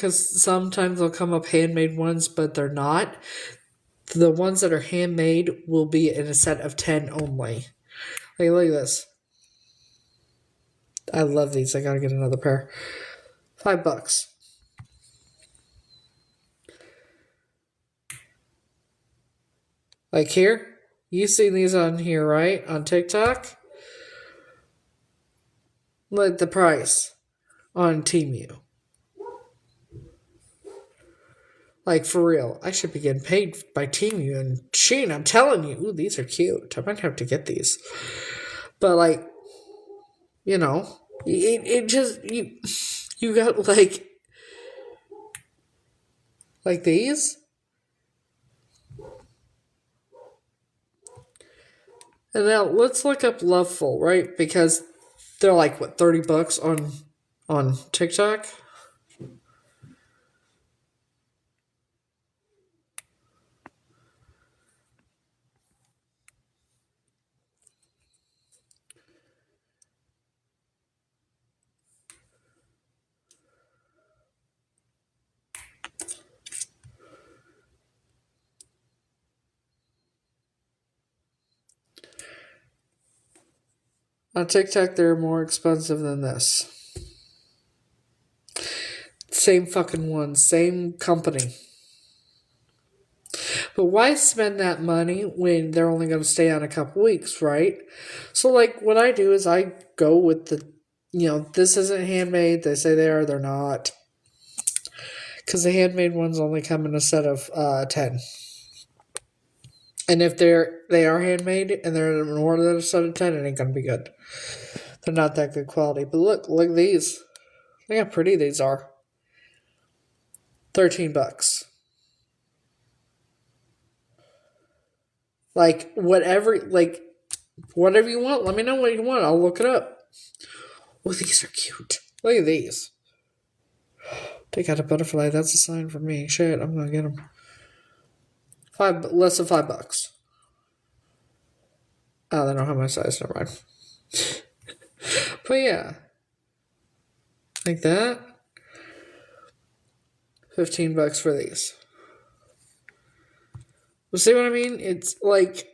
because sometimes they'll come up handmade ones, but they're not. The ones that are handmade will be in a set of 10 only. Like, look at this. I love these. I gotta get another pair. $5. Like here, you see these on here, right? On TikTok. Look at the price on Temu. Like, for real. I should be getting paid by Temu and Shein. I'm telling you. Ooh, these are cute. I might have to get these. But, like, you know, it just, you got, like these. And now let's look up Loveful, right? Because they're like, what, $30 on TikTok? On TikTok, they're more expensive than this. Same fucking one, same company. But why spend that money when they're only going to stay on a couple weeks, right? So, like, what I do is I go with this isn't handmade. They say they are, they're not. Because the handmade ones only come in a set of 10. And if they are handmade and they're more than a set of 10, it ain't going to be good. They're not that good quality. But look at these. Look how pretty these are. $13. Whatever you want. Let me know what you want. I'll look it up. Oh, these are cute. Look at these. Take out a butterfly. That's a sign for me. Shit, I'm gonna get them. Less than $5. Oh, they don't have my size. Never mind. But yeah, like that. $15 for these. You see what I mean? It's like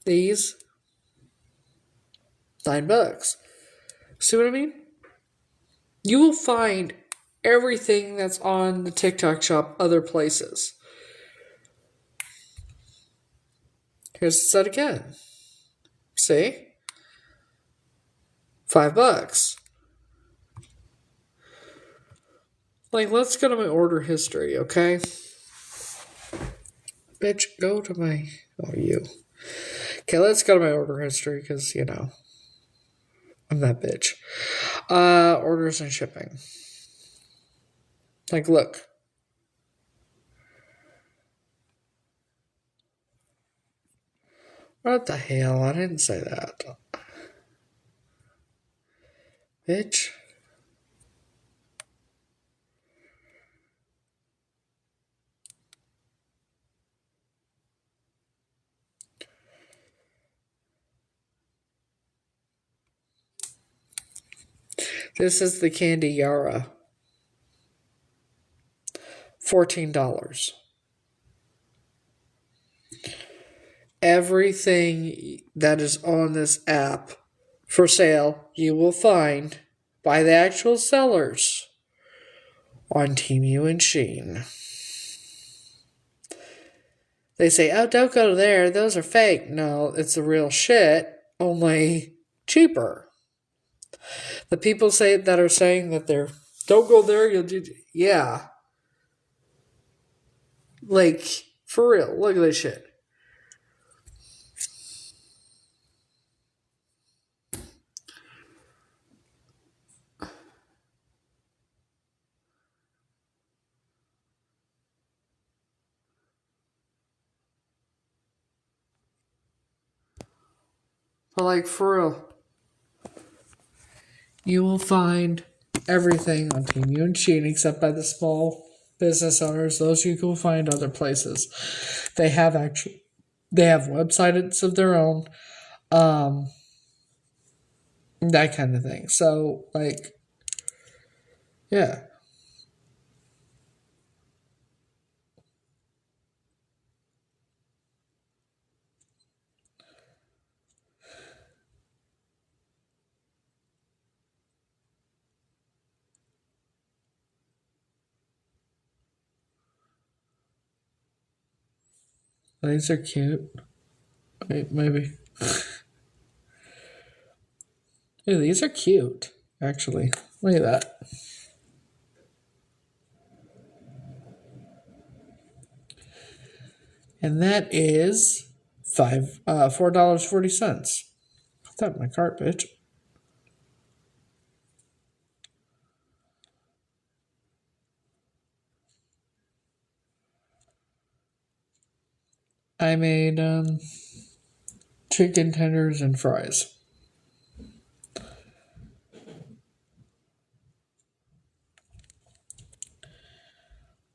these. $9. See what I mean? You will find everything that's on the TikTok shop other places. Here's the set again. See? $5. Like, let's go to my order history, okay? Bitch, go to my... Oh, you. Okay, let's go to my order history, because, I'm that bitch. Orders and shipping. Like, look. What the hell? I didn't say that. Bitch. This is the Candy Yara. $14. Everything that is on this app for sale, you will find by the actual sellers on Temu and Shein. They say, oh, don't go there. Those are fake. No, it's the real shit, only cheaper. The people that are saying that don't go there, you'll do... Yeah. Like, for real, look at this shit. But, like, for real, you will find everything on Temu and Shein except by the small business owners. Those you can find other places. They have websites of their own. that kind of thing. So, like, yeah, these are cute. Wait, maybe. Yeah, these are cute, actually. Look at that. And that is $4.40. Put that in my cart, bitch. I made chicken tenders and fries.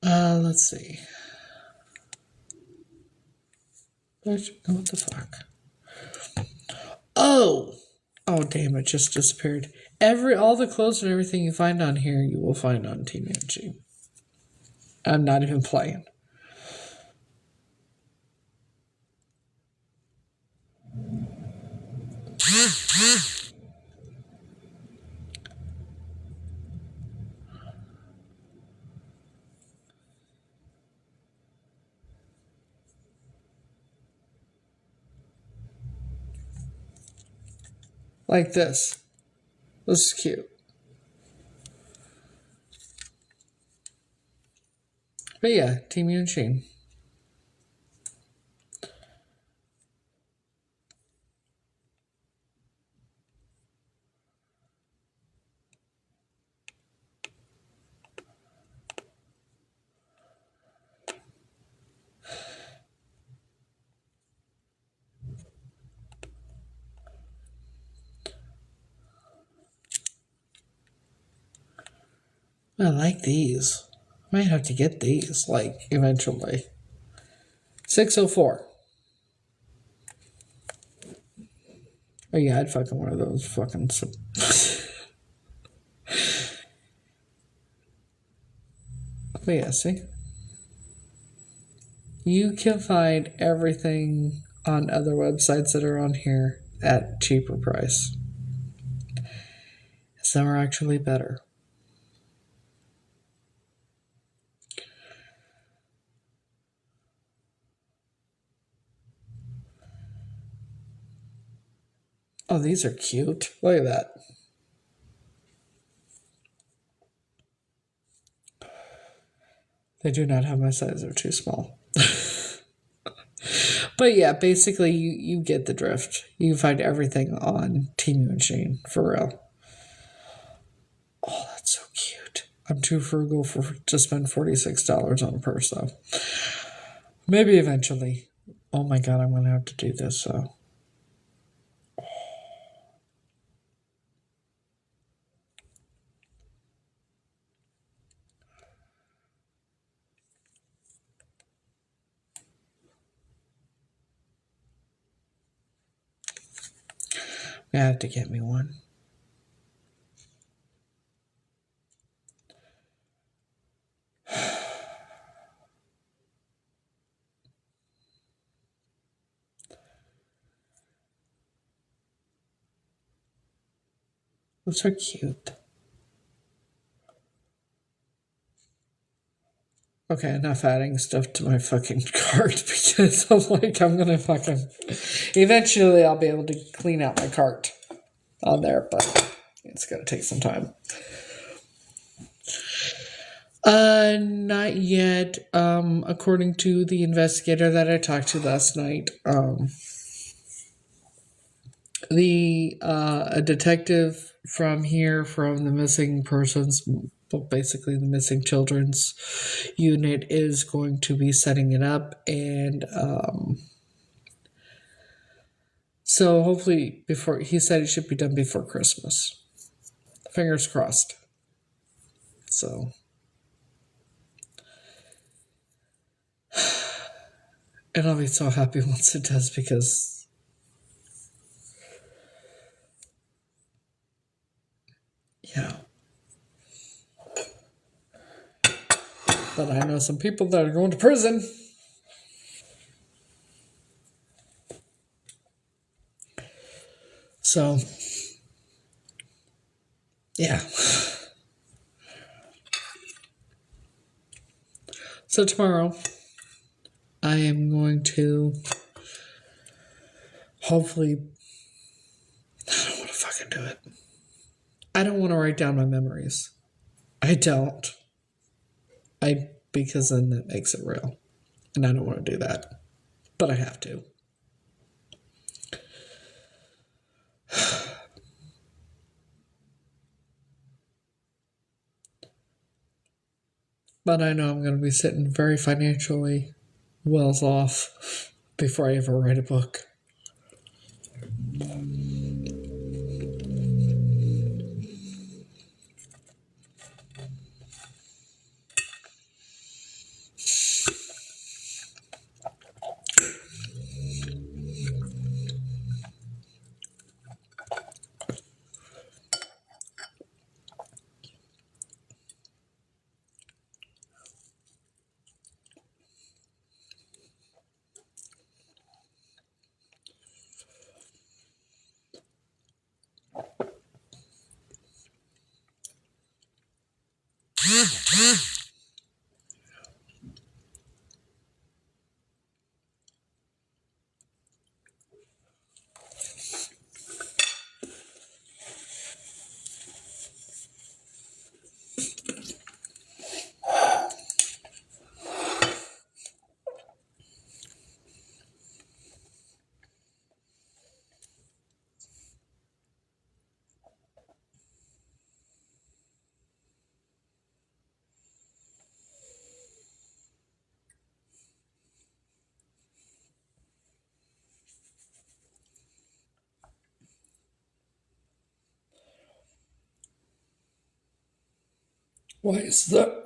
Let's see. What the fuck? Oh! Oh, damn, it just disappeared. All the clothes and everything you find on here, you will find on Team Angie. I'm not even playing. Like this. This is cute. But yeah, Team Angie. I like these. Might have to get these, like, eventually. 604. Oh yeah, I'd fucking wear those fucking. But yeah, see? You can find everything on other websites that are on here at cheaper price. Some are actually better. Oh, these are cute. Look at that. They do not have my size. They're too small. But yeah, basically, you get the drift. You find everything on Temu and Shein, for real. Oh, that's so cute. I'm too frugal to spend $46 on a purse, though. Maybe eventually. Oh my god, I'm going to have to do this, so. I have to get me one. Those are cute. Okay, enough adding stuff to my fucking cart because I'm like, I'm gonna fucking. Eventually, I'll be able to clean out my cart on there, but it's gonna take some time. Not yet. According to the investigator that I talked to last night, a detective from here, from the missing persons, well, basically the missing children's unit, is going to be setting it up, and so hopefully before, he said it should be done before Christmas. Fingers crossed. So. And I'll be so happy once it does, because. Yeah. But I know some people that are going to prison. So, yeah. So tomorrow, I am going to hopefully. I don't want to fucking do it. I don't want to write down my memories. I don't. Because then that makes it real. And I don't want to do that. But I have to. But I know I'm going to be sitting very financially well off before I ever write a book. Why is the.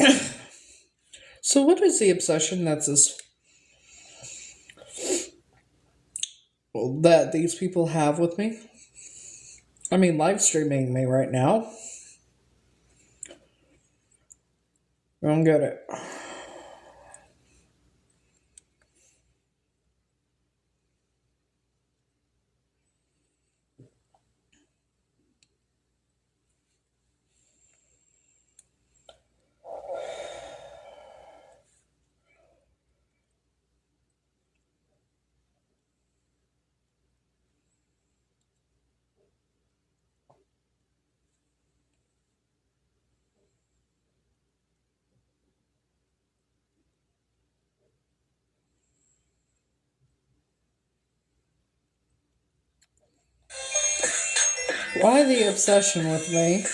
So, what is the obsession that's this. That these people have with me? I mean, live streaming me right now. I don't get it. Why the obsession with me?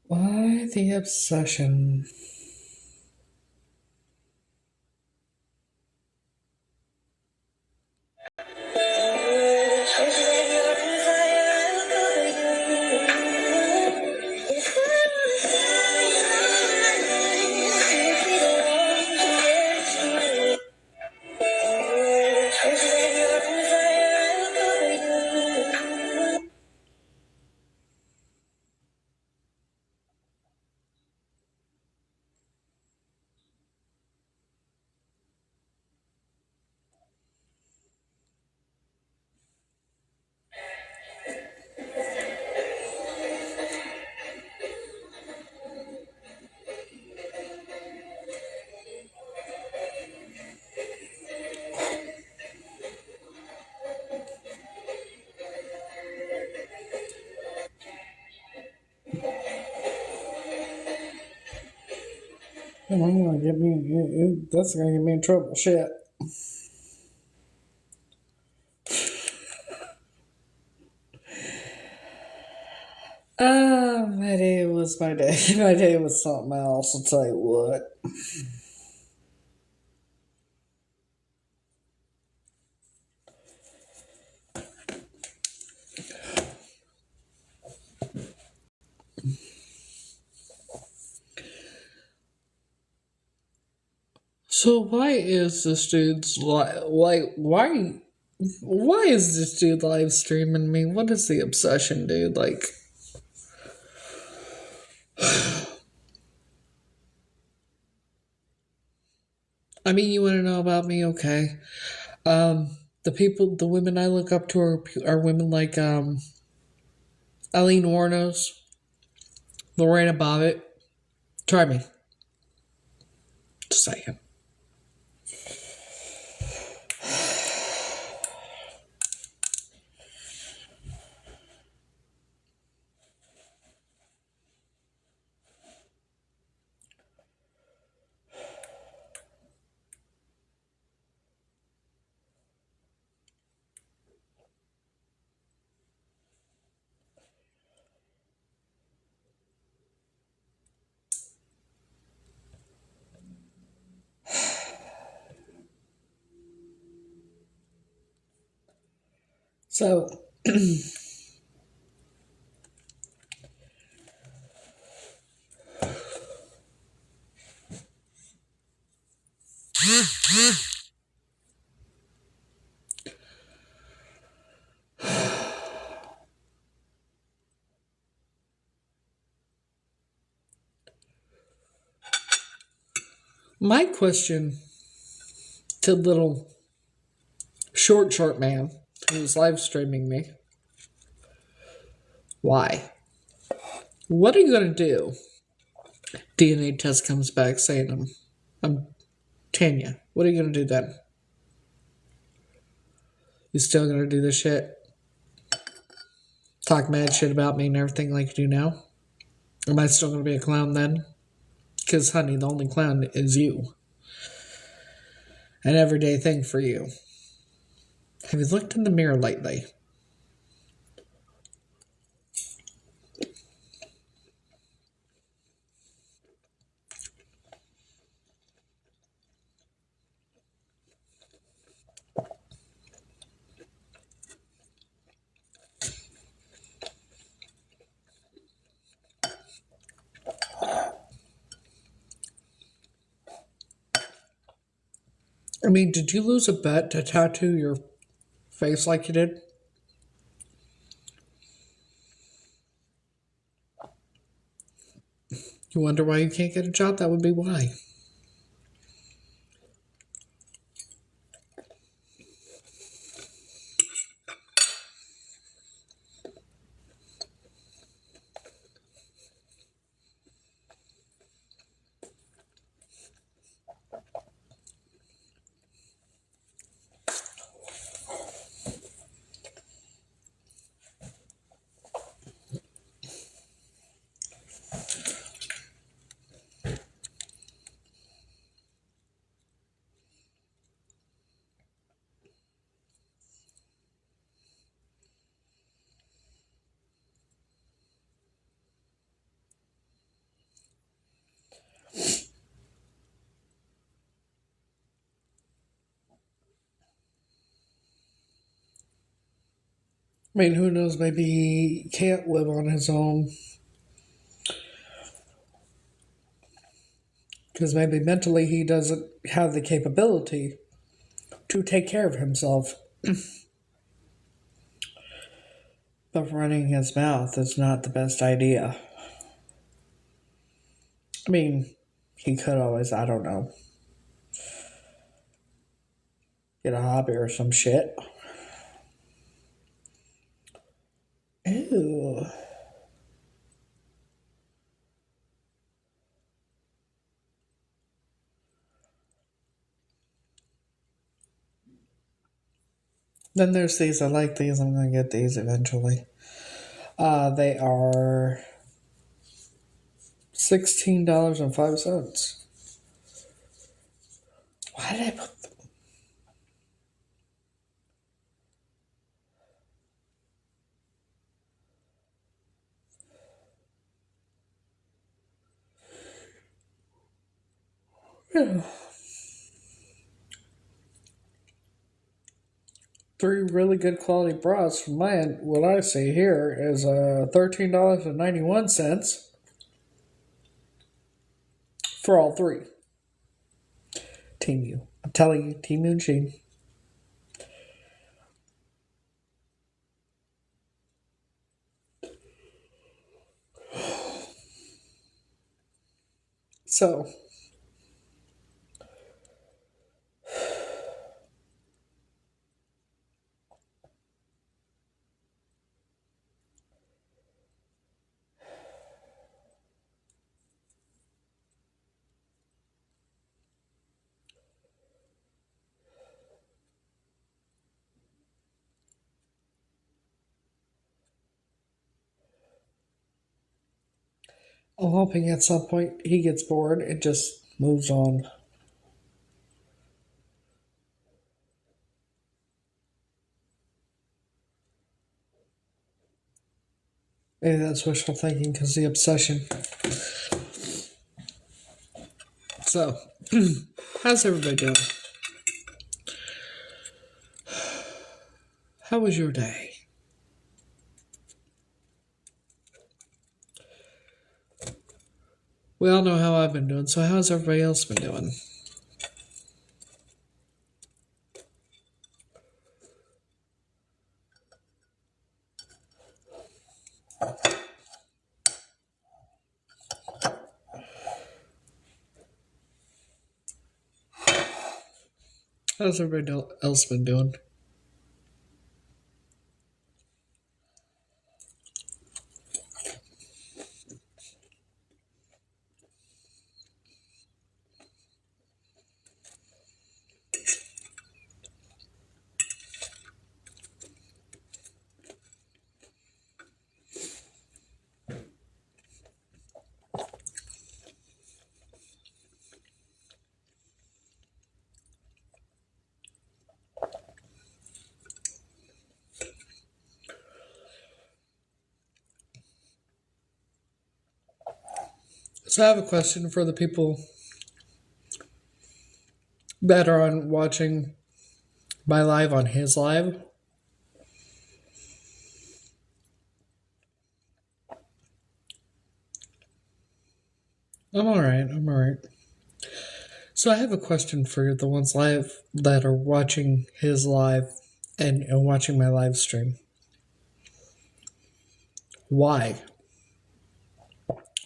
Why the obsession? I'm gonna get me. That's gonna get me in trouble. Shit. My day was my day. My day was something else. I'll tell you what. So why is this dude's why is this dude live streaming me? What is the obsession, dude? Like, I mean, you want to know about me? Okay. The women I look up to are women like Eileen Warnos, Lorena Bobbitt. Try me. Just saying. So, my question to little short man who's live streaming me: why? What are you gonna do? DNA test comes back saying I'm Tanya. What are you gonna do then? You still gonna do this shit? Talk mad shit about me and everything like you do now? Am I still gonna be a clown then? Because, honey, the only clown is you. An everyday thing for you. Have you looked in the mirror lately? I mean, did you lose a bet to tattoo your face like you did? You wonder why you can't get a job? That would be why. I mean, who knows? Maybe he can't live on his own. Because maybe mentally he doesn't have the capability to take care of himself. But running his mouth is not the best idea. I mean, he could always, I don't know, get a hobby or some shit. Ew. Then there's these. I like these. I'm going to get these eventually. They are $16.05. Why did I put them? Yeah. 3 really good quality bras from my end. What I see here is $13.91 for all 3. Team you. I'm telling you, Team Eugene. So, I'm hoping at some point he gets bored and just moves on. Maybe that's wishful thinking because the obsession. So, how's everybody doing? How was your day? We all know how I've been doing, so how's everybody else been doing? How's everybody else been doing? So I have a question for the people that are on watching my live on his live. I'm alright. So I have a question for the ones live that are watching his live and watching my live stream. Why?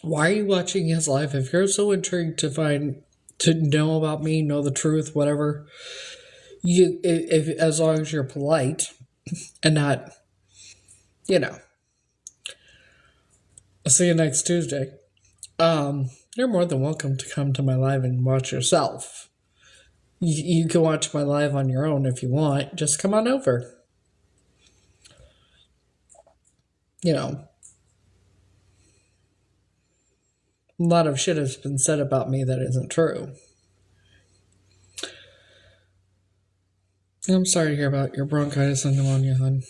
Why are you watching his live? If you're so intrigued to know about me, know the truth, whatever, if as long as you're polite and not, I'll see you next Tuesday. You're more than welcome to come to my live and watch yourself. You can watch my live on your own if you want. Just come on over. A lot of shit has been said about me that isn't true. I'm sorry to hear about your bronchitis and pneumonia, hon.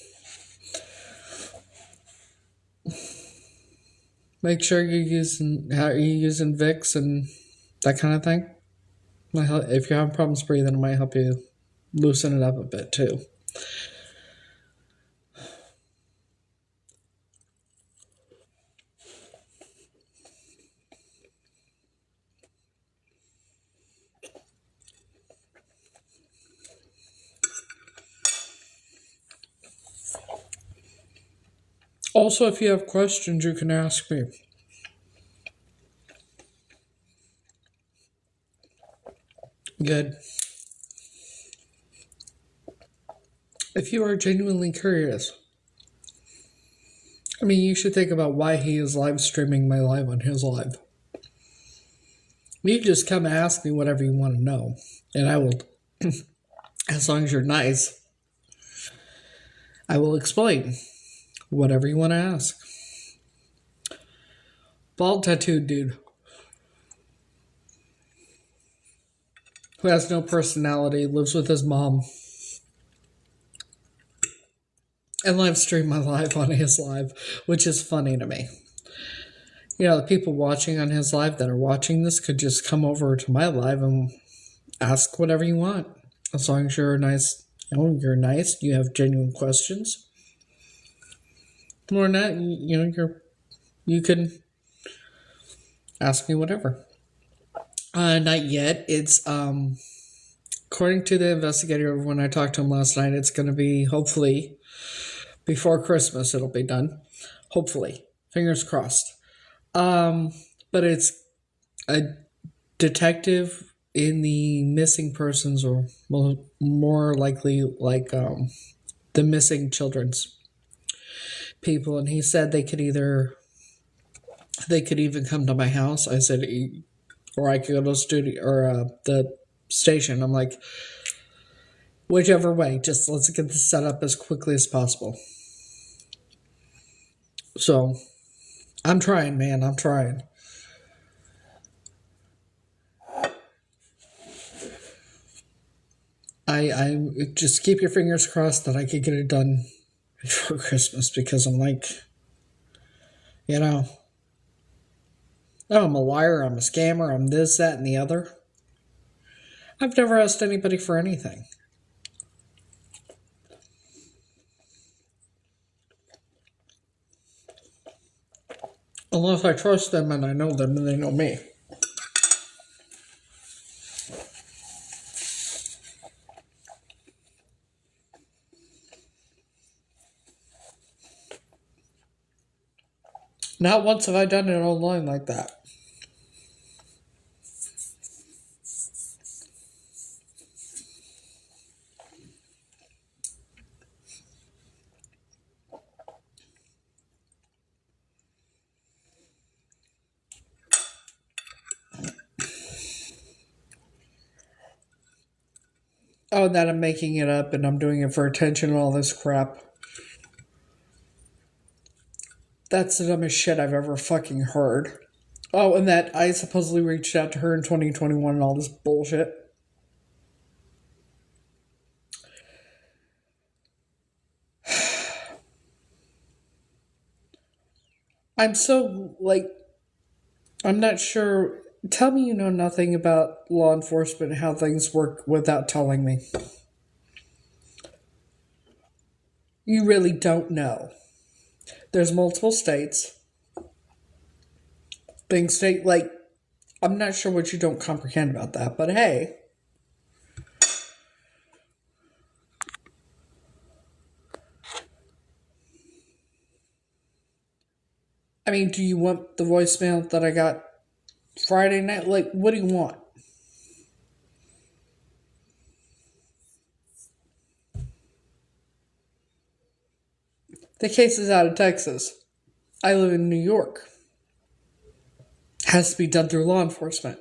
Make sure you're using Vicks and that kind of thing. If you're having problems breathing, it might help you loosen it up a bit too. Also, if you have questions, you can ask me. Good. If you are genuinely curious, you should think about why he is live streaming my live on his live. You just come and ask me whatever you want to know, and I will, as long as you're nice, I will explain whatever you want to ask. Bald tattooed dude who has no personality, lives with his mom, and live stream my live on his live, which is funny to me. The people watching on his live that are watching this could just come over to my live and ask whatever you want. As long as you're nice, you're nice, you have genuine questions. More than that, you can ask me whatever. Not yet. It's according to the investigator, when I talked to him last night, it's going to be hopefully before Christmas. It'll be done. Hopefully, fingers crossed. But it's a detective in the missing persons, or more likely like the missing children's people, and he said they could even come to my house. I said, or I could go to the studio or the station. I'm like, whichever way, just let's get this set up as quickly as possible. So I'm trying, man. I'm trying. I just keep your fingers crossed that I could get it done before Christmas, because I'm like, oh, I'm a liar, I'm a scammer, I'm this, that, and the other. I've never asked anybody for anything. Unless I trust them and I know them and they know me. Not once have I done it online like that. Oh, that I'm making it up and I'm doing it for attention and all this crap. That's the dumbest shit I've ever fucking heard. Oh, and that I supposedly reached out to her in 2021 and all this bullshit. I'm so, I'm not sure. Tell me you know nothing about law enforcement and how things work without telling me. You really don't know. There's multiple states. Things take, I'm not sure what you don't comprehend about that, but hey. I mean, do you want the voicemail that I got Friday night? What do you want? The case is out of Texas. I live in New York. Has to be done through law enforcement.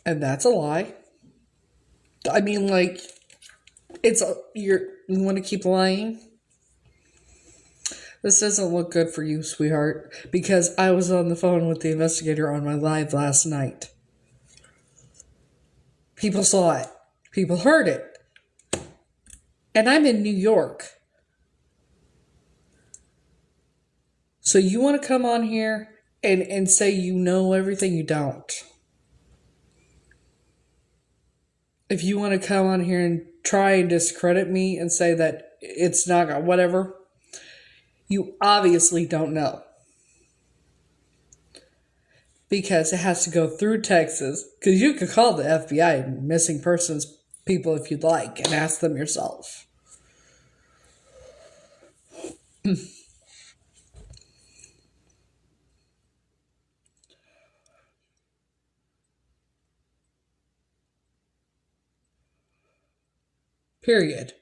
And that's a lie. I mean, you want to keep lying? This doesn't look good for you, sweetheart, because I was on the phone with the investigator on my live last night. People saw it. People heard it. And I'm in New York. So you want to come on here and say you know everything? You don't. If you want to come on here and try and discredit me and say that it's not whatever, you obviously don't know. Because it has to go through Texas. Because you could call the FBI and missing persons people if you'd like and ask them yourself. Period.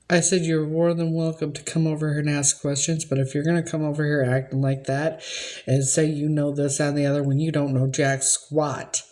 I said you're more than welcome to come over here and ask questions, but if you're going to come over here acting like that and say you know this and the other when you don't know jack squat.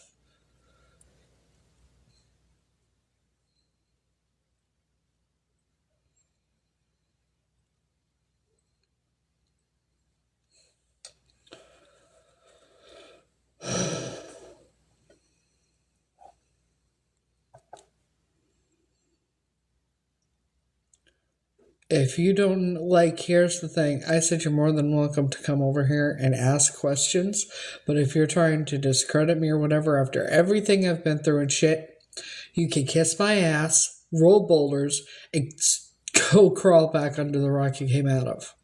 If you don't here's the thing. I said you're more than welcome to come over here and ask questions. But if you're trying to discredit me or whatever after everything I've been through and shit, you can kiss my ass, roll boulders, and go crawl back under the rock you came out of.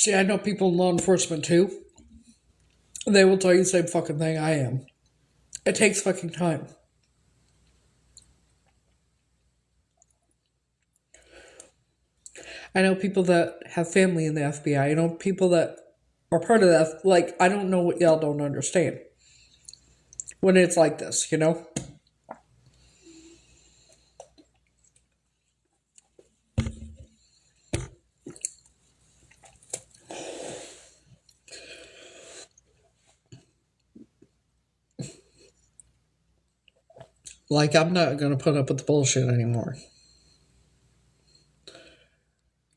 See, I know people in law enforcement too. They will tell you the same fucking thing I am. It takes fucking time. I know people that have family in the FBI. I know people that are part of that. Like, I don't know what y'all don't understand when it's like this, you know? Like, I'm not going to put up with the bullshit anymore.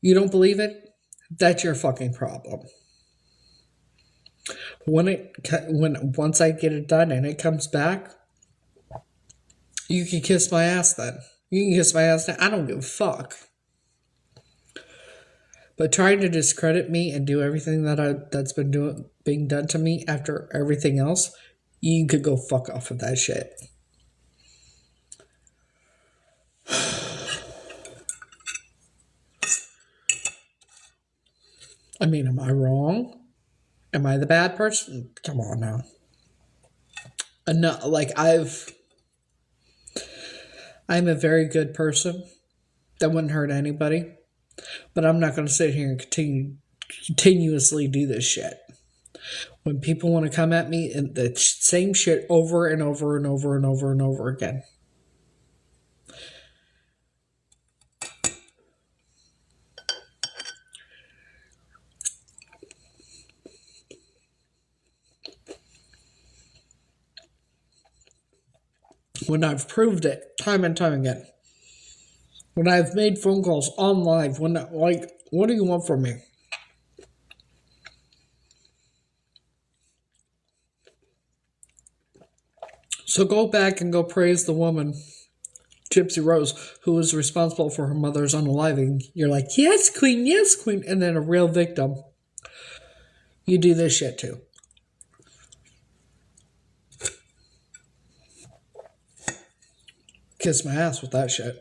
You don't believe it? That's your fucking problem. Once I get it done and it comes back, you can kiss my ass then. You can kiss my ass now. I don't give a fuck. But trying to discredit me and do everything that's been being done to me after everything else, you could go fuck off with that shit. I mean, am I wrong? Am I the bad person? Come on now. No, like I'm a very good person that wouldn't hurt anybody, but I'm not going to sit here and continuously do this shit. When people want to come at me and the same shit over and over and over and over and over again. When I've proved it time and time again. When I've made phone calls on live, what do you want from me? So go back and go praise the woman, Gypsy Rose, who was responsible for her mother's unaliving. You're like, yes, queen, and then a real victim. You do this shit too. Kiss my ass with that shit.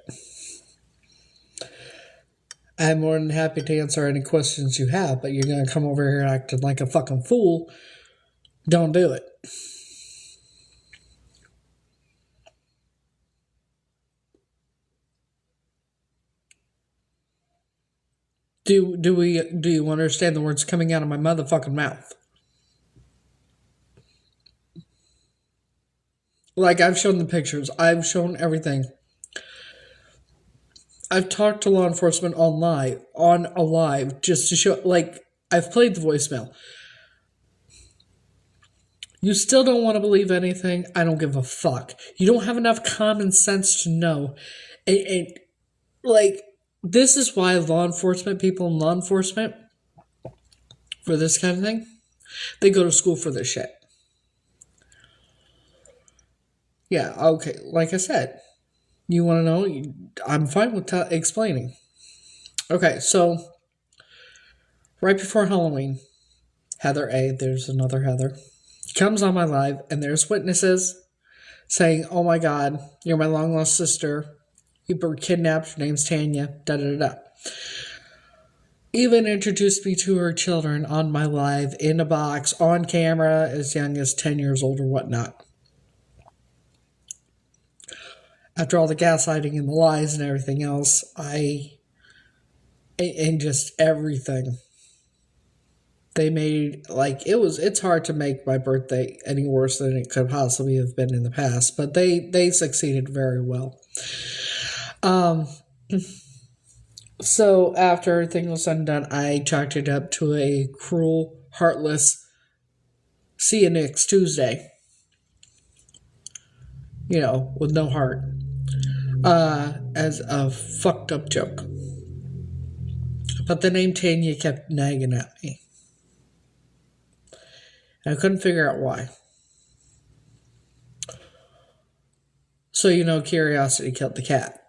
I'm more than happy to answer any questions you have, but you're going to come over here acting like a fucking fool. Don't do it. Do you understand the words coming out of my motherfucking mouth? Like, I've shown the pictures. I've shown everything. I've talked to law enforcement on a live, just to show, like, I've played the voicemail. You still don't want to believe anything? I don't give a fuck. You don't have enough common sense to know. And like, this is why people in law enforcement, for this kind of thing, they go to school for this shit. Yeah, okay, like I said, you want to know? I'm fine with explaining. Okay, so right before Halloween, Heather A, there's another Heather, comes on my live, and there's witnesses saying, oh my god, you're my long lost sister, you were kidnapped, your name's Tanya, da da da da. Even introduced me to her children on my live, in a box, on camera, as young as 10 years old or whatnot. After all the gaslighting and the lies and everything else, and just everything, they made, like, it's hard to make my birthday any worse than it could possibly have been in the past, but they succeeded very well. So after everything was said and done, I chalked it up to a cruel, heartless, see you next Tuesday. You know, with no heart. As a fucked up joke. But the name Tanya kept nagging at me. And I couldn't figure out why. So, you know, curiosity killed the cat.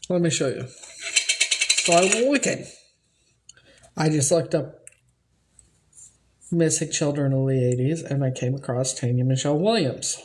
Let me show you. So I went wicked. I just looked up missing children of the 80s, and I came across Tanya Michelle Williams.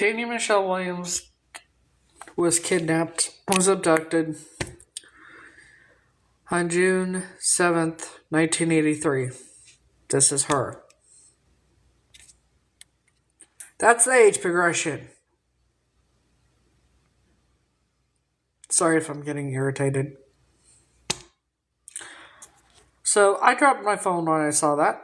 Janie Michelle Williams was abducted on June 7th, 1983. This is her. That's the age progression. Sorry if I'm getting irritated. So I dropped my phone when I saw that.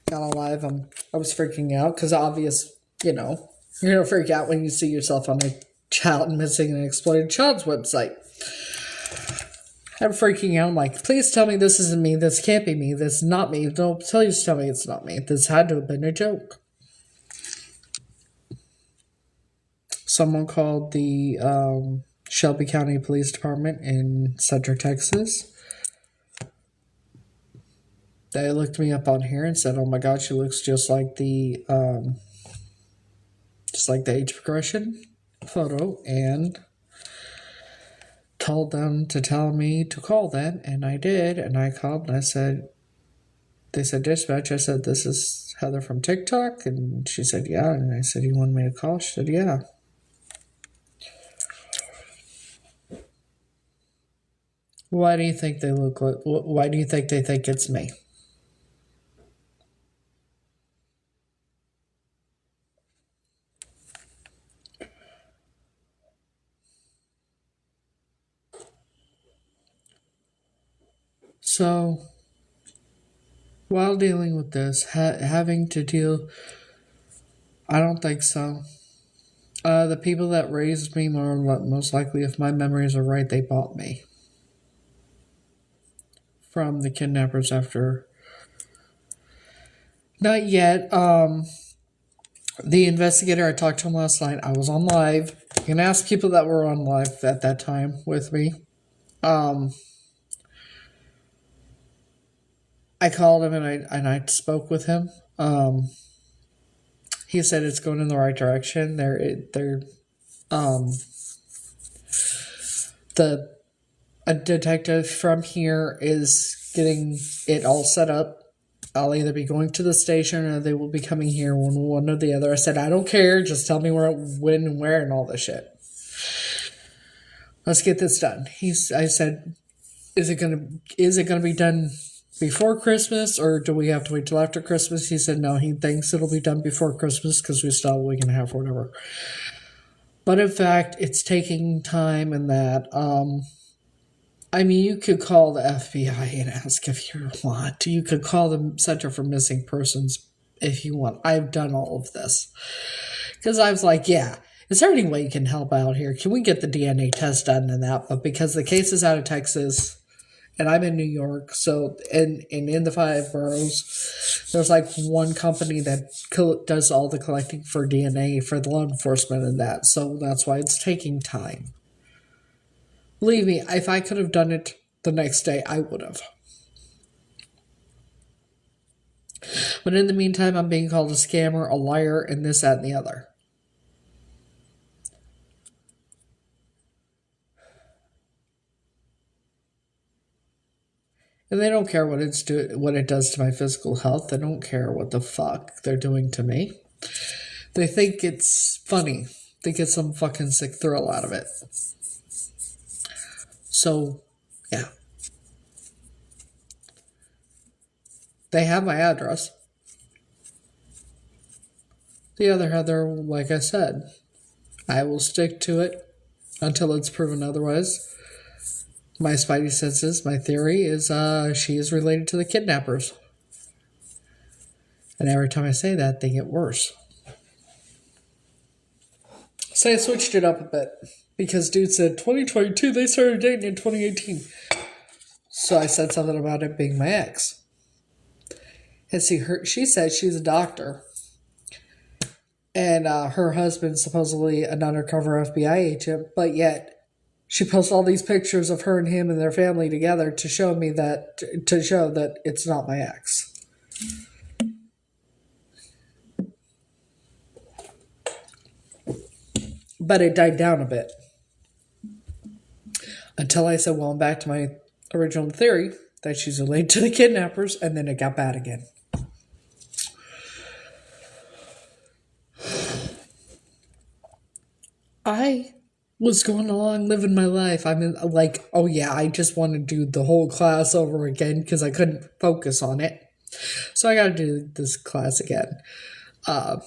Not alive. I was freaking out because you're gonna freak out when you see yourself on a child missing and exploited child's website. I'm freaking out. I'm like, please tell me this isn't me. This can't be me. This is not me. Don't tell me it's not me. This had to have been a joke. Someone called the Shelby County Police Department in Central Texas. They looked me up on here and said, "Oh my God, she looks just like the age progression photo," and told them to tell me to call them, and I did, and I called and I said, they said, "Dispatch." I said, "This is Heather from TikTok," and she said, "Yeah," and I said, "You want me to call?" She said, "Yeah." Why do you think they look like? Why do you think they think it's me? So, while dealing with this, having to deal, I don't think so. The people that raised me, most likely, if my memories are right, they bought me from the kidnappers after. Not yet. The investigator, I talked to him last night. I was on live. You can ask people that were on live at that time with me. I called him and I spoke with him. He said it's going in the right direction. A detective from here is getting it all set up. I'll either be going to the station or they will be coming here, one or the other. I said, I don't care. Just tell me where, when, and where, and all this shit. Let's get this done. I said, is it gonna be done before Christmas, or do we have to wait till after Christmas? He said no. He thinks it'll be done before Christmas because we still have a week and a half or whatever. But in fact, it's taking time, and that. I mean, you could call the FBI and ask if you want. You could call the Center for Missing Persons if you want. I've done all of this. Because I was like, yeah, is there any way you can help out here? Can we get the DNA test done and that? But because the case is out of Texas, and I'm in New York, so, and in the 5 boroughs, there's like one company that does all the collecting for DNA for the law enforcement and that. So that's why it's taking time. Believe me, if I could have done it the next day, I would have. But in the meantime, I'm being called a scammer, a liar, and this, that, and the other. And they don't care what it does to my physical health. They don't care what the fuck they're doing to me. They think it's funny. They get some fucking sick thrill out of it. So, yeah. They have my address. The other Heather, like I said, I will stick to it until it's proven otherwise. My spidey senses, my theory is she is related to the kidnappers. And every time I say that, they get worse. So I switched it up a bit. Because dude said 2022, they started dating in 2018. So I said something about it being my ex. And see, she said she's a doctor. And her husband's supposedly an undercover FBI agent. But yet, she posts all these pictures of her and him and their family together to show that it's not my ex. But it died down a bit. Until I said, well, I'm back to my original theory that she's related to the kidnappers, and then it got bad again. I was going along living my life. I mean, like, oh yeah, I just want to do the whole class over again because I couldn't focus on it. So I got to do this class again. Uh,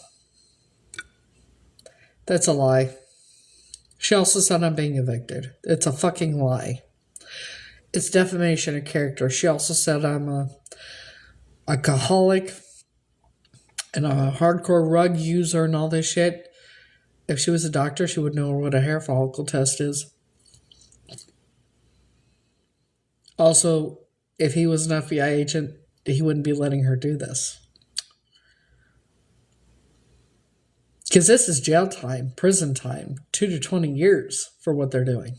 that's a lie. She also said I'm being evicted. It's a fucking lie. It's defamation of character. She also said I'm a alcoholic and a hardcore rug user and all this shit. If she was a doctor, she would know what a hair follicle test is. Also, if he was an FBI agent, he wouldn't be letting her do this. Because this is jail time, prison time, 2 to 20 years for what they're doing.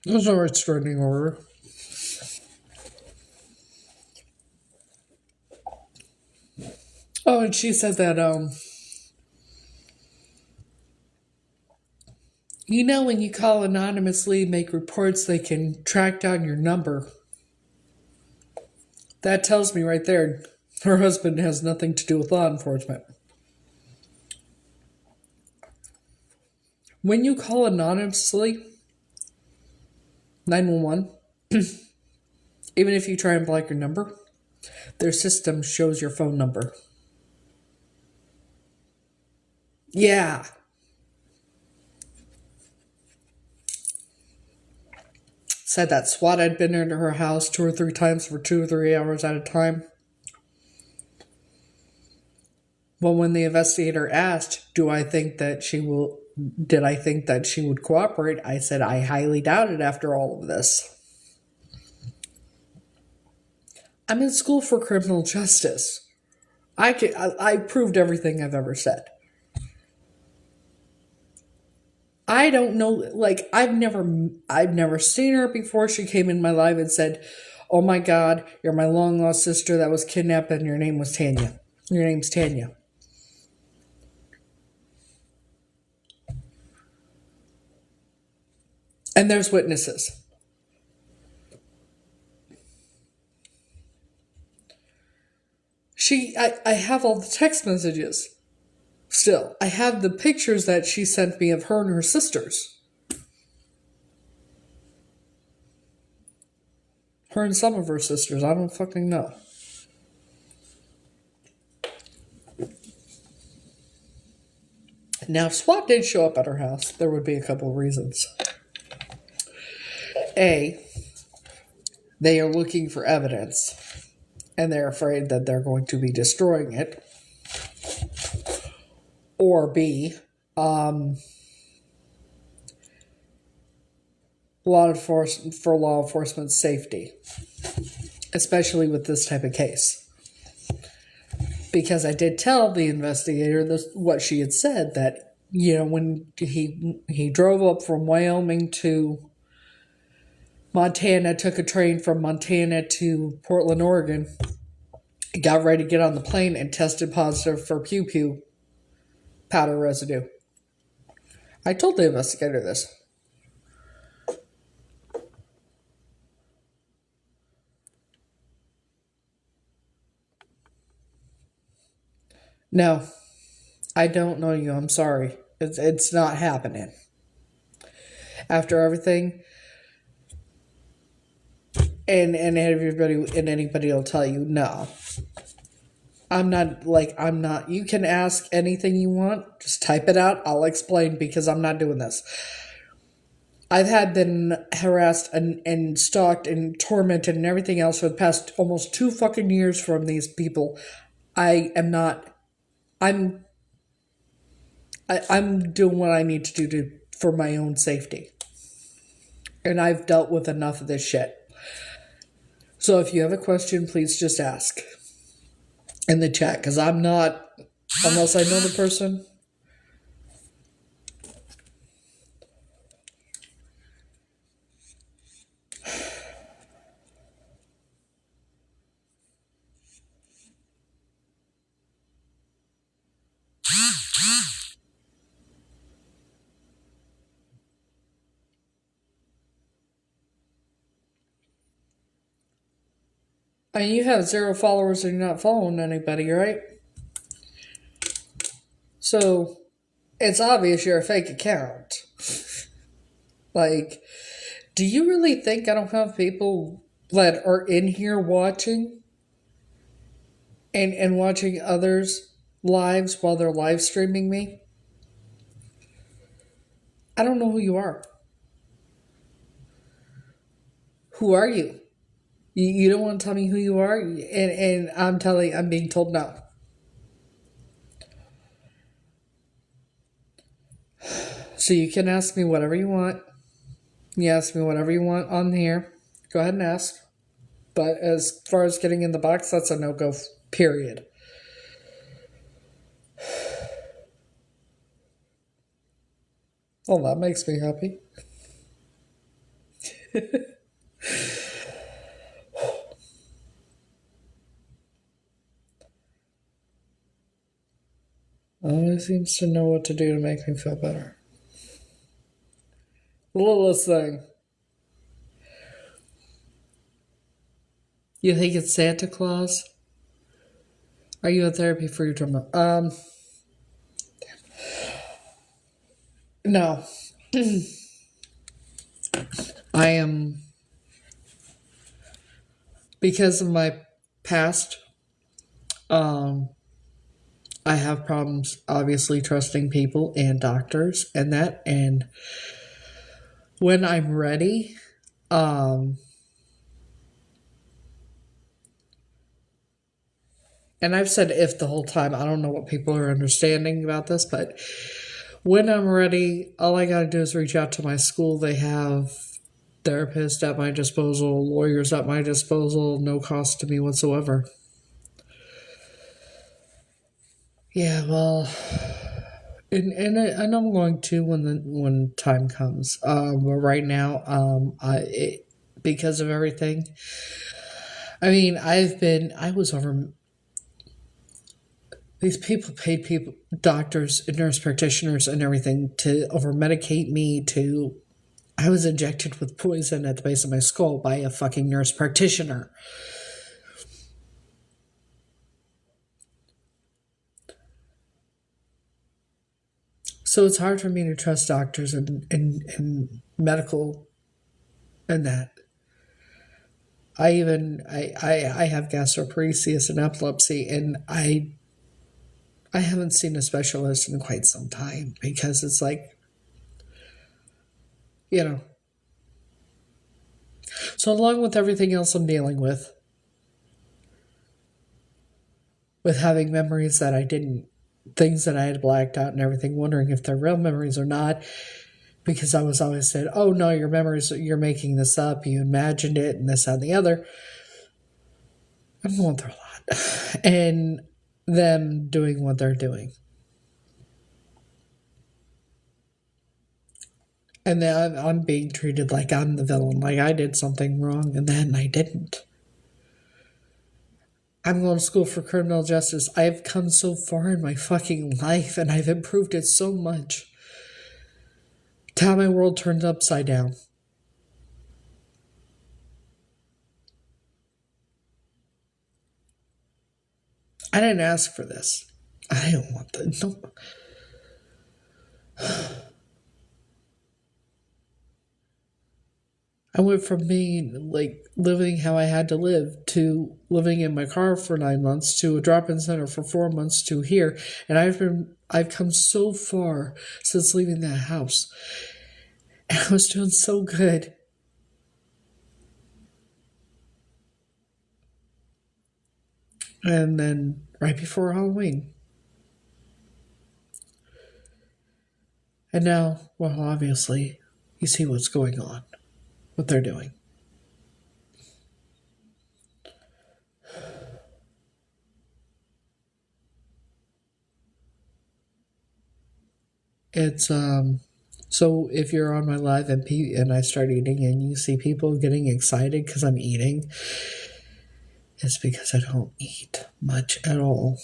There's no restraining order. Oh, and she said that, you know, when you call anonymously, make reports, they can track down your number. That tells me right there her husband has nothing to do with law enforcement. When you call anonymously, 911, even if you try and block your number, their system shows your phone number. Yeah. Said that SWAT had been into her house 2 or 3 times for 2 or 3 hours at a time. Well, when the investigator asked, did I think that she would cooperate? I said, I highly doubt it after all of this. I'm in school for criminal justice. I proved everything I've ever said. I don't know, like, I've never seen her before. She came in my life and said, oh my God, you're my long lost sister that was kidnapped and your name was Tanya. Your name's Tanya. And there's witnesses. I have all the text messages. Still, I have the pictures that she sent me of her and her sisters. Her and some of her sisters. I don't fucking know. Now, if SWAT did show up at her house, there would be a couple of reasons. A, they are looking for evidence, and they're afraid that they're going to be destroying it. Or B, for law enforcement's safety, especially with this type of case. Because I did tell the investigator what she had said, that, you know, when he drove up from Wyoming to Montana, took a train from Montana to Portland, Oregon, got ready to get on the plane and tested positive for pew-pew powder residue. I told the investigator this. No, I don't know you. I'm sorry. It's not happening. After everything, and anybody will tell you, no. I'm not. You can ask anything you want. Just type it out. I'll explain, because I'm not doing this. I've been harassed and stalked and tormented and everything else for the past almost 2 fucking years from these people. I'm doing what I need to do for my own safety. And I've dealt with enough of this shit. So if you have a question, please just ask in the chat, because I'm not, unless I know the person. And you have 0 followers and you're not following anybody, right? So it's obvious you're a fake account. Like, do you really think I don't have people that are in here watching and watching others' lives while they're live streaming me? I don't know who you are. Who are you? You don't want to tell me who you are? And I'm being told no. So you can ask me whatever you want. You ask me whatever you want on here. Go ahead and ask. But as far as getting in the box, that's a no-go, period. Well, that makes me happy. Always seems to know what to do to make me feel better. The littlest thing. You think it's Santa Claus? Are you in therapy for your trauma? No. I am, because of my past, I have problems obviously trusting people and doctors and that, and when I'm ready, and I've said if the whole time, I don't know what people are understanding about this, but when I'm ready, all I gotta do is reach out to my school. They have therapists at my disposal, lawyers at my disposal, no cost to me whatsoever. Yeah, well, and I'm going to when time comes. But right now, because of everything, I mean, I was over. These people paid people, doctors, and nurse practitioners, and everything to over medicate me. I was injected with poison at the base of my skull by a fucking nurse practitioner. So it's hard for me to trust doctors and medical and that. I have gastroparesis and epilepsy, and I haven't seen a specialist in quite some time because it's like, you know. So along with everything else I'm dealing with having memories that I didn't, things that I had blacked out and everything, wondering if they're real memories or not, because I was always said, oh no, your memories, you're making this up, you imagined it, and this, that, and the other. I'm going through a lot. And them doing what they're doing. And then I'm being treated like I'm the villain, like I did something wrong, and then I didn't. I'm going to school for criminal justice. I've come so far in my fucking life, and I've improved it so much. How my world turned upside down. I didn't ask for this. I don't want that. No. I went from being like living how I had to live to living in my car for 9 months to a drop-in center for 4 months to here, and I've come so far since leaving that house. And I was doing so good. And then right before Halloween. And now, well, obviously, you see what's going on, what they're doing. It's so if you're on my live and I start eating and you see people getting excited because I'm eating, it's because I don't eat much at all.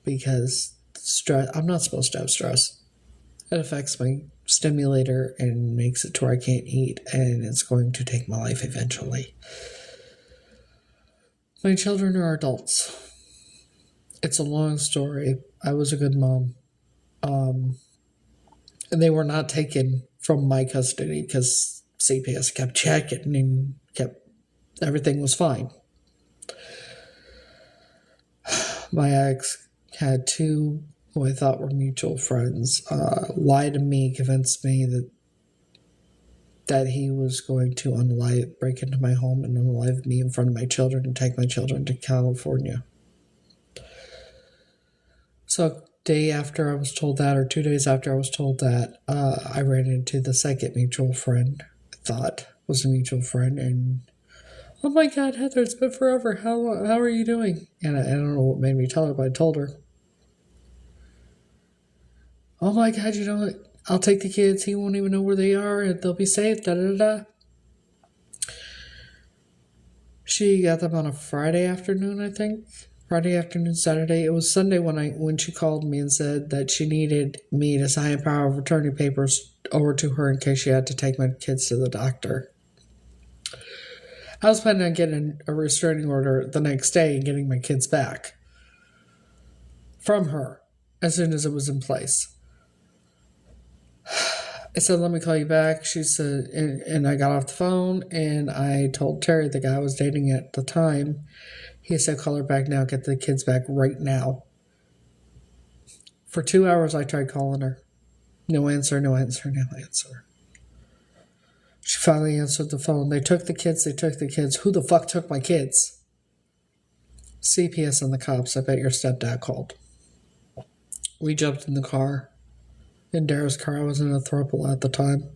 Because stress, I'm not supposed to have stress. It affects my stimulator and makes it to where I can't eat, and it's going to take my life eventually. My children are adults. It's a long story. I was a good mom. Um, and they were not taken from my custody because CPS kept checking and kept everything was fine. My ex had two who I thought were mutual friends lie to me, convinced me that he was going to break into my home and unalive me in front of my children and take my children to California. So, day after I was told that, or 2 days after I was told that, I ran into the second mutual friend I thought was a mutual friend, and oh my God, Heather, it's been forever. How are you doing? And I don't know what made me tell her, but I told her, oh my God, you know what? I'll take the kids. He won't even know where they are, and they'll be safe. Da da da. She got them on a Friday afternoon, I think. Friday afternoon, Saturday. It was Sunday when she called me and said that she needed me to sign power of attorney papers over to her in case she had to take my kids to the doctor. I was planning on getting a restraining order the next day and getting my kids back from her as soon as it was in place. I said, let me call you back. She said, and I got off the phone and I told Terry, the guy I was dating at the time, he said, call her back now, get the kids back right now. For 2 hours, I tried calling her. No answer, no answer, no answer. She finally answered the phone. They took the kids. Who the fuck took my kids? CPS and the cops. I bet your stepdad called. We jumped in the car. In Dara's car. I was in a throuple at the time.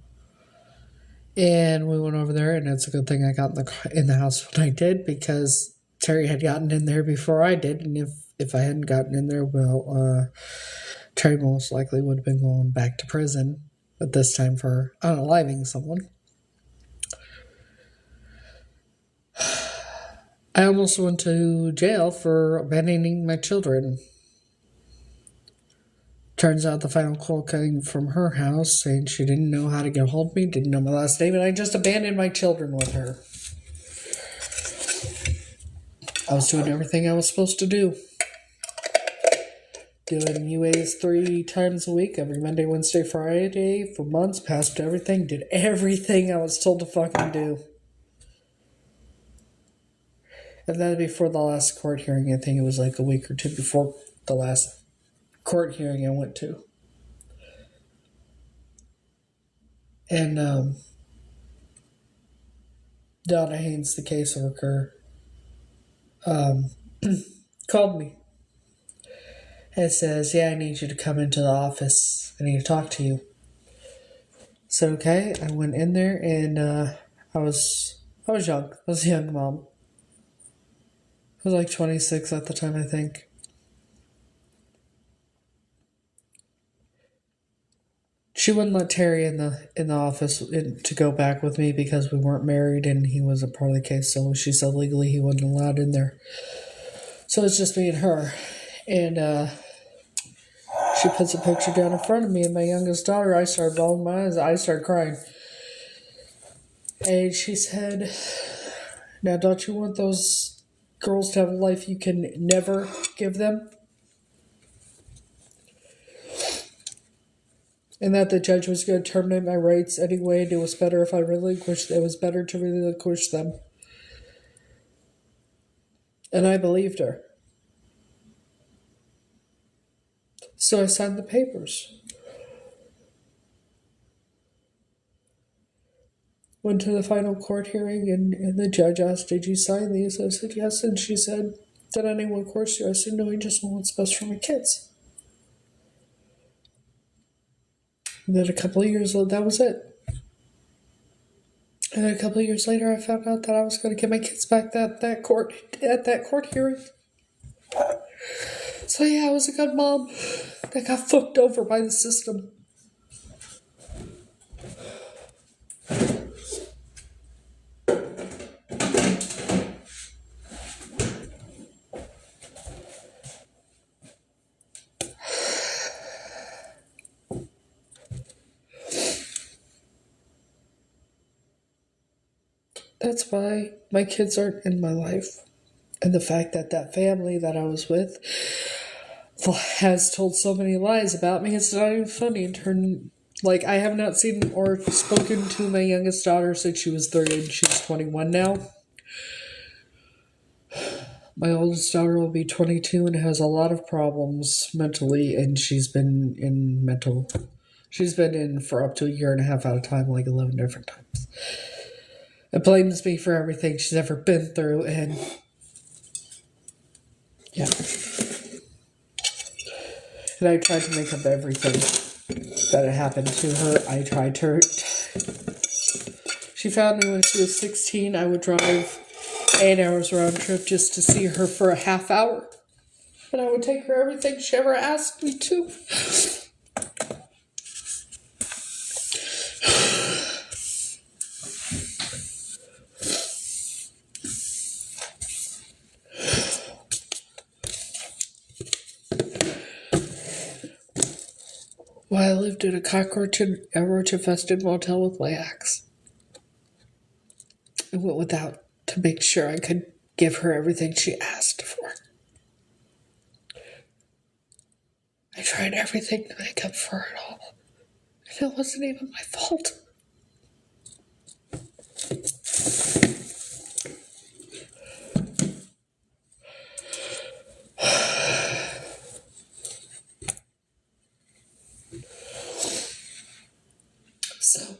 And we went over there, and it's a good thing I got in the house when I did, because Terry had gotten in there before I did, and if I hadn't gotten in there, well, Terry most likely would have been going back to prison, but this time for unaliving someone. I almost went to jail for abandoning my children. Turns out the final call came from her house saying she didn't know how to get a hold of me, didn't know my last name, and I just abandoned my children with her. I was doing everything I was supposed to do. Doing UAs 3 times a week, every Monday, Wednesday, Friday, for months, passed everything, did everything I was told to fucking do. And then before the last court hearing, I think it was like a week or two before the last court hearing I went to. And Donna Haynes, the caseworker, called me and says, yeah, I need you to come into the office. I need to talk to you. So, okay, I went in there, and I was young. I was a young mom. I was like 26 at the time, I think. She wouldn't let Terry in the office to go back with me because we weren't married and he was a part of the case. So she said legally he wasn't allowed in there. So it's just me and her. And she puts a picture down in front of me and my youngest daughter. I started bawling my eyes. I started crying. And she said, now don't you want those girls to have a life you can never give them? And that the judge was going to terminate my rights anyway, and it was better if I relinquished. It was better to relinquish them. And I believed her. So I signed the papers. Went to the final court hearing, and the judge asked, did you sign these? I said, yes. And she said, did anyone coerce you? I said, no, I just want what's best for my kids. And then a couple of years later, that was it. And then a couple of years later, I found out that I was going to get my kids back at that court hearing. So yeah, I was a good mom that got fucked over by the system. That's why my kids aren't in my life. And the fact that that family that I was with has told so many lies about me, it's not even funny. Like, I have not seen or spoken to my youngest daughter since she was 3 and she's 21 now. My oldest daughter will be 22 and has a lot of problems mentally, and she's been in for up to a year and a half at a time, like 11 different times. It blames me for everything she's ever been through, and yeah. And I tried to make up everything that had happened to her. I tried to. She found me when she was 16. I would drive 8 hours round trip just to see her for a half hour. And I would take her everything she ever asked me to. While I lived in a cockroach-infested motel with my ex. I went without to make sure I could give her everything she asked for. I tried everything to make up for it all. And it wasn't even my fault. So,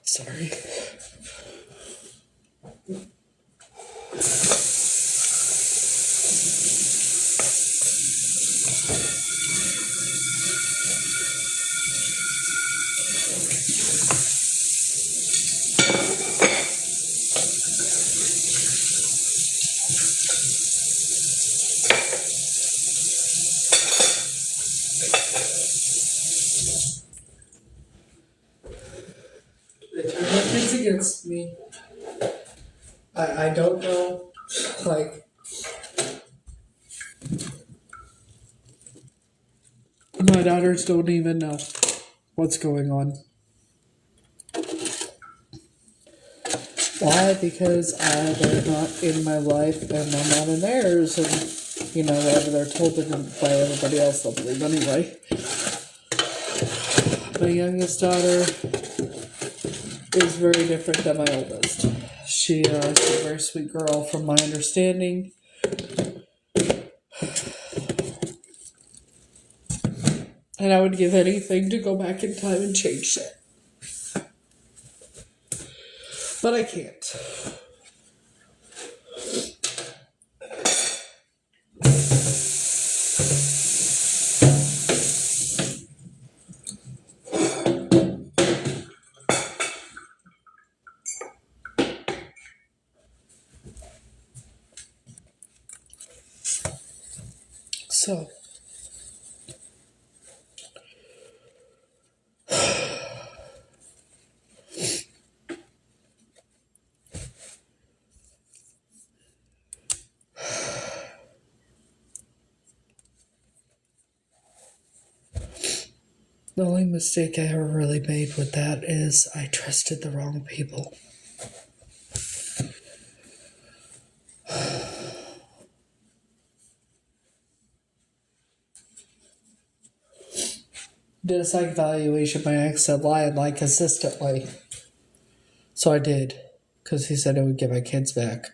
sorry. They turned their kids against me. I don't know, like, my daughters don't even know what's going on. Why? Because they're not in my life and I'm not in theirs, and, whatever they're told by everybody else, they'll believe anyway. My youngest daughter is very different than my oldest. She's a very sweet girl from my understanding. And I would give anything to go back in time and change it. But I can't. So, the only mistake I ever really made with that is I trusted the wrong people. Did a psych evaluation. My ex said lie and lie consistently. So I did, because he said it would get my kids back.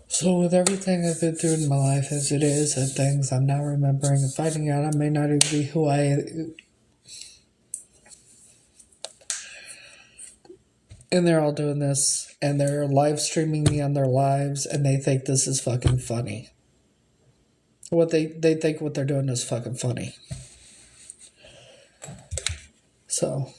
So with everything I've been through in my life as it is, and things I'm now remembering and finding out I may not even be who I... And they're all doing this, and they're live streaming me on their lives, and they think this is fucking funny. They think what they're doing is fucking funny. So...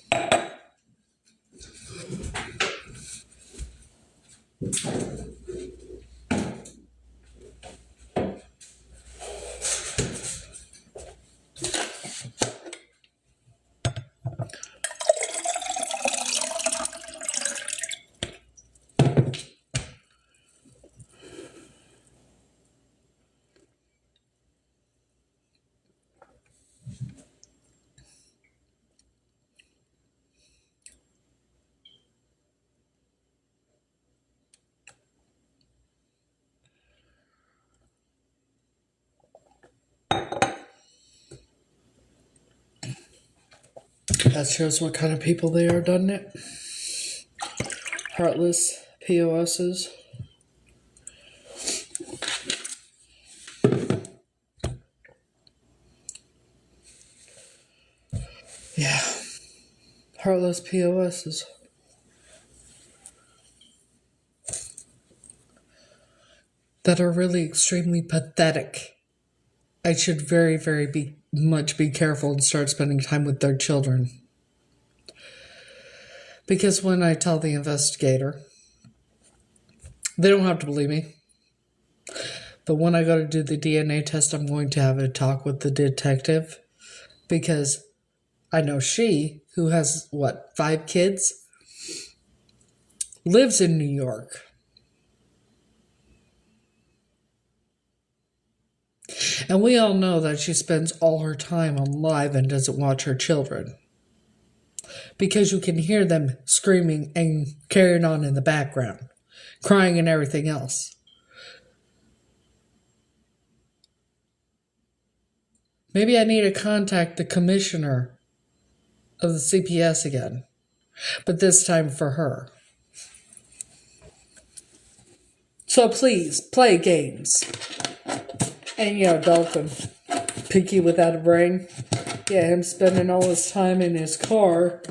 That shows what kind of people they are, doesn't it? Heartless POSs. Yeah. Heartless POSs. That are really extremely pathetic. I should very much be careful and start spending time with their children. Because when I tell the investigator, they don't have to believe me. But when I go to do the DNA test, I'm going to have a talk with the detective. Because I know she, who has, 5 kids, lives in New York. And we all know that she spends all her time on live and doesn't watch her children. Because you can hear them screaming and carrying on in the background, crying and everything else. Maybe I need to contact the commissioner of the CPS again, but this time for her. So please, play games. And Dalton, picky without a brain. Yeah, him spending all his time in his car,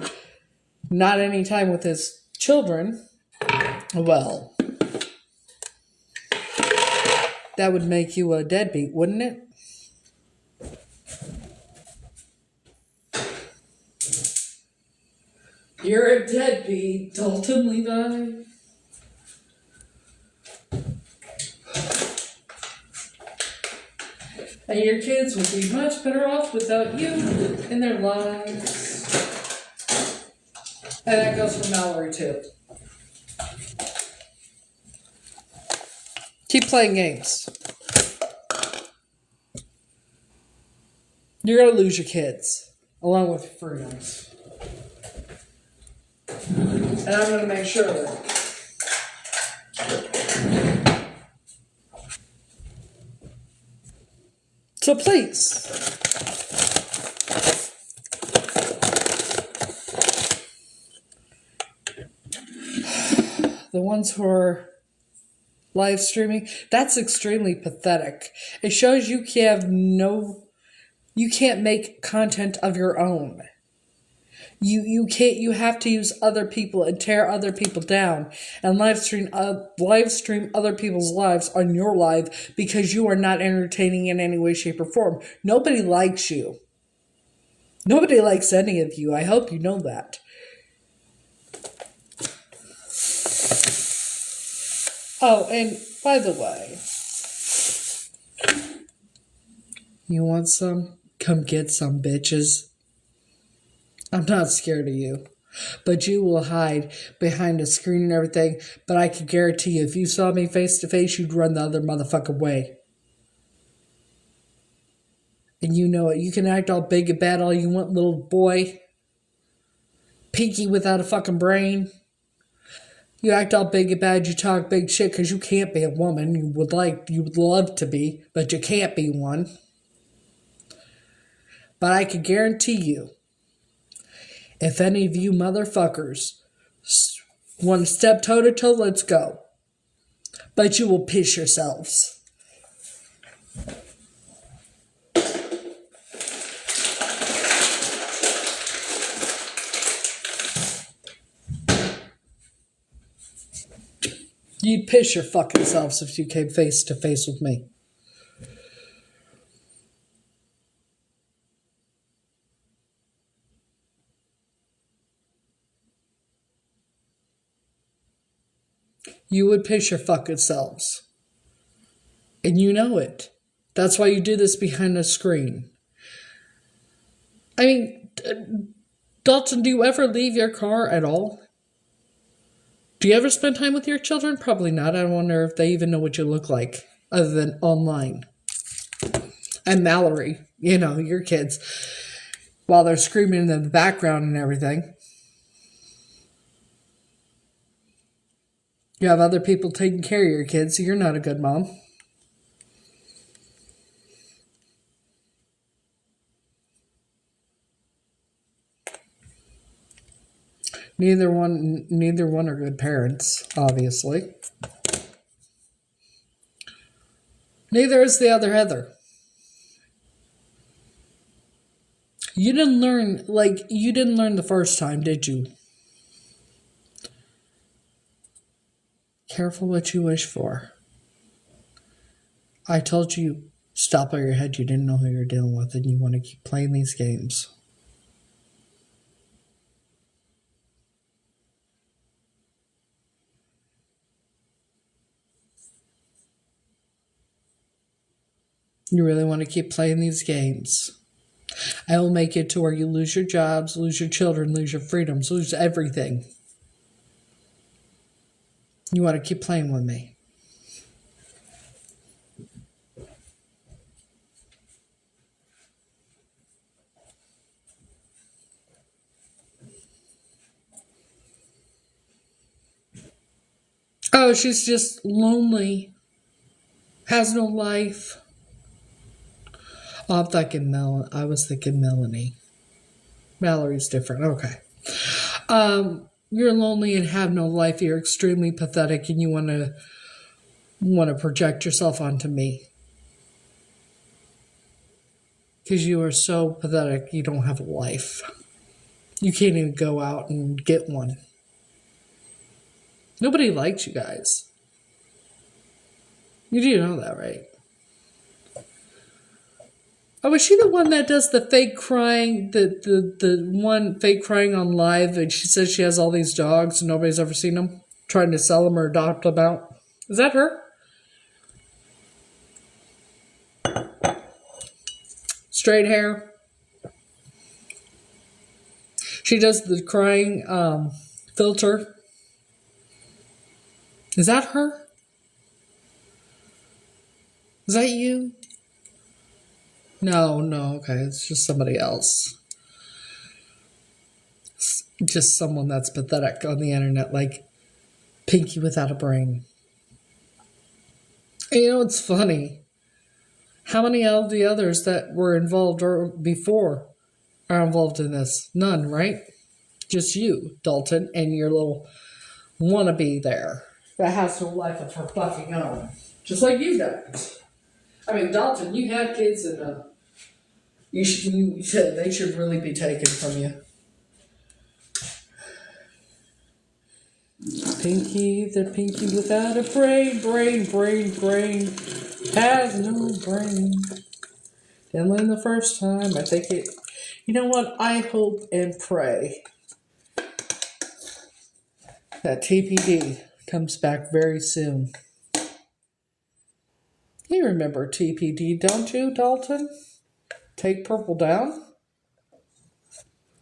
not any time with his children. Well, that would make you a deadbeat, wouldn't it? You're a deadbeat, Dalton Levi. And your kids would be much better off without you in their lives. And that goes for Mallory, too. Keep playing games. You're going to lose your kids, along with your freedoms. And I'm going to make sure of it. So please, the ones who are live streaming, that's extremely pathetic. It shows you can't make content of your own. You have to use other people and tear other people down and live stream other people's lives on your live because you are not entertaining in any way, shape, or form. Nobody likes you. Nobody likes any of you. I hope you know that. Oh, and by the way, you want some? Come get some, bitches. I'm not scared of you. But you will hide behind a screen and everything. But I can guarantee you, if you saw me face to face, you'd run the other motherfucker way. And you know it. You can act all big and bad all you want, little boy. Pinky without a fucking brain. You act all big and bad, you talk big shit because you can't be a woman. You would love to be, but you can't be one. But I can guarantee you, if any of you motherfuckers want to step toe to toe, let's go. But you will piss yourselves. You'd piss your fucking selves if you came face to face with me. You would piss your fucking selves. And you know it. That's why you do this behind a screen. I mean, Dalton, do you ever leave your car at all? Do you ever spend time with your children? Probably not. I wonder if they even know what you look like, other than online. And Mallory, your kids, while they're screaming in the background and everything. You have other people taking care of your kids, so you're not a good mom. Neither one are good parents, obviously. Neither is the other Heather. You didn't learn the first time, did you? Careful what you wish for. I told you, stop on your head. You didn't know who you're dealing with, and you want to keep playing these games. You really want to keep playing these games. I will make it to where you lose your jobs, lose your children, lose your freedoms, lose everything. You want to keep playing with me. Oh, she's just lonely. Has no life. Oh, I was thinking Melanie. Mallory's different. Okay. You're lonely and have no life. You're extremely pathetic, and you want to project yourself onto me because you are so pathetic. You don't have a life. You can't even go out and get one. Nobody likes you guys. You do know that, right? Oh, is she the one that does the fake crying, the one fake crying on live, and she says she has all these dogs and nobody's ever seen them, trying to sell them or adopt them out? Is that her? Straight hair. She does the crying filter. Is that her? Is that you? No, okay, it's just somebody else. It's just someone that's pathetic on the internet, like Pinky without a brain. And you know, it's funny. How many of the others that were involved or before are involved in this? None, right? Just you, Dalton, and your little wannabe there that has no life of her fucking own. Just like you don't. I mean, Dalton, you have kids, and they should really be taken from you. Pinky, the Pinky without a brain, has no brain. Didn't learn the first time. I think it. You know what? I hope and pray that TPD comes back very soon. You remember TPD, don't you, Dalton? Take Purple down?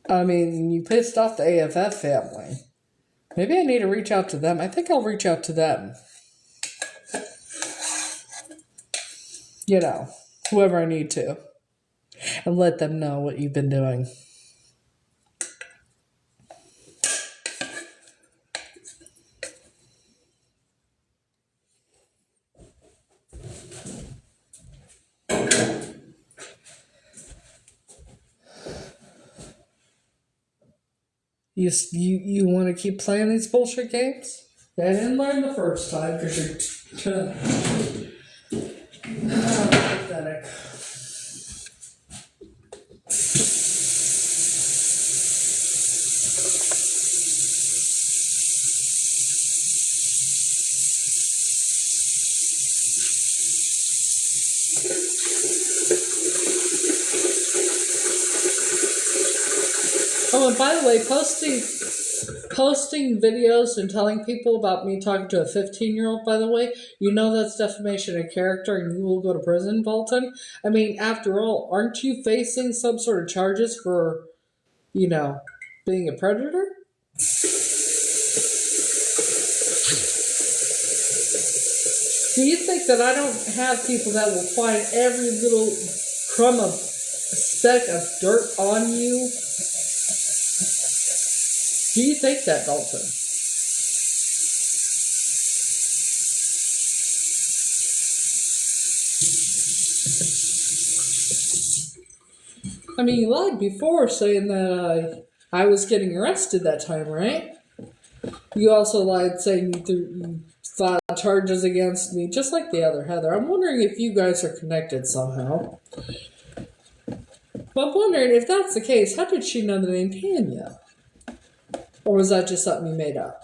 I mean, you pissed off the AFF family. Maybe I need to reach out to them. I think I'll reach out to them. You know, whoever I need to. And let them know what you've been doing. You want to keep playing these bullshit games? I didn't learn the first time because you're pathetic. Oh, and by the way, posting videos and telling people about me talking to a 15-year-old, by the way, you know that's defamation of character and you will go to prison, Bolton. I mean, after all, aren't you facing some sort of charges for, being a predator? Do you think that I don't have people that will find every little crumb of speck of dirt on you? Do you think that, Dalton? I mean, you lied before saying that I was getting arrested that time, right? You also lied saying you filed charges against me, just like the other Heather. I'm wondering if you guys are connected somehow. But I'm wondering if that's the case, how did she know the name Tanya? Or was that just something you made up?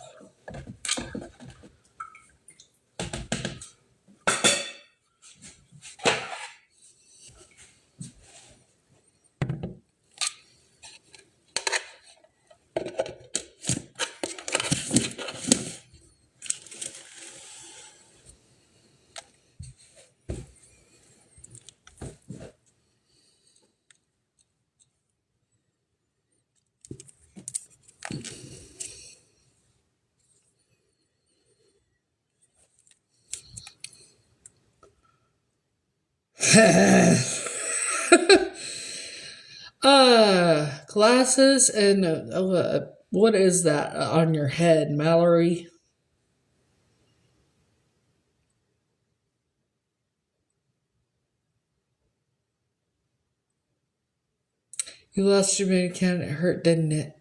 Glasses and what is that on your head, Mallory? You lost your main account. It hurt, didn't it?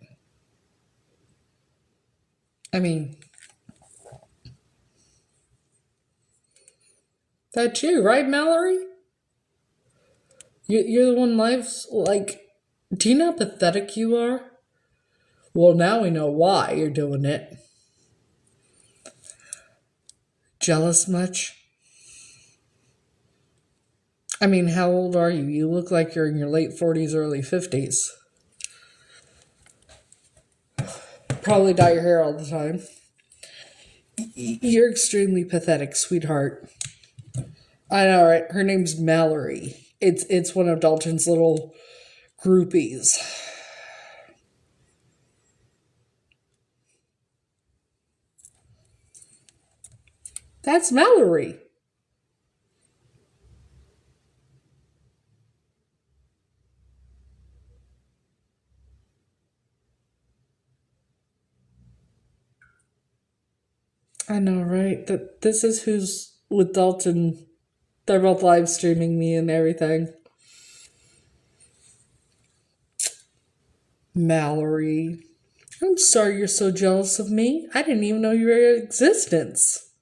I mean, that's you, right, Mallory? You're the one life's like. Do you know how pathetic you are? Well, now we know why you're doing it. Jealous much? I mean, how old are you? You look like you're in your late 40s, early 50s. Probably dye your hair all the time. You're extremely pathetic, sweetheart. I know, right? Her name's Mallory. It's one of Dalton's little groupies. That's Mallory. I know, right? That this is who's with Dalton. They're both live streaming me and everything. Mallory. I'm sorry you're so jealous of me. I didn't even know your existence.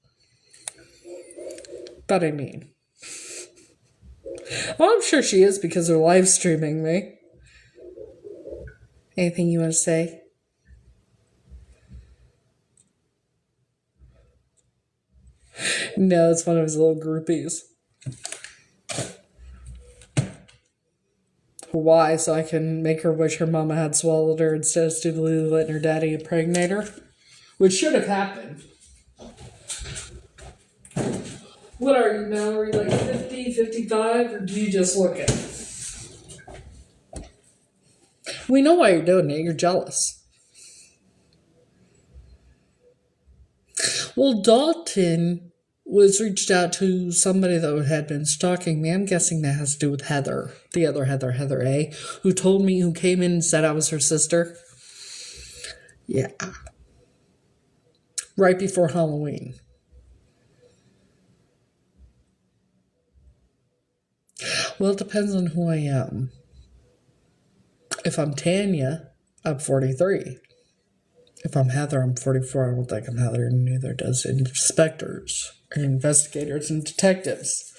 But I mean. Well, I'm sure she is because they're live streaming me. Anything you want to say? No, it's one of his little groupies. Why? So I can make her wish her mama had swallowed her instead of stupidly letting her daddy impregnate her? Which should have happened. What are you, Mallory? Like 50, 55? Or do you just look it? We know why you're doing it. You're jealous. Well, Dalton was reached out to somebody that had been stalking me. I'm guessing that has to do with Heather. The other Heather A. Who told me, who came in and said I was her sister. Yeah. Right before Halloween. Well, it depends on who I am. If I'm Tanya, I'm 43. If I'm Heather, I'm 44. I don't think I'm Heather, and neither does inspectors, and investigators, and detectives.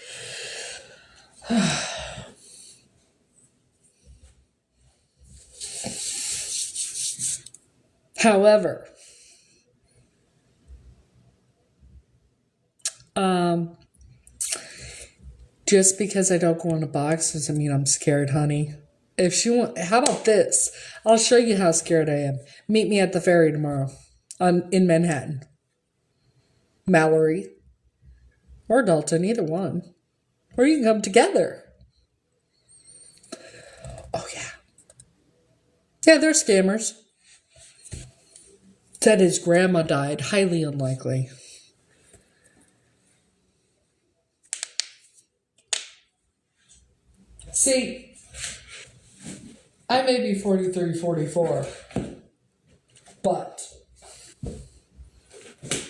However, just because I don't go in a box doesn't mean I'm scared, honey. If she want, how about this? I'll show you how scared I am. Meet me at the ferry tomorrow, in Manhattan. Mallory, or Dalton, either one, or you can come together. Oh yeah, yeah, they're scammers. Said his grandma died. Highly unlikely. See, I may be 43, 44, but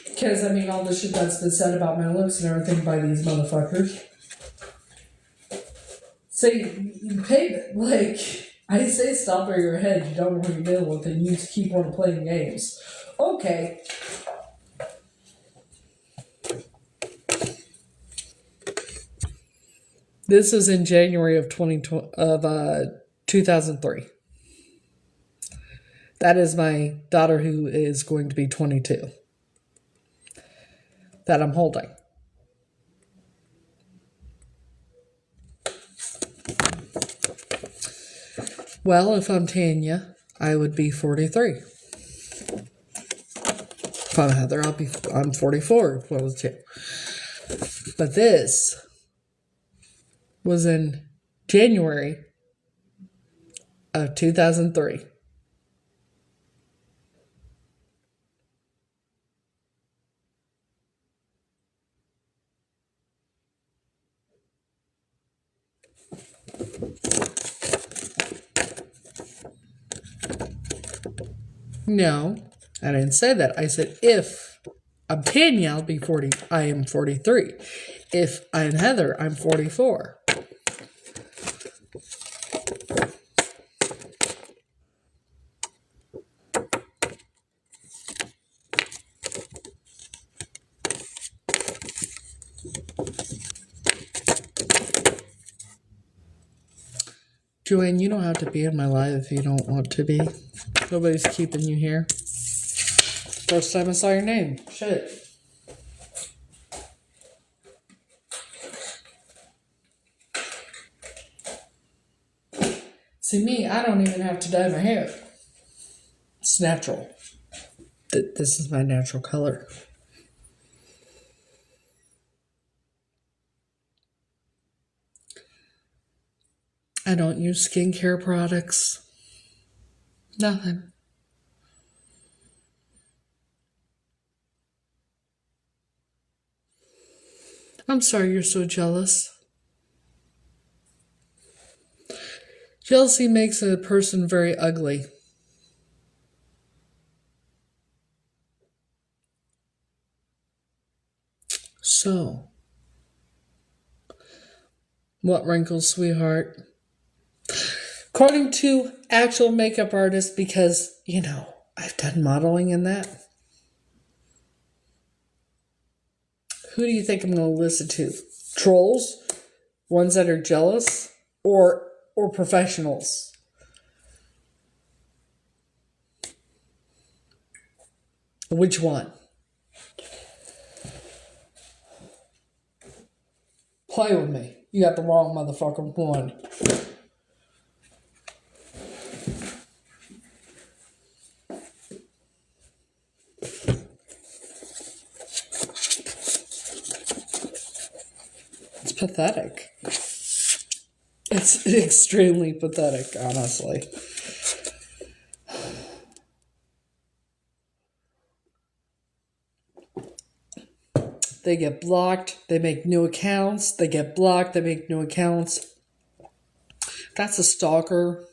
because I mean all the shit that's been said about my looks and everything by these motherfuckers. See, you paid it. Like, I say stop where your head, you don't know what you're dealing with, and you keep on playing games. Okay. This is in January of 2003. That is my daughter who is going to be 22. That I'm holding. Well, if I'm Tanya, I would be 43. If I'm Heather, I'm 44. Well, too. But this was in January of 2003. No, I didn't say that. I said if I'm Tanya, I'll be 40. I am 43. If I'm Heather, I'm 44. Joanne, you don't have to be in my life if you don't want to be. Nobody's keeping you here. First time I saw your name. Shit. See, me, I don't even have to dye my hair. It's natural. This is my natural color. I don't use skincare products. Nothing. I'm sorry you're so jealous. Jealousy makes a person very ugly. So, what wrinkles, sweetheart? According to actual makeup artists, because, I've done modeling in that. Who do you think I'm going to listen to? Trolls? Ones that are jealous? Or professionals? Which one? Play with me. You got the wrong motherfucking one. It's pathetic. It's extremely pathetic, honestly. They get blocked. They make new accounts. They get blocked. They make new accounts. That's a stalker.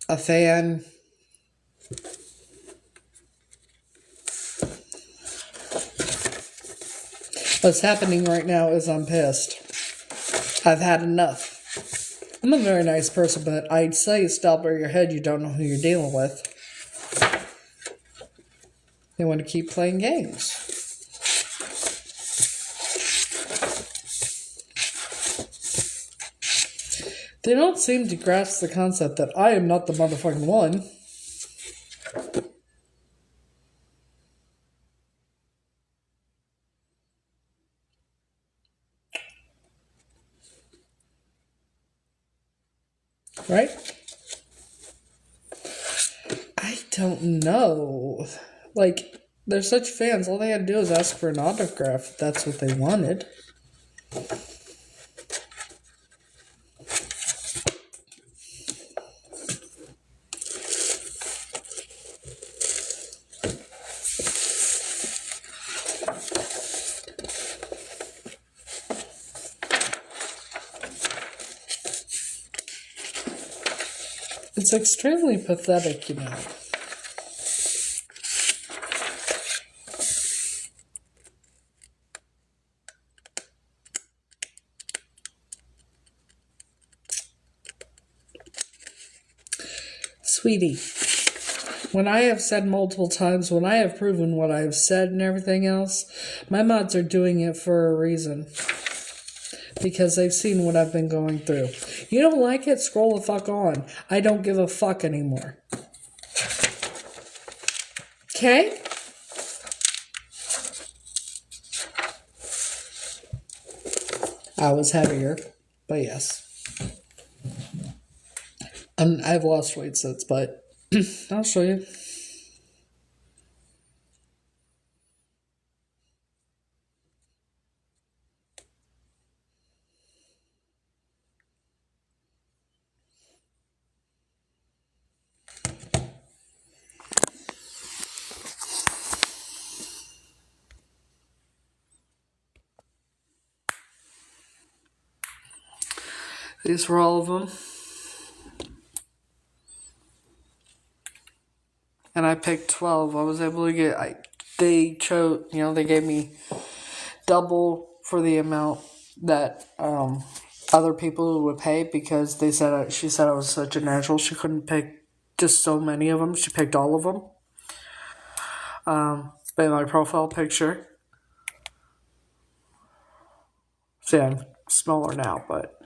A fan. What's happening right now is I'm pissed. I've had enough. I'm a very nice person, but I'd say stop where your head. You don't know who you're dealing with. They want to keep playing games. They don't seem to grasp the concept that I am not the motherfucking one. Right? I don't know. Like, they're such fans. All they had to do is ask for an autograph if that's what they wanted. It's extremely pathetic, Sweetie, when I have said multiple times, when I have proven what I have said and everything else, my mods are doing it for a reason. Because they've seen what I've been going through. You don't like it? Scroll the fuck on. I don't give a fuck anymore. Okay? I was heavier, but yes. I've lost weight since, but I'll show you. These were all of them. And I picked 12. I was able to get, they chose, they gave me double for the amount that other people would pay because she said I was such a natural. She couldn't pick just so many of them. She picked all of them. By my profile picture. See, I'm smaller now, but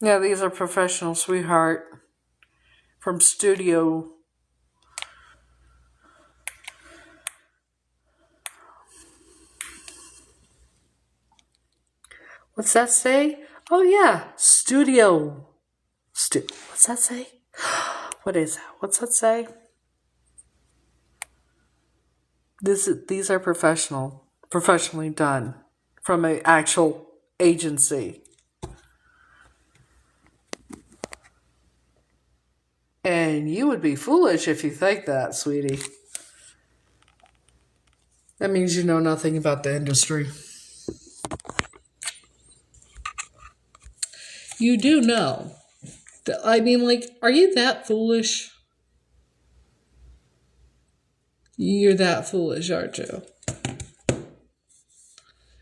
yeah, these are professional, sweetheart, from Studio. What's that say? Oh yeah, Studio. What's that say? What is that? What's that say? These are professionally done from an actual agency. And you would be foolish if you think that, sweetie. That means you know nothing about the industry. You do know. I mean, are you that foolish? You're that foolish, aren't you?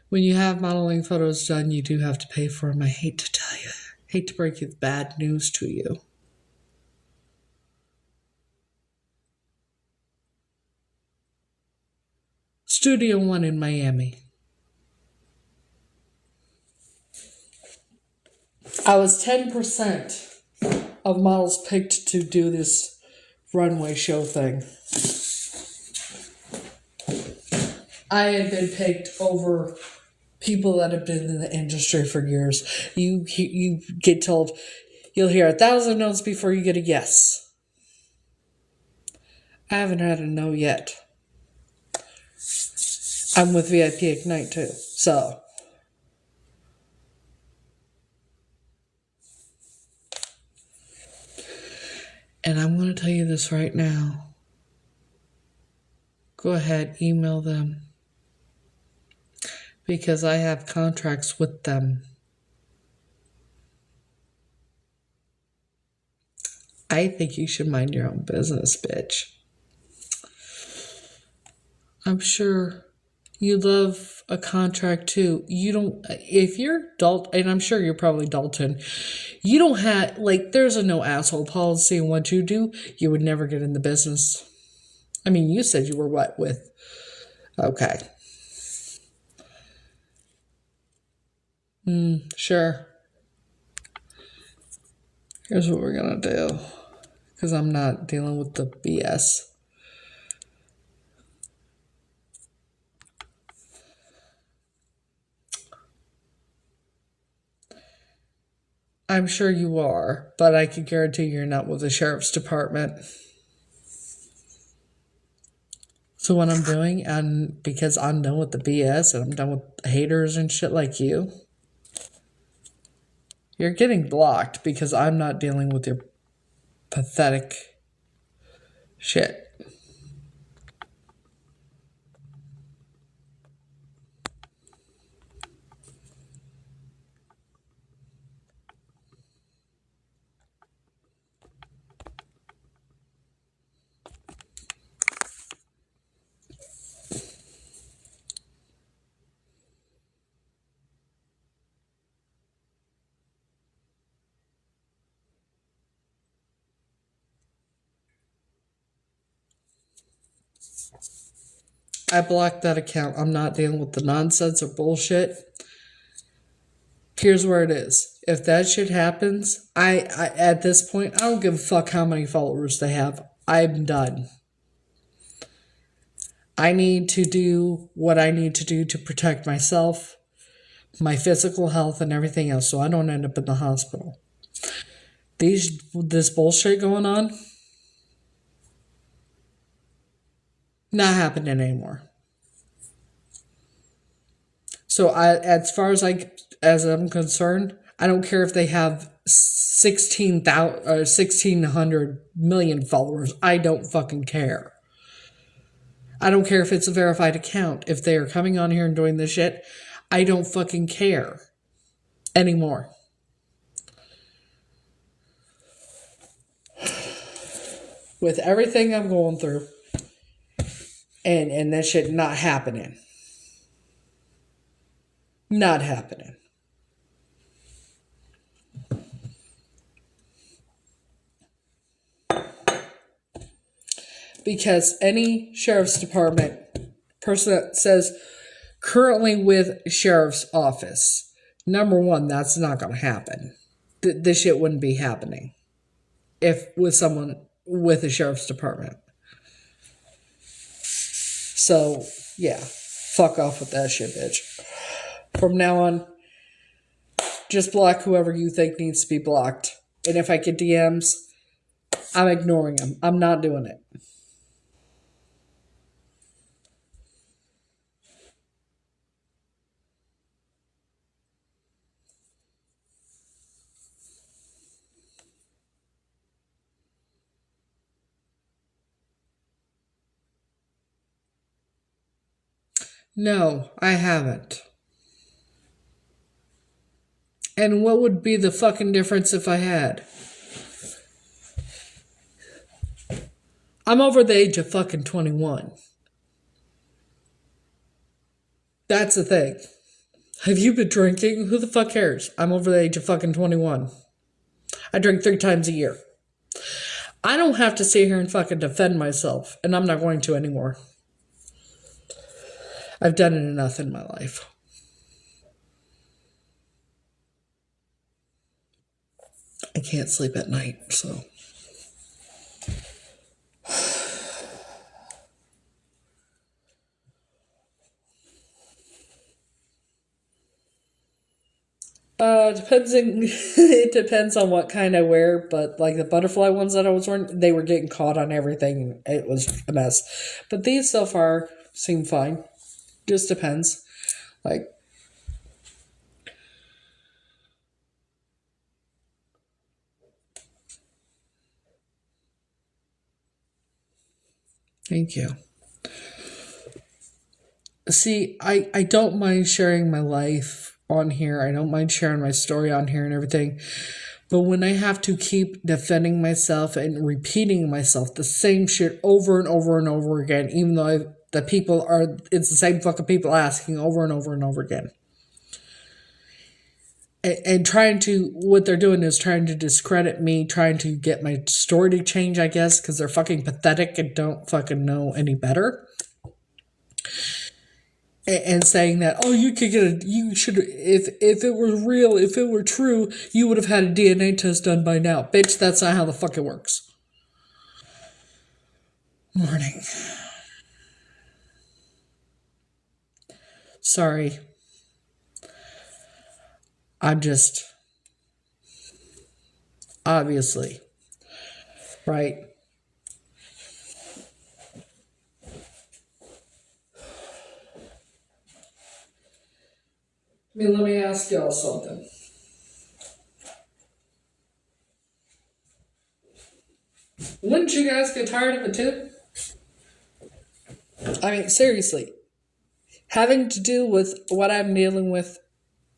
When you have modeling photos done, you do have to pay for them. I hate to tell you. I hate to break the bad news to you. Studio One in Miami. I was 10% of models picked to do this runway show thing. I had been picked over people that have been in the industry for years. You get told you'll hear 1,000 no's before you get a yes. I haven't had a no yet. I'm with VIP Ignite too, so. And I'm going to tell you this right now. Go ahead, email them. Because I have contracts with them. I think you should mind your own business, bitch. I'm sure you love a contract too. You don't, if you're Dalton, and I'm sure you're probably Dalton, you don't have, there's a no asshole policy, and what you do, you would never get in the business. I mean, you said you were what with? Okay. Sure. Here's what we're gonna do. Because I'm not dealing with the BS. I'm sure you are, but I can guarantee you're not with the sheriff's department. So what I'm doing, and because I'm done with the BS and I'm done with haters and shit like you, you're getting blocked because I'm not dealing with your pathetic shit. I blocked that account. I'm not dealing with the nonsense or bullshit. Here's where it is. If that shit happens, I at this point, I don't give a fuck how many followers they have. I'm done. I need to do what I need to do to protect myself, my physical health, and everything else so I don't end up in the hospital. This bullshit going on, not happening anymore. So as far as I'm concerned, I don't care if they have 1,600 million followers. I don't fucking care. I don't care if it's a verified account. If they are coming on here and doing this shit, I don't fucking care anymore. With everything I'm going through and that shit not happening. Not happening. Because any sheriff's department person that says currently with sheriff's office, number one, that's not going to happen. This shit wouldn't be happening if with someone with a sheriff's department. So, yeah, fuck off with that shit, bitch. From now on, just block whoever you think needs to be blocked. And if I get DMs, I'm ignoring them. I'm not doing it. No, I haven't. And what would be the fucking difference if I had? I'm over the age of fucking 21. That's the thing. Have you been drinking? Who the fuck cares? I'm over the age of fucking 21. I drink 3 times a year. I don't have to sit here and fucking defend myself, and I'm not going to anymore. I've done it enough in my life. I can't sleep at night, so. It depends on what kind I wear, but like the butterfly ones that I was wearing, they were getting caught on everything. It was a mess. But these so far seem fine. Just depends. Like, thank you. See, I don't mind sharing my life on here. I don't mind sharing my story on here and everything. But when I have to keep defending myself and repeating myself the same shit over and over and over again, even though it's the same fucking people asking over and over and over again. And what they're doing is trying to discredit me, trying to get my story to change, I guess, because they're fucking pathetic and don't fucking know any better. And saying that, oh, you should, if it were real, if it were true, you would have had a DNA test done by now. Bitch, that's not how the fuck it works. Morning. Sorry. I'm just, obviously, right? Let me ask y'all something. Wouldn't you guys get tired of it too? I mean, seriously. Having to do with what I'm dealing with,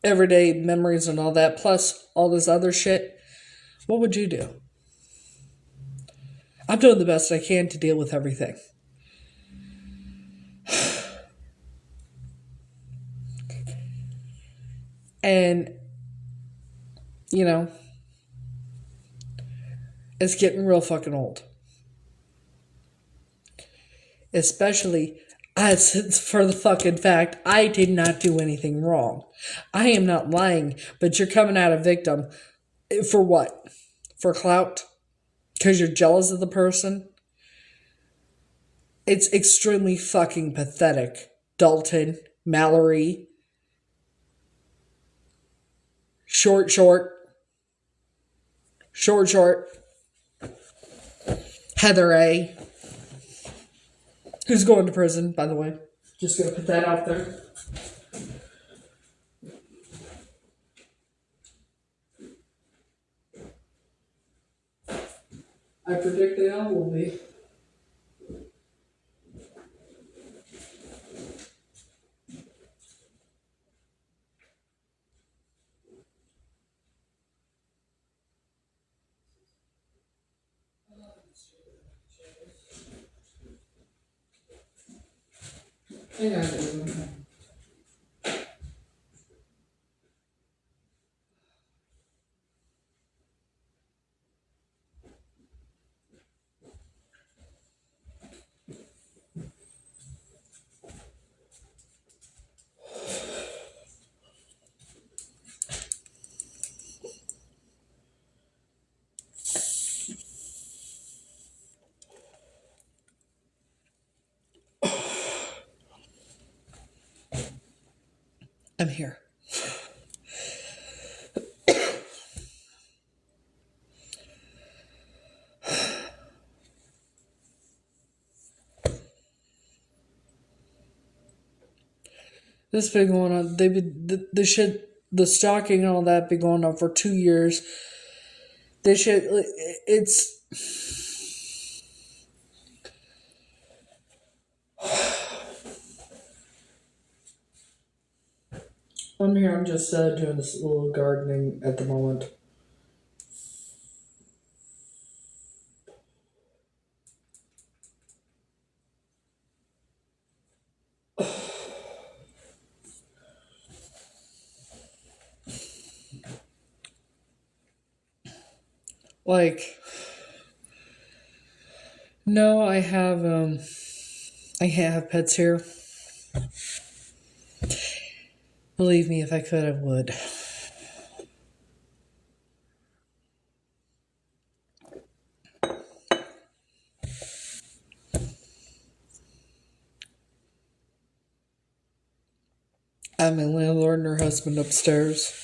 everyday memories and all that, plus all this other shit, what would you do? I'm doing the best I can to deal with everything. And, it's getting real fucking old. Especially, As for the fucking fact, I did not do anything wrong. I am not lying, but you're coming at a victim for what? For clout? Because you're jealous of the person? It's extremely fucking pathetic. Dalton, Mallory, short, Heather A., who's going to prison, by the way. Just gonna put that out there. I predict they all will be. Yeah, I do. I'm here. This been going on. They've been the shit, the stalking and all that been going on for 2 years. This shit, it's. I'm here. I'm just doing this little gardening at the moment. Like, no, I have pets here. Believe me, if I could, I would. I have my landlord and her husband upstairs.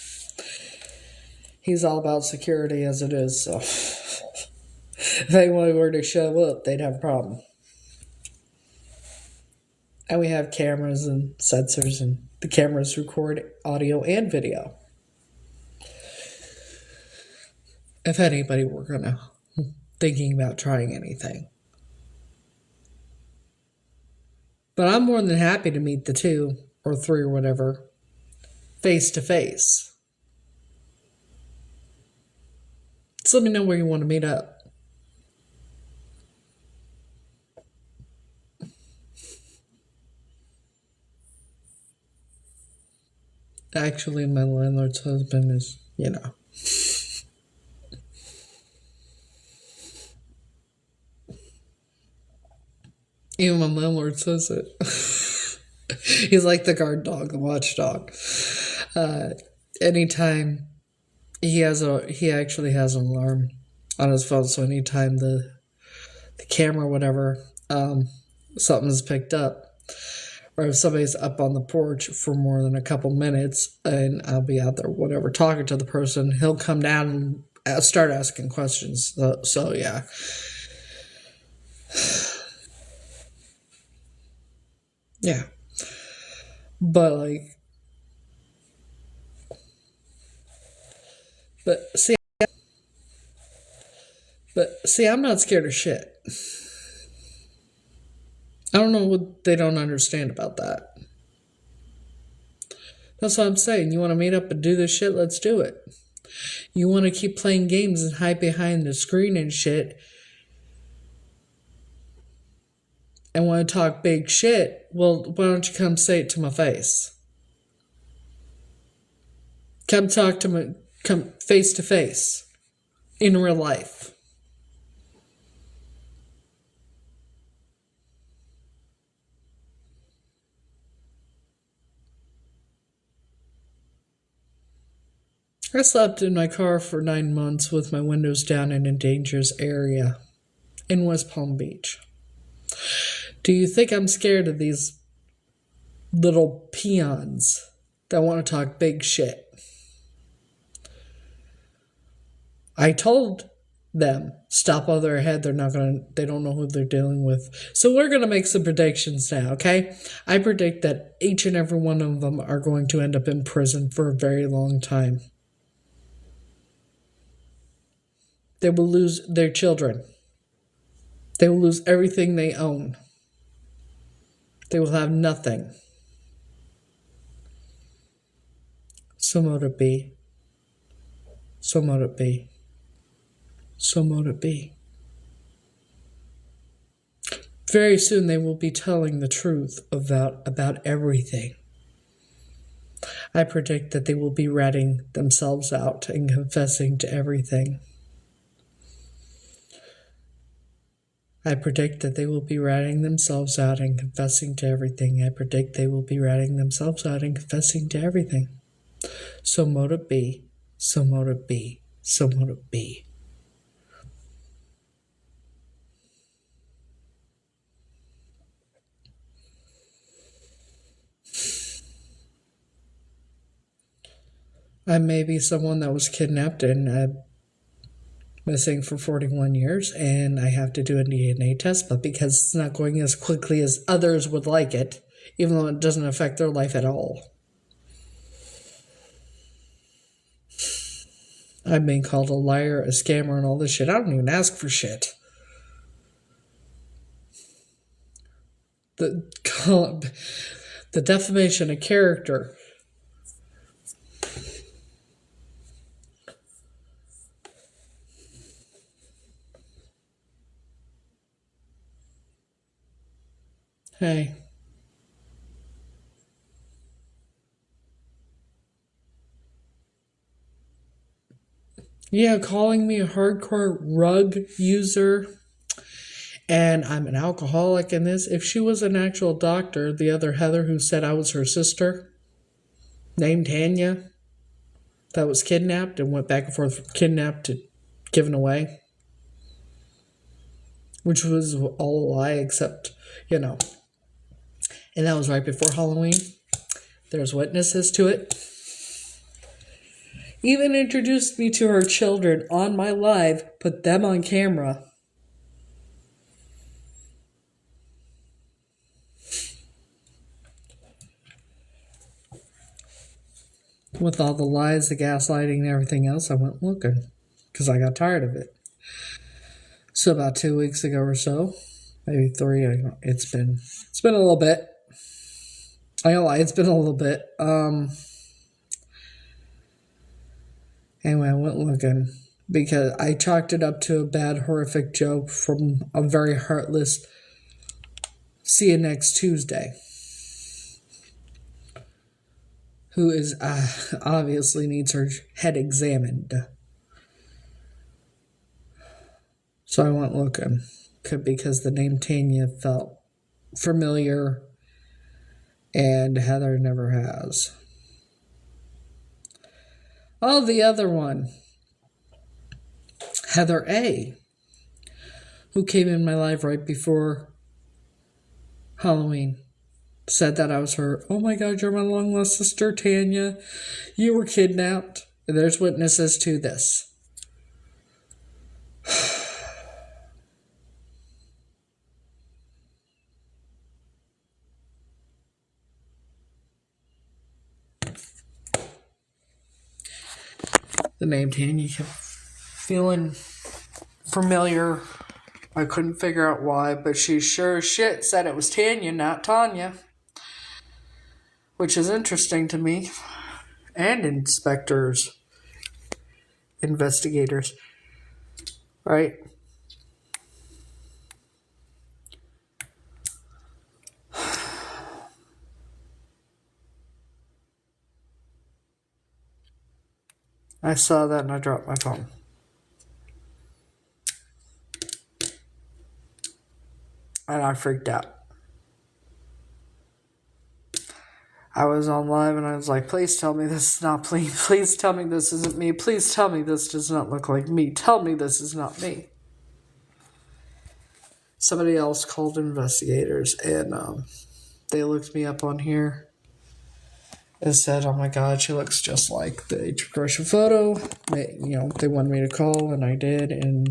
He's all about security as it is, so if anyone were to show up, they'd have a problem. And we have cameras and sensors, and the cameras record audio and video. If anybody were gonna thinking about trying anything. But I'm more than happy to meet the 2 or 3 or whatever face to face. So let me know where you want to meet up. Actually, my landlord's husband is, Even my landlord says it. He's like the guard dog, the watchdog. Anytime he actually has an alarm on his phone, so anytime the camera, whatever, something's picked up, or if somebody's up on the porch for more than a couple minutes, and I'll be out there, whatever, talking to the person, he'll come down and start asking questions. So yeah. Yeah. But see, I'm not scared of shit. I don't know what they don't understand about that. That's what I'm saying. You want to meet up and do this shit? Let's do it. You want to keep playing games and hide behind the screen and shit and want to talk big shit? Well, why don't you come say it to my face? Come talk to me, come face to face in real life. I slept in my car for 9 months with my windows down in a dangerous area in West Palm Beach. Do you think I'm scared of these little peons that want to talk big shit? I told them stop while they're ahead. They don't know who they're dealing with. So we're gonna make some predictions now, okay? I predict that each and every one of them are going to end up in prison for a very long time. They will lose their children. They will lose everything they own. They will have nothing. So mote it be. So mote it be. So mote it be. Very soon they will be telling the truth about everything. I predict that they will be ratting themselves out and confessing to everything. I predict that they will be ratting themselves out and confessing to everything. I predict they will be ratting themselves out and confessing to everything. So mote it be. So mote it be. So mote it be. I may be someone that was kidnapped and missing for 41 years, and I have to do a DNA test, but because it's not going as quickly as others would like it, even though it doesn't affect their life at all. I'm being called a liar, a scammer, and all this shit. I don't even ask for shit. The defamation of character. Hey. Yeah, calling me a hardcore rug user and I'm an alcoholic in this. If she was an actual doctor, the other Heather who said I was her sister, named Tanya, that was kidnapped and went back and forth from kidnapped to given away, which was all a lie except, and that was right before Halloween. There's witnesses to it. Even introduced me to her children on my live, put them on camera. With all the lies, the gaslighting, and everything else, I went looking because I got tired of it. So about 2 weeks ago or so, maybe 3, it's been a little bit. I don't lie, it's been a little bit. Anyway, I went looking because I chalked it up to a bad, horrific joke from a very heartless "See you next Tuesday," who is obviously needs her head examined. So I went looking because the name Tanya felt familiar and Heather never has. Oh, the other one, Heather A., who came in my life right before Halloween, said that I was her. Oh my God, you're my long lost sister, Tanya. You were kidnapped. And there's witnesses to this. The name Tanya kept feeling familiar. I couldn't figure out why, but she sure as shit said it was Tanya, not Tanya. Which is interesting to me. And investigators. Right? I saw that and I dropped my phone. And I freaked out. I was on live and I was like, please tell me this is not me. Please tell me this isn't me. Please tell me this does not look like me. Tell me this is not me. Somebody else called investigators and they looked me up on here and said, oh my God, she looks just like the age progression photo. They wanted me to call and I did. And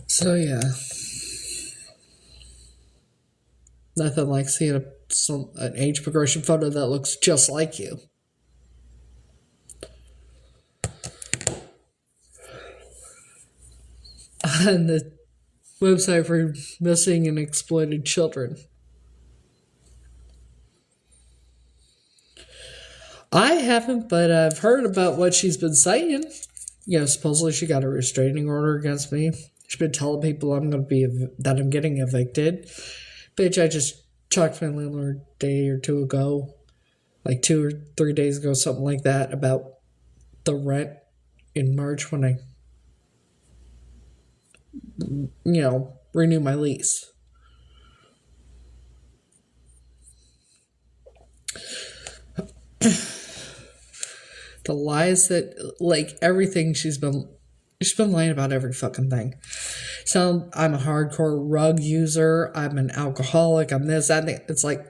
so, yeah. Nothing like seeing an age progression photo that looks just like you. On the website for missing and exploited children. I haven't, but I've heard about what she's been saying. Supposedly she got a restraining order against me. She's been telling people that I'm getting evicted. Bitch, I just talked to my landlord a day or two ago, like 2 or 3 days ago, something like that, about the rent in March when I, renew my lease. The lies that, everything she's been lying about every fucking thing. So I'm a hardcore rug user. I'm an alcoholic. I'm this, that, and it's like,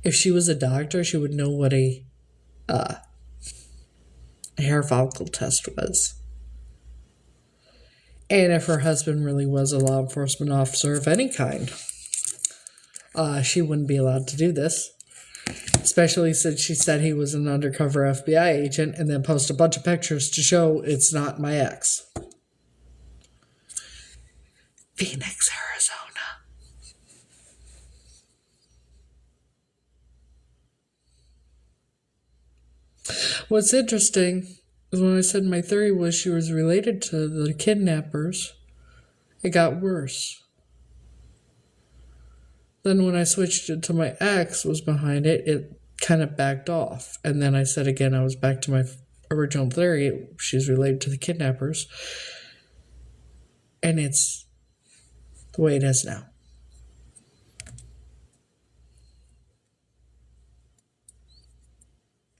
if she was a doctor, she would know what a hair follicle test was. And if her husband really was a law enforcement officer of any kind, she wouldn't be allowed to do this. Especially since she said he was an undercover FBI agent and then post a bunch of pictures to show it's not my ex. Phoenix, Arizona. What's interesting is when I said my theory was she was related to the kidnappers, it got worse. Then when I switched it to my ex was behind it, it kind of backed off. And then I said again, I was back to my original theory. She's related to the kidnappers. And it's the way it is now.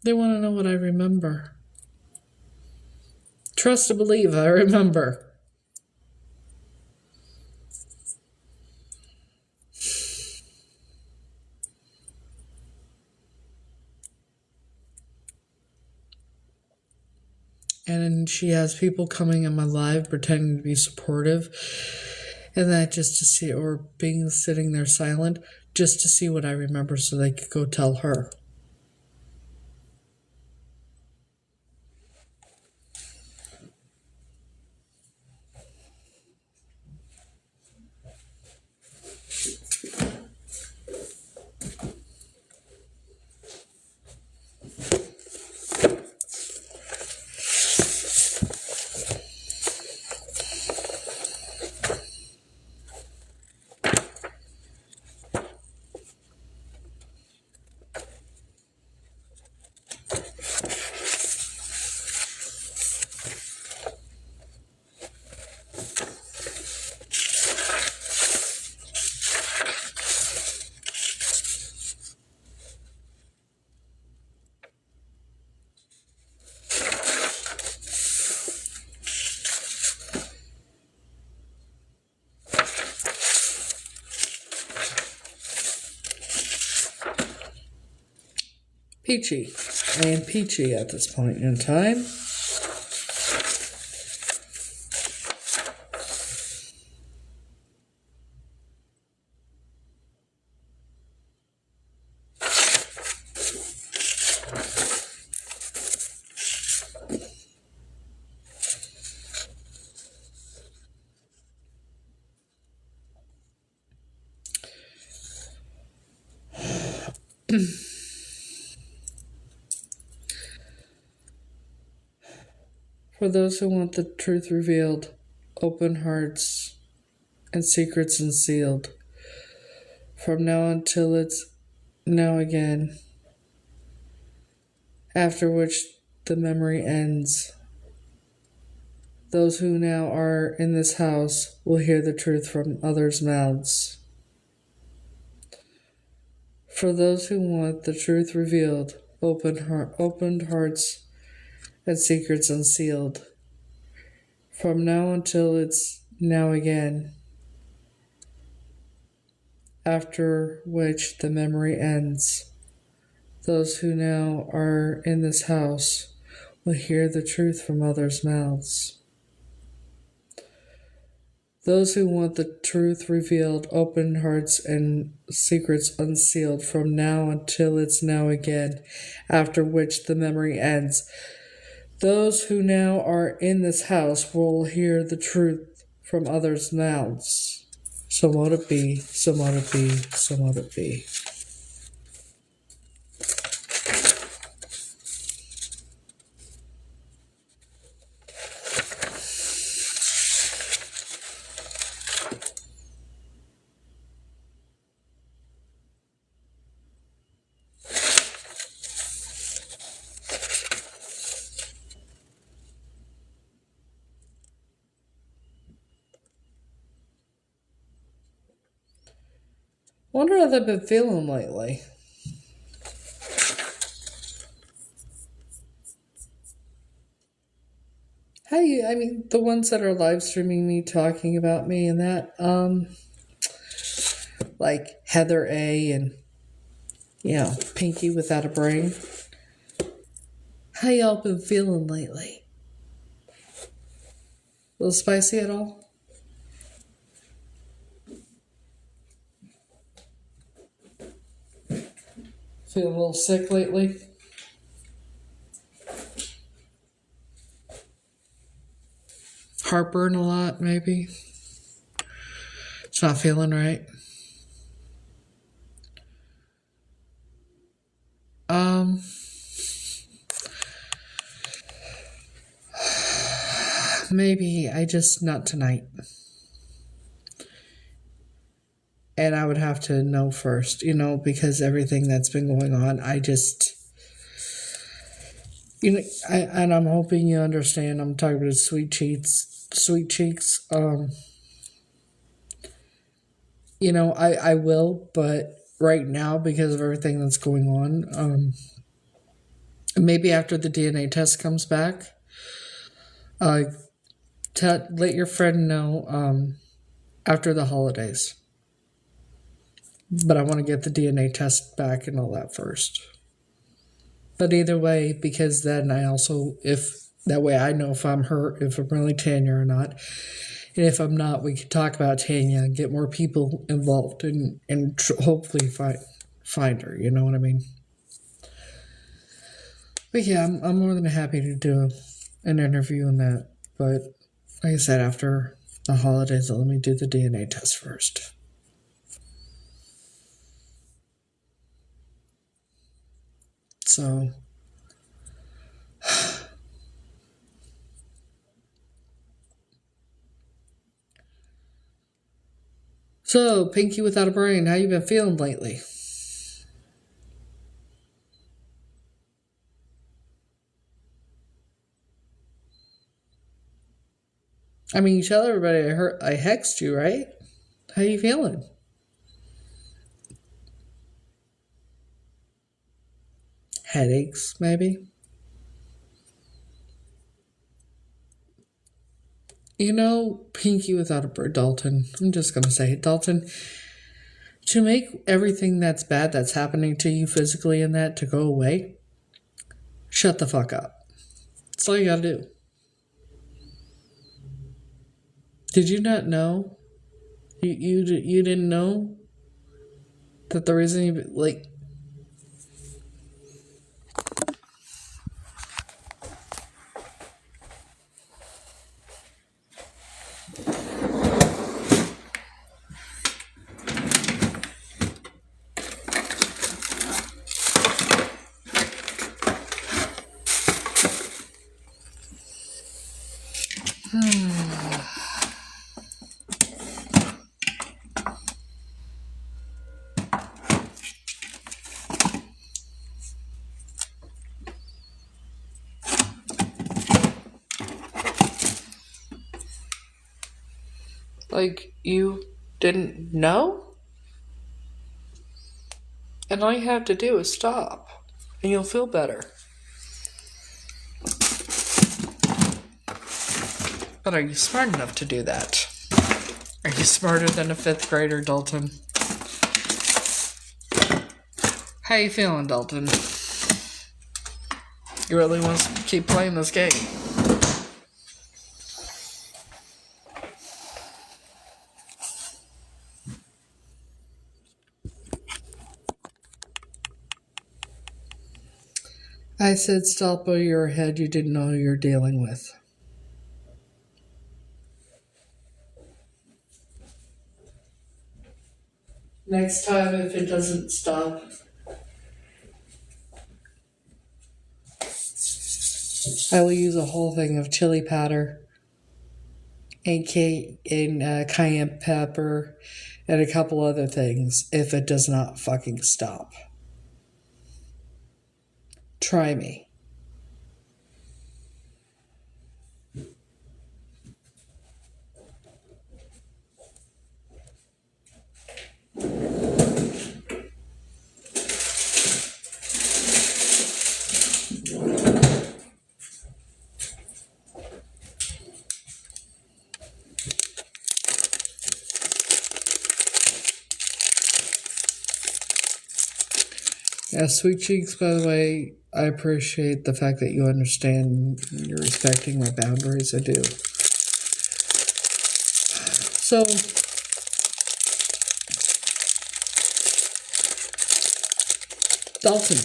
They want to know what I remember. Trust to believe I remember. And she has people coming in my live pretending to be supportive. And that just to see, or being sitting there silent, just to see what I remember so they could go tell her. Peachy. I am peachy at this point in time. For those who want the truth revealed, open hearts and secrets unsealed. From now until it's now again. After which the memory ends. Those who now are in this house will hear the truth from others' mouths. For those who want the truth revealed, opened hearts and secrets unsealed. From now until it's now again, after which the memory ends. Those who now are in this house will hear the truth from others' mouths. Those who want the truth revealed, open hearts and secrets unsealed, from now until it's now again, after which the memory ends. Those who now are in this house will hear the truth from others' mouths. So mote it be, so mote it be, so mote it be. Wonder how they've been feeling lately. The ones that are live streaming me, talking about me and that, like Heather A and, Pinky Without a Brain. How y'all been feeling lately? A little spicy at all? Feel a little sick lately? Heartburn a lot, maybe? It's not feeling right? Maybe not tonight. And I would have to know first, because everything that's been going on, and I'm hoping you understand. I'm talking about sweet cheeks. I will, but right now, because of everything that's going on, maybe after the DNA test comes back, let your friend know after the holidays. But I want to get the DNA test back and all that first. But either way, because then I also, that way I know if I'm hurt, if I'm really Tanya or not. And if I'm not, we can talk about Tanya and get more people involved and hopefully find her. You know what I mean? But yeah, I'm more than happy to do an interview on that. But like I said, after the holidays, let me do the DNA test first. So, Pinky Without a Brain, how you been feeling lately? You tell everybody I hexed you, right? How you feeling? Headaches, maybe? Pinky Without a Brain, Dalton. I'm just going to say it, Dalton. To make everything that's bad that's happening to you physically and that to go away, shut the fuck up. That's all you gotta do. Did you not know? You didn't know that the reason you, Like, you didn't know? And all you have to do is stop, and you'll feel better. But are you smart enough to do that? Are you smarter than a 5th grader, Dalton? How you feeling, Dalton? You really want to keep playing this game? I said stop over your head. You didn't know who you're dealing with. Next time, if it doesn't stop, I will use a whole thing of chili powder and cayenne pepper and a couple other things if it does not fucking stop. Try me. Yeah, Sweet Cheeks, by the way, I appreciate the fact that you understand you're respecting my boundaries. I do. So, Dalton,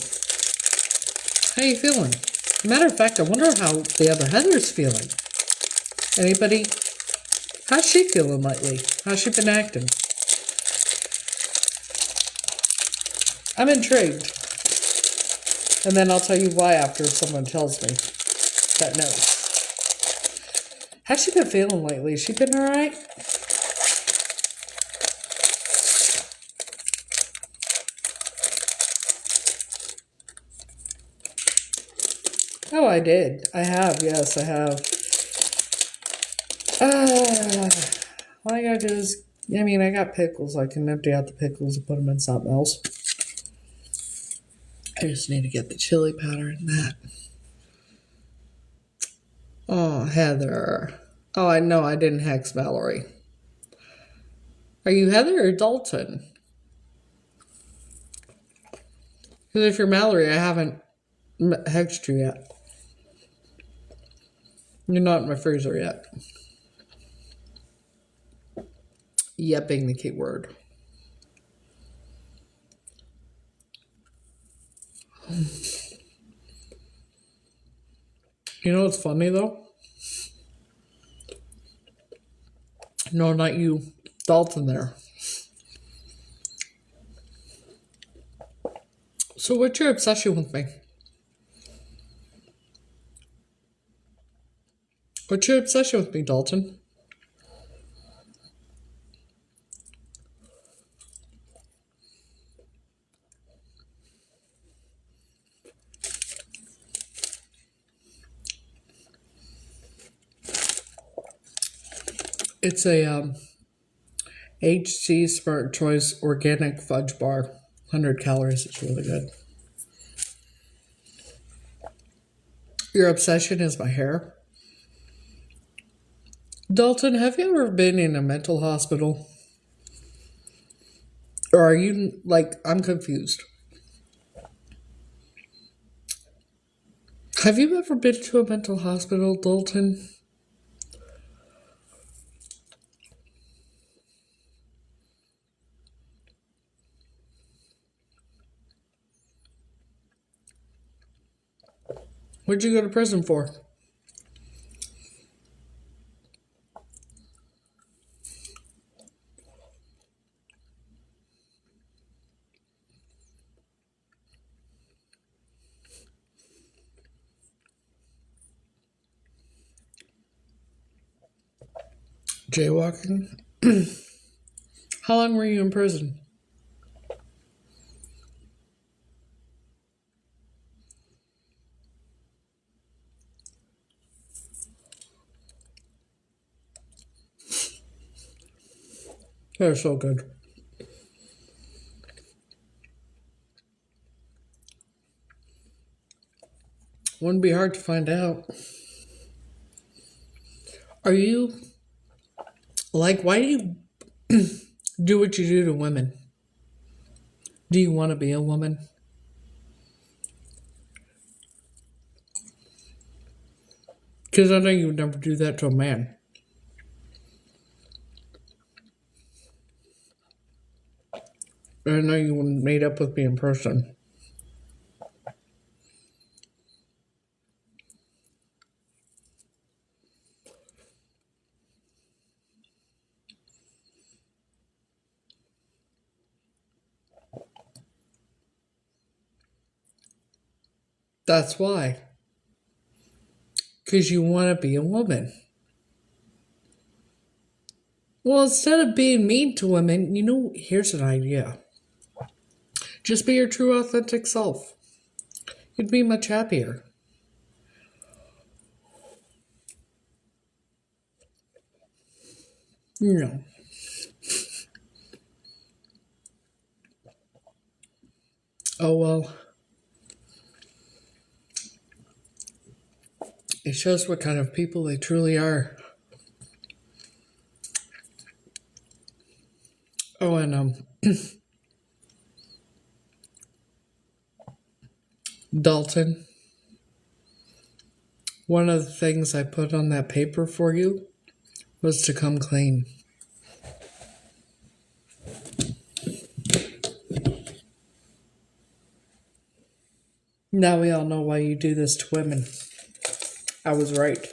how you feeling? Matter of fact, I wonder how the other Heather's feeling. Anybody? How's she feeling lately? How's she been acting? I'm intrigued. And then I'll tell you why after someone tells me that knows. How's she been feeling lately? She been alright? Oh, I did. I have. Yes, I have. All I gotta do is, I got pickles. I can empty out the pickles and put them in something else. I just need to get the chili powder in that. Oh, Heather. Oh, I know I didn't hex Mallory. Are you Heather or Dalton? Because if you're Mallory, I haven't hexed you yet. You're not in my freezer yet. Yet being the key word. You know what's funny though? No, not you. Dalton there. So what's your obsession with me? What's your obsession with me, Dalton? It's a HC Smart Choice Organic Fudge Bar. 100 calories. It's really good. Your obsession is my hair. Dalton, have you ever been in a mental hospital? Or are you, I'm confused. Have you ever been to a mental hospital, Dalton? What'd you go to prison for? Jaywalking? How long were you in prison? They're so good. Wouldn't be hard to find out. Are you like, why do you do what you do to women? Do you want to be a woman? Because I know you would never do that to a man. I know you wouldn't meet up with me in person. That's why. Because you want to be a woman. Well, instead of being mean to women, here's an idea. Just be your true, authentic self. You'd be much happier. Oh, well. It shows what kind of people they truly are. Oh, and Dalton, one of the things I put on that paper for you was to come clean. Now we all know why you do this to women. I was right.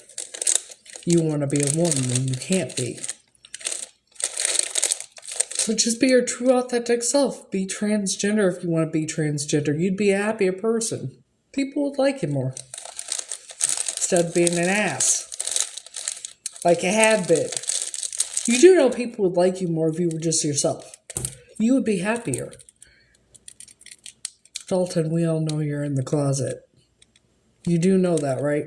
You want to be a woman and you can't be. So just be your true, authentic self. Be transgender if you want to be transgender. You'd be a happier person. People would like you more. Instead of being an ass. Like you have been. You do know people would like you more if you were just yourself. You would be happier. Dalton, we all know you're in the closet. You do know that, right?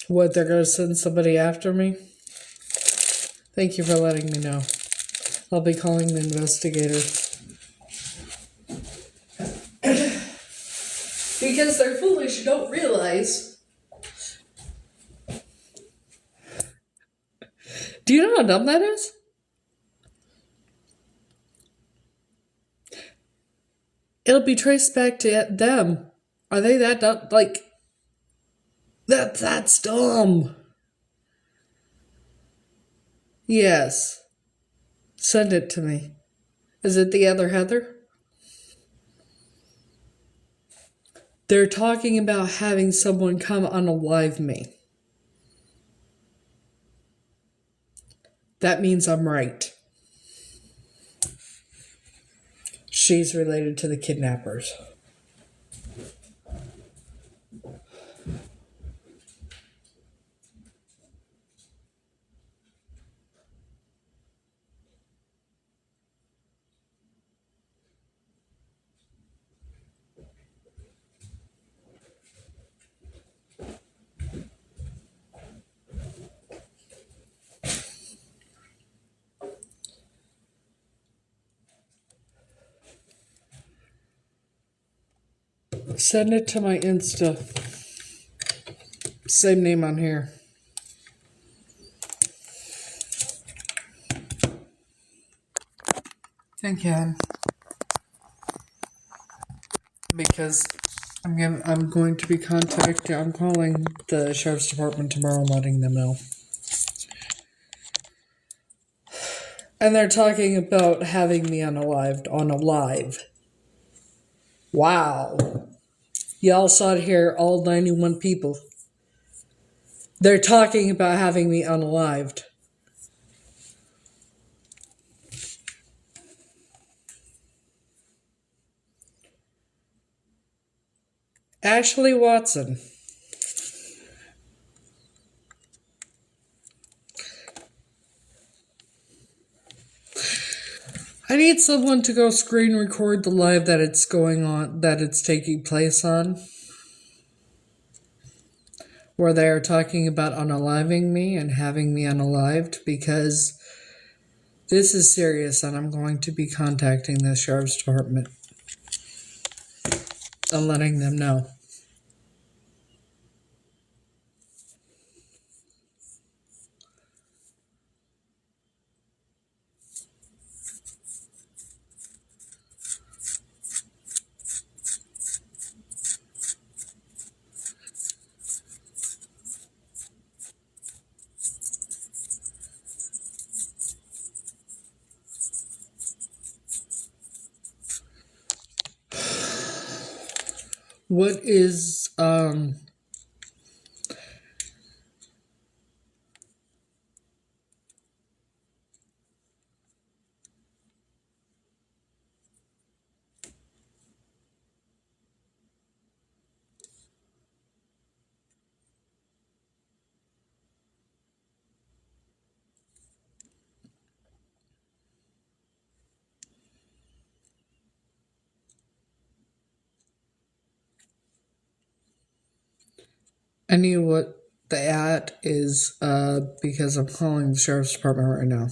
What, they're going to send somebody after me? Thank you for letting me know. I'll be calling the investigator. Because they're foolish, you don't realize. Do you know how dumb that is? It'll be traced back to them. Are they that dumb? Like, that's dumb. Yes. Send it to me. Is it the other Heather? They're talking about having someone come unalive me. That means I'm right. She's related to the kidnappers. Send it to my Insta. Same name on here. I can. Because I'm going to be contacting. I'm calling the sheriff's department tomorrow, letting them know. And they're talking about having me unalived on a live. Wow. Y'all saw it here, all 91 people. They're talking about having me unalived. Ashley Watson. I need someone to go screen record the live that it's going on, that it's taking place on, where they are talking about unaliving me and having me unalived, because this is serious and I'm going to be contacting the sheriff's department and letting them know. What is, I need what the at is, because I'm calling the sheriff's department right now.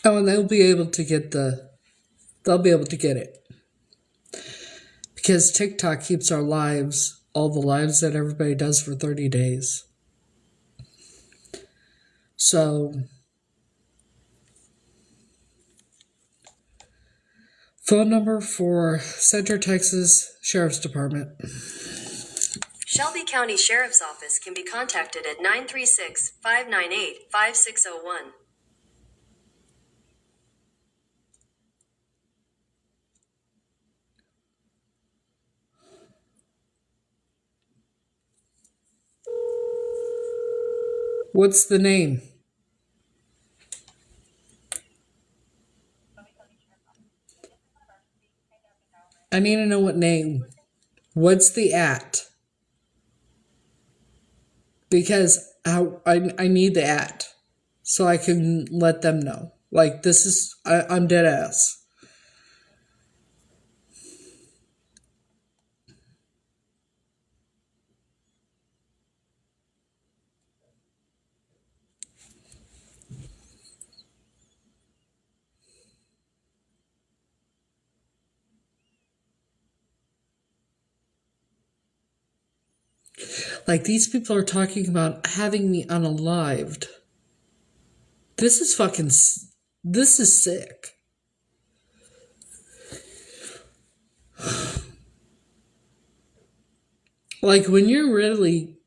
Oh, and they'll be able to get it. Because TikTok keeps our lives, all the lives that everybody does for 30 days. So, phone number for Central Texas Sheriff's Department. Shelby County Sheriff's Office can be contacted at 936-598-5601. What's the name? I need to know what name. What's the at? Because I need the at so I can let them know. Like, this is, I'm dead ass. Like, these people are talking about having me unalived. This is fucking, this is sick. Like, when you're ready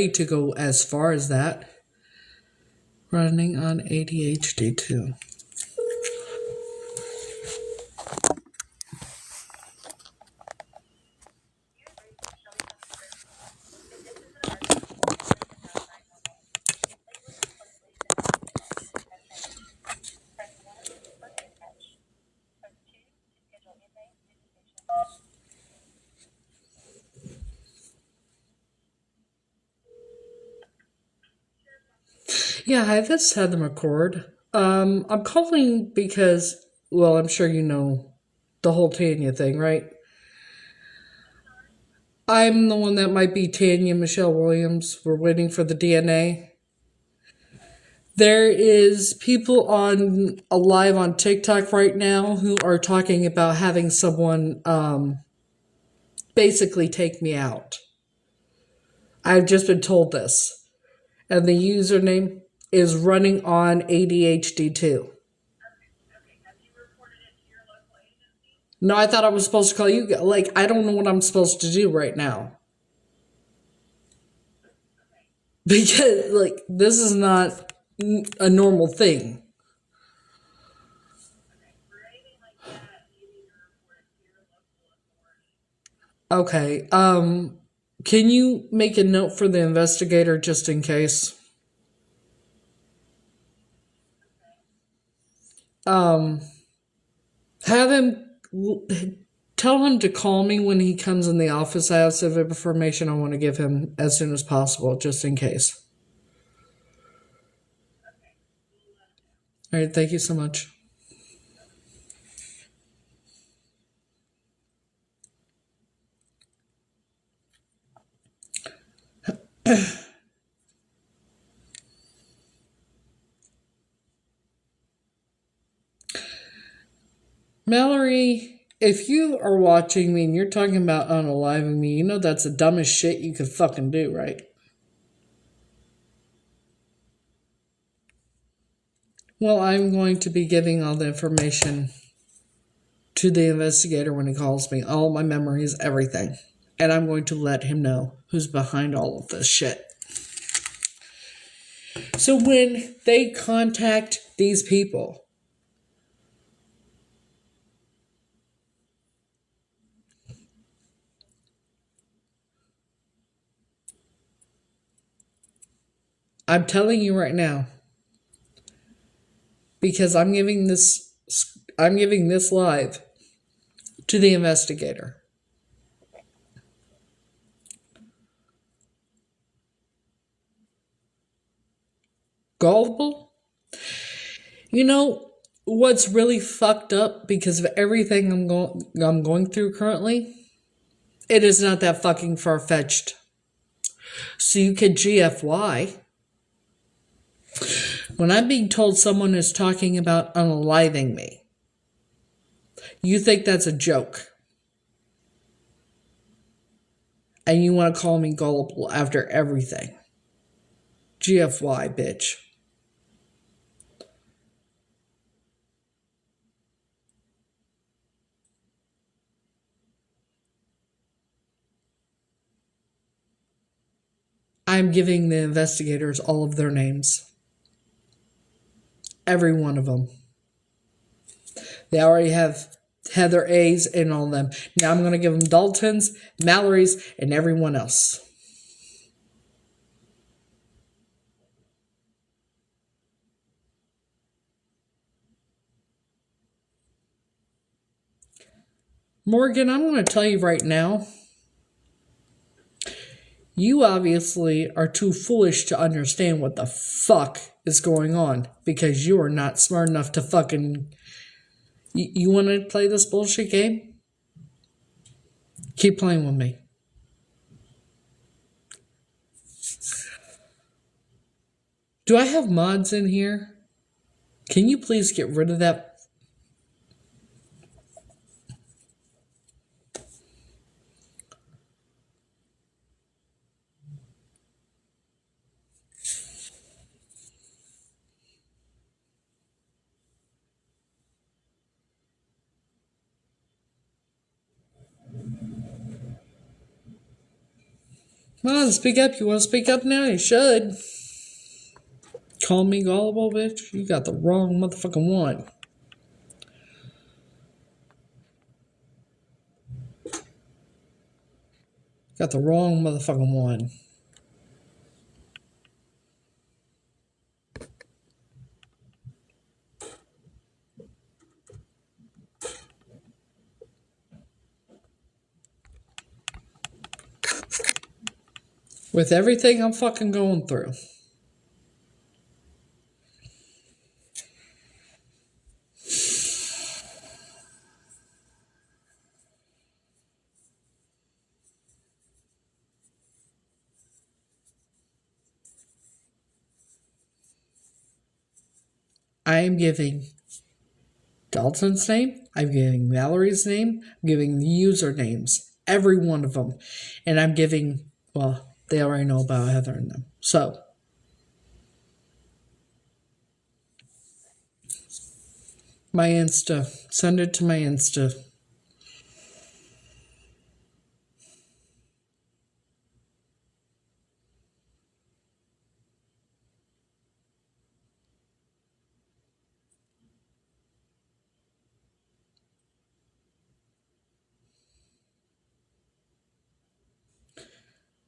to go as far as that, running on ADHD too. Yeah, I just had the McCord. I'm calling because, well, I'm sure you know the whole Tanya thing, right? I'm the one that might be Tanya Michelle Williams. We're waiting for the DNA. There is people on live on TikTok right now who are talking about having someone basically take me out. I've just been told this. And the username is running on ADHD too. No, I thought I was supposed to call you. Like, I don't know what I'm supposed to do right now. Because, like, this is not a normal thing. Okay, can you make a note for the investigator just in case? Have him Tell him to call me when he comes in the office. I have some information I want to give him as soon as possible, just in case. All right, thank you so much. Mallory, if you are watching me and you're talking about unaliving me, you know that's the dumbest shit you could fucking do, right? Well, I'm going to be giving all the information to the investigator when he calls me. All my memories, everything. And I'm going to let him know who's behind all of this shit. So when they contact these people, I'm telling you right now, because I'm giving this live to the investigator. Gullible? You know what's really fucked up because of everything I'm going through currently? It is not that fucking far-fetched. So you could GFY. When I'm being told someone is talking about unaliving me, you think that's a joke. And you want to call me gullible after everything. GFY, bitch. I'm giving the investigators all of their names. Every one of them. They already have had their A's and all of them. Now I'm going to give them Dalton's, Mallory's, and everyone else. Morgan, I'm going to tell you right now, you obviously are too foolish to understand what the fuck is going on because you are not smart enough to fucking... You want to play this bullshit game? Keep playing with me. Do I have mods in here? Can you please get rid of that? Come on, speak up. You want to speak up now? You should. Call me gullible, bitch? You got the wrong motherfucking one. Got the wrong motherfucking one. With everything I'm fucking going through. I am giving Dalton's name, I'm giving Valerie's name, I'm giving the usernames, every one of them. And I'm giving, well, they already know about Heather and them. So, my Insta, send it to my Insta.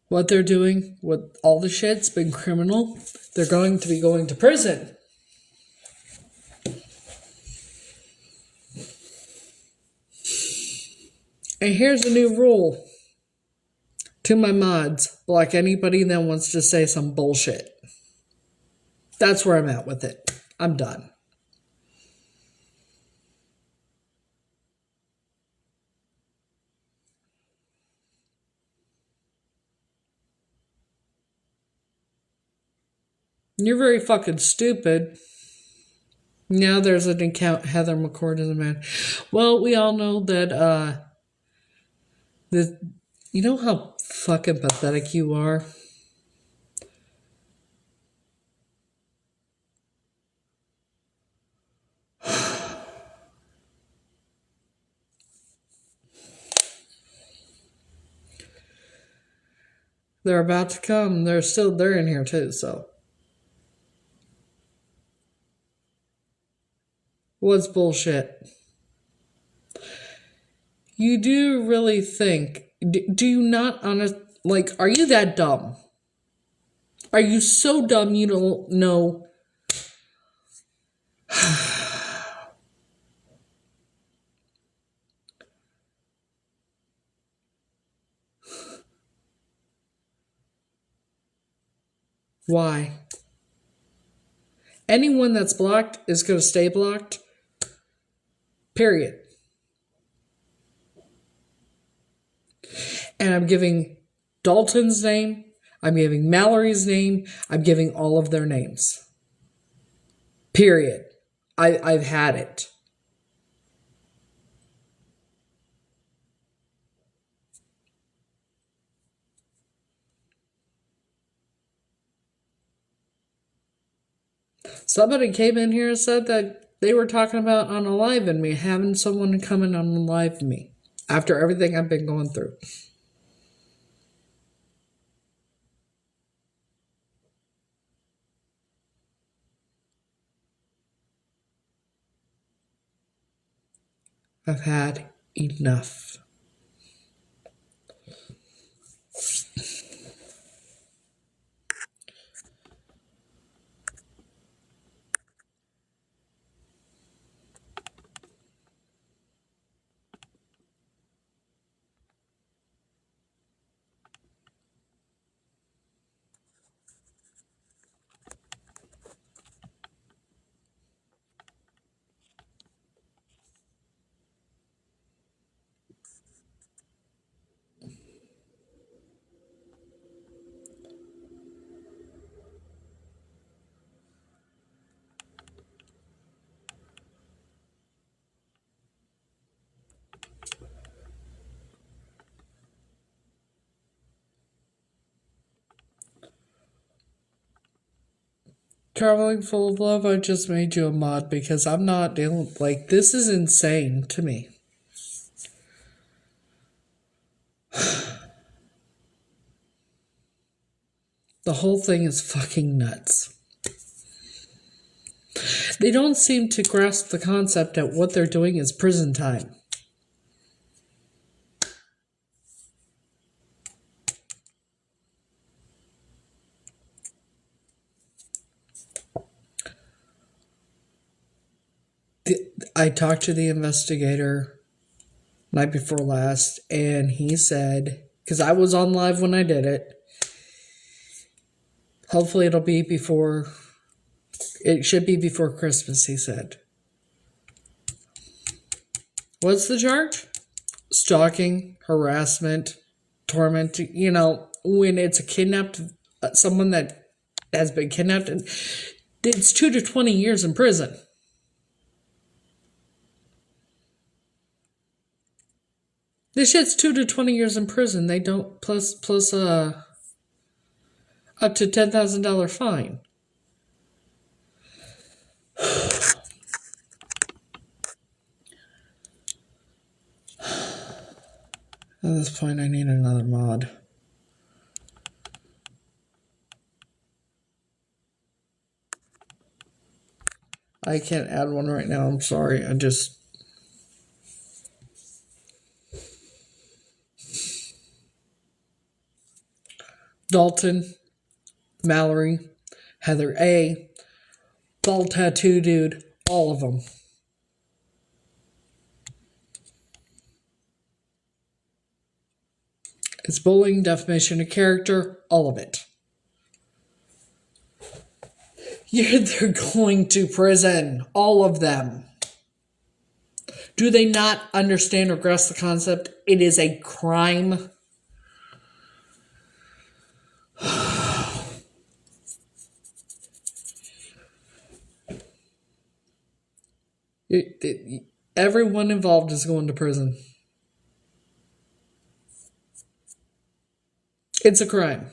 What they're doing with all the shit's been criminal. They're going to be going to prison. And here's a new rule to my mods: block anybody that wants to say some bullshit. That's where I'm at with it. I'm done. You're very fucking stupid. Now there's an account, Heather McCord is a man. Well, we all know that, you know how fucking pathetic you are? They're about to come. They're in here too, so. What's bullshit? You do really think, do you not are you that dumb? Are you so dumb you don't know? Why? Anyone that's blocked is going to stay blocked. Period. And I'm giving Dalton's name. I'm giving Mallory's name. I'm giving all of their names. Period. I've had it. Somebody came in here and said that they were talking about unaliving me, having someone come and unalive me after everything I've been going through. I've had enough. Traveling full of love, I just made you a mod because I'm not dealing, this is insane to me. The whole thing is fucking nuts. They don't seem to grasp the concept that what they're doing is prison time. I talked to the investigator night before last, and he said, because I was on live when I did it, hopefully it should be before Christmas, he said. What's the charge? Stalking, harassment, torment, when it's someone that has been kidnapped, it's 2 to 20 years in prison. This shit's 2 to 20 years in prison. They don't plus up to $10,000 fine. At this point, I need another mod. I can't add one right now. I'm sorry. Dalton, Mallory, Heather A, Bald Tattoo Dude, all of them. It's bullying, defamation of character, all of it. They're going to prison. All of them. Do they not understand or grasp the concept? It is a crime. Everyone involved is going to prison. It's a crime.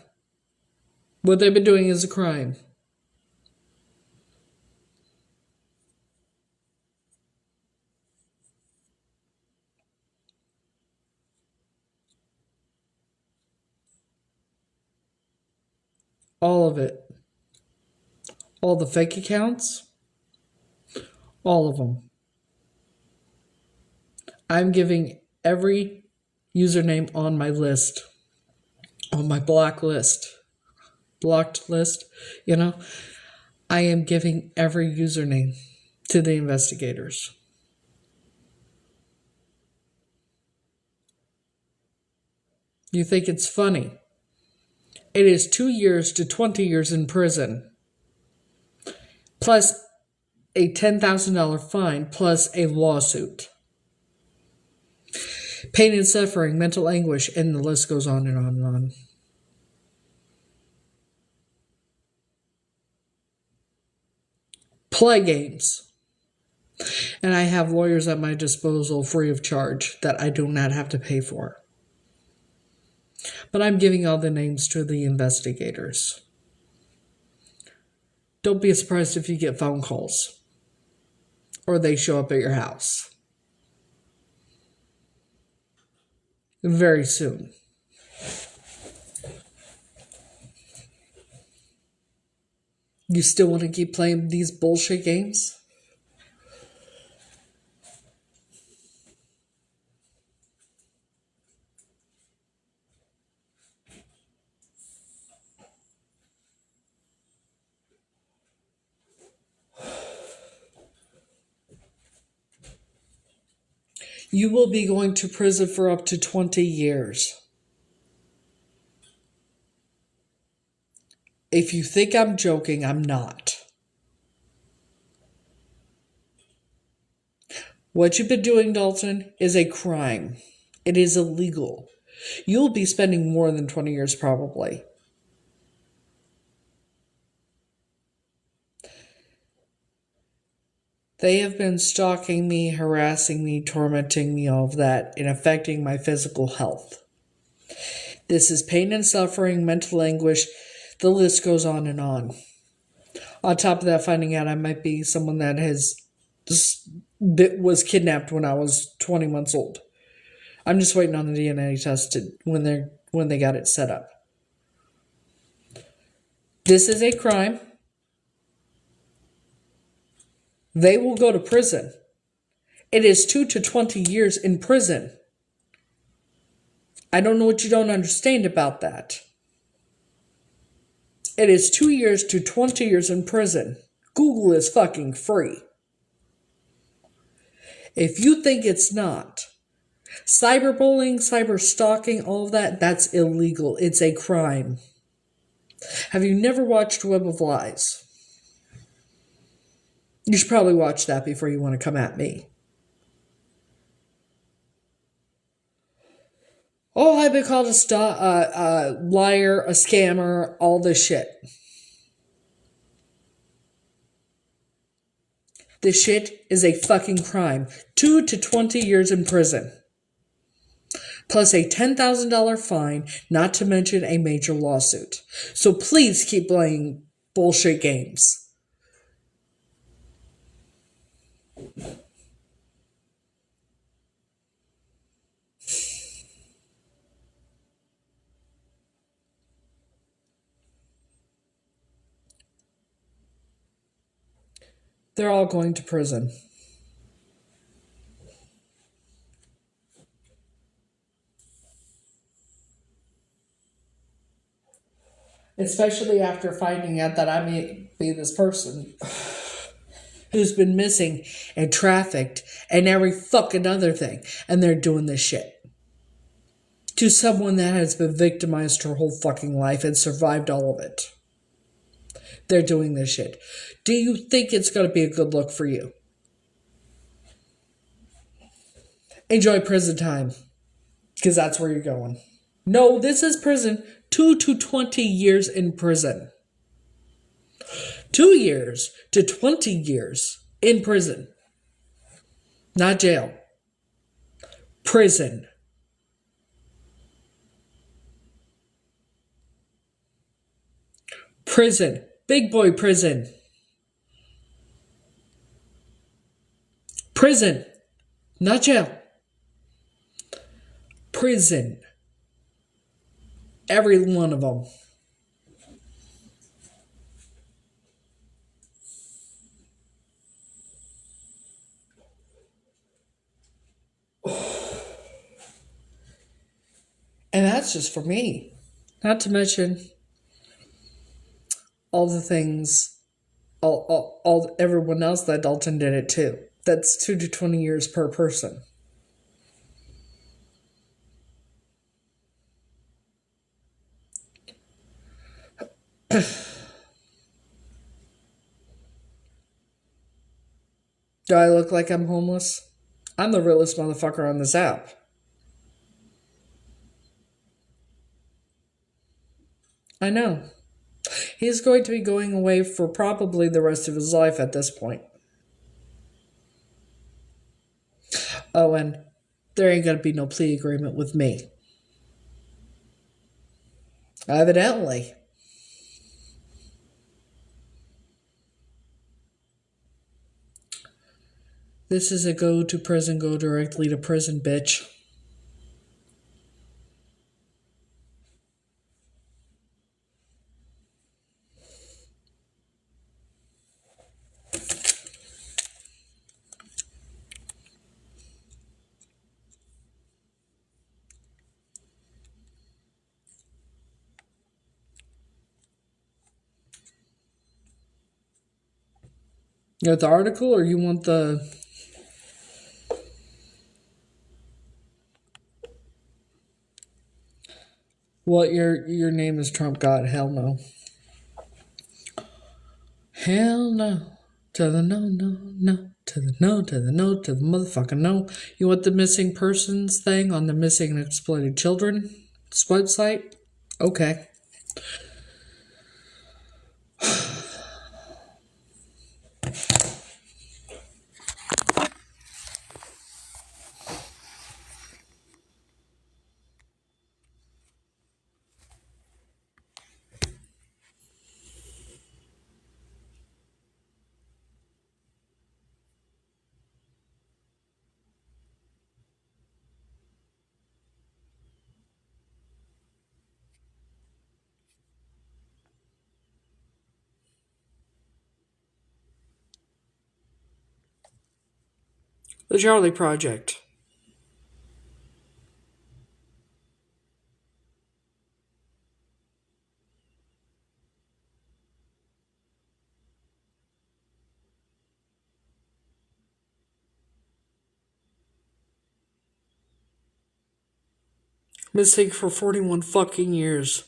What they've been doing is a crime. All of it. All the fake accounts. All of them. I'm giving every username on my list, on my blocked list, I am giving every username to the investigators. You think it's funny? It is 2 years to 20 years in prison, plus a $10,000 fine, plus a lawsuit. Pain and suffering, mental anguish, and the list goes on and on and on. Play games. And I have lawyers at my disposal free of charge that I do not have to pay for. But I'm giving all the names to the investigators. Don't be surprised if you get phone calls or they show up at your house. Very soon. You still want to keep playing these bullshit games? You will be going to prison for up to 20 years. If you think I'm joking, I'm not. What you've been doing, Dalton, is a crime. It is illegal. You'll be spending more than 20 years probably. They have been stalking me, harassing me, tormenting me, all of that, and affecting my physical health. This is pain and suffering, mental anguish. The list goes on and on. On top of that, finding out I might be someone that was kidnapped when I was 20 months old. I'm just waiting on the DNA test when they got it set up. This is a crime. They will go to prison. It is 2 to 20 years in prison. I don't know what you don't understand about that. It is 2 years to 20 years in prison. Google is fucking free. If you think it's not, cyberbullying, cyber stalking, all of that, that's illegal. It's a crime. Have you never watched Web of Lies? You should probably watch that before you want to come at me. Oh, I've been called a liar, a scammer, all this shit. This shit is a fucking crime. 2 to 20 years in prison. Plus a $10,000 fine, not to mention a major lawsuit. So please keep playing bullshit games. They're all going to prison. Especially after finding out that I may be this person who's been missing and trafficked and every fucking other thing. And they're doing this shit. to someone that has been victimized her whole fucking life and survived all of it. They're doing this shit. Do you think it's going to be a good look for you? Enjoy prison time, because that's where you're going. No, this is prison. 2 to 20 years in prison. 2 years to 20 years in prison. Not jail. Prison. Prison. Big boy prison. Prison. Not jail. Prison. Every one of them. And that's just for me. Not to mention all the things, all everyone else that Dalton did it too. That's 2 to 20 years per person. Do I look like I'm homeless? I'm the realest motherfucker on this app. I know. He's going to be going away for probably the rest of his life at this point. Oh, and there ain't gonna be no plea agreement with me. Evidently. This is a go to prison, go directly to prison, bitch. You want the article or you want the... What, your name is Trump God? Hell no. Hell no. To the no, no, no. To the no, to the no, to the motherfucking no. You want the missing persons thing on the missing and exploited children website? Okay. The Charlie Project. Missing for 41 fucking years.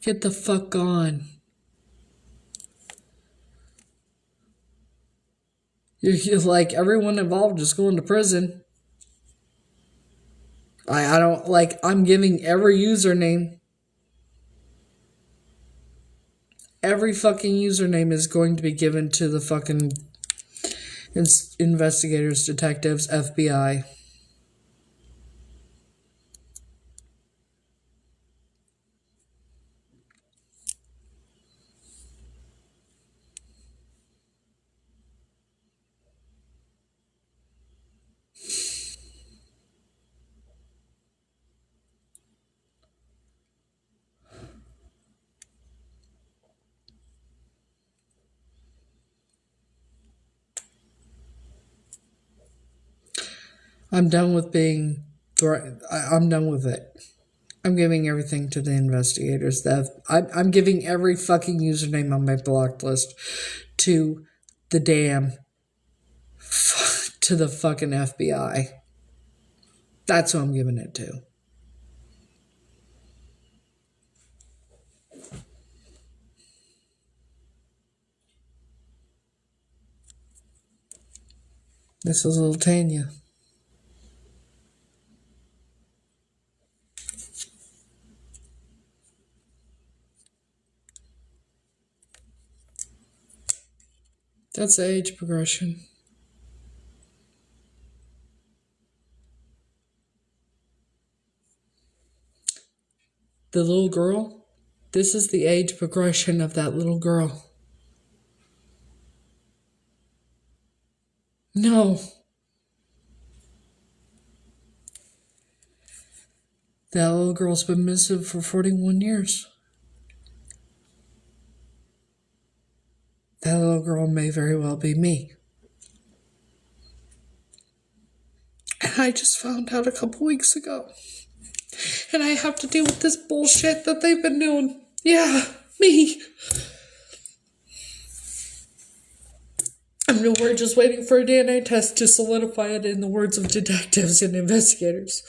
Get the fuck on. You're like, everyone involved is going to prison. I don't, like, I'm giving every username. Every fucking username is going to be given to the fucking investigators, detectives, FBI. I'm done with being. I'm done with it. I'm giving everything to the investigators. I'm giving every fucking username on my blocked list to the to the fucking FBI. That's who I'm giving it to. This is little Tanya. That's the age progression. The little girl, this is the age progression of that little girl. No. That little girl's been missing for 41 years. That little girl may very well be me. And I just found out a couple weeks ago. And I have to deal with this bullshit that they've been doing. Yeah, me. We're just waiting for a DNA test to solidify it, in the words of detectives and investigators.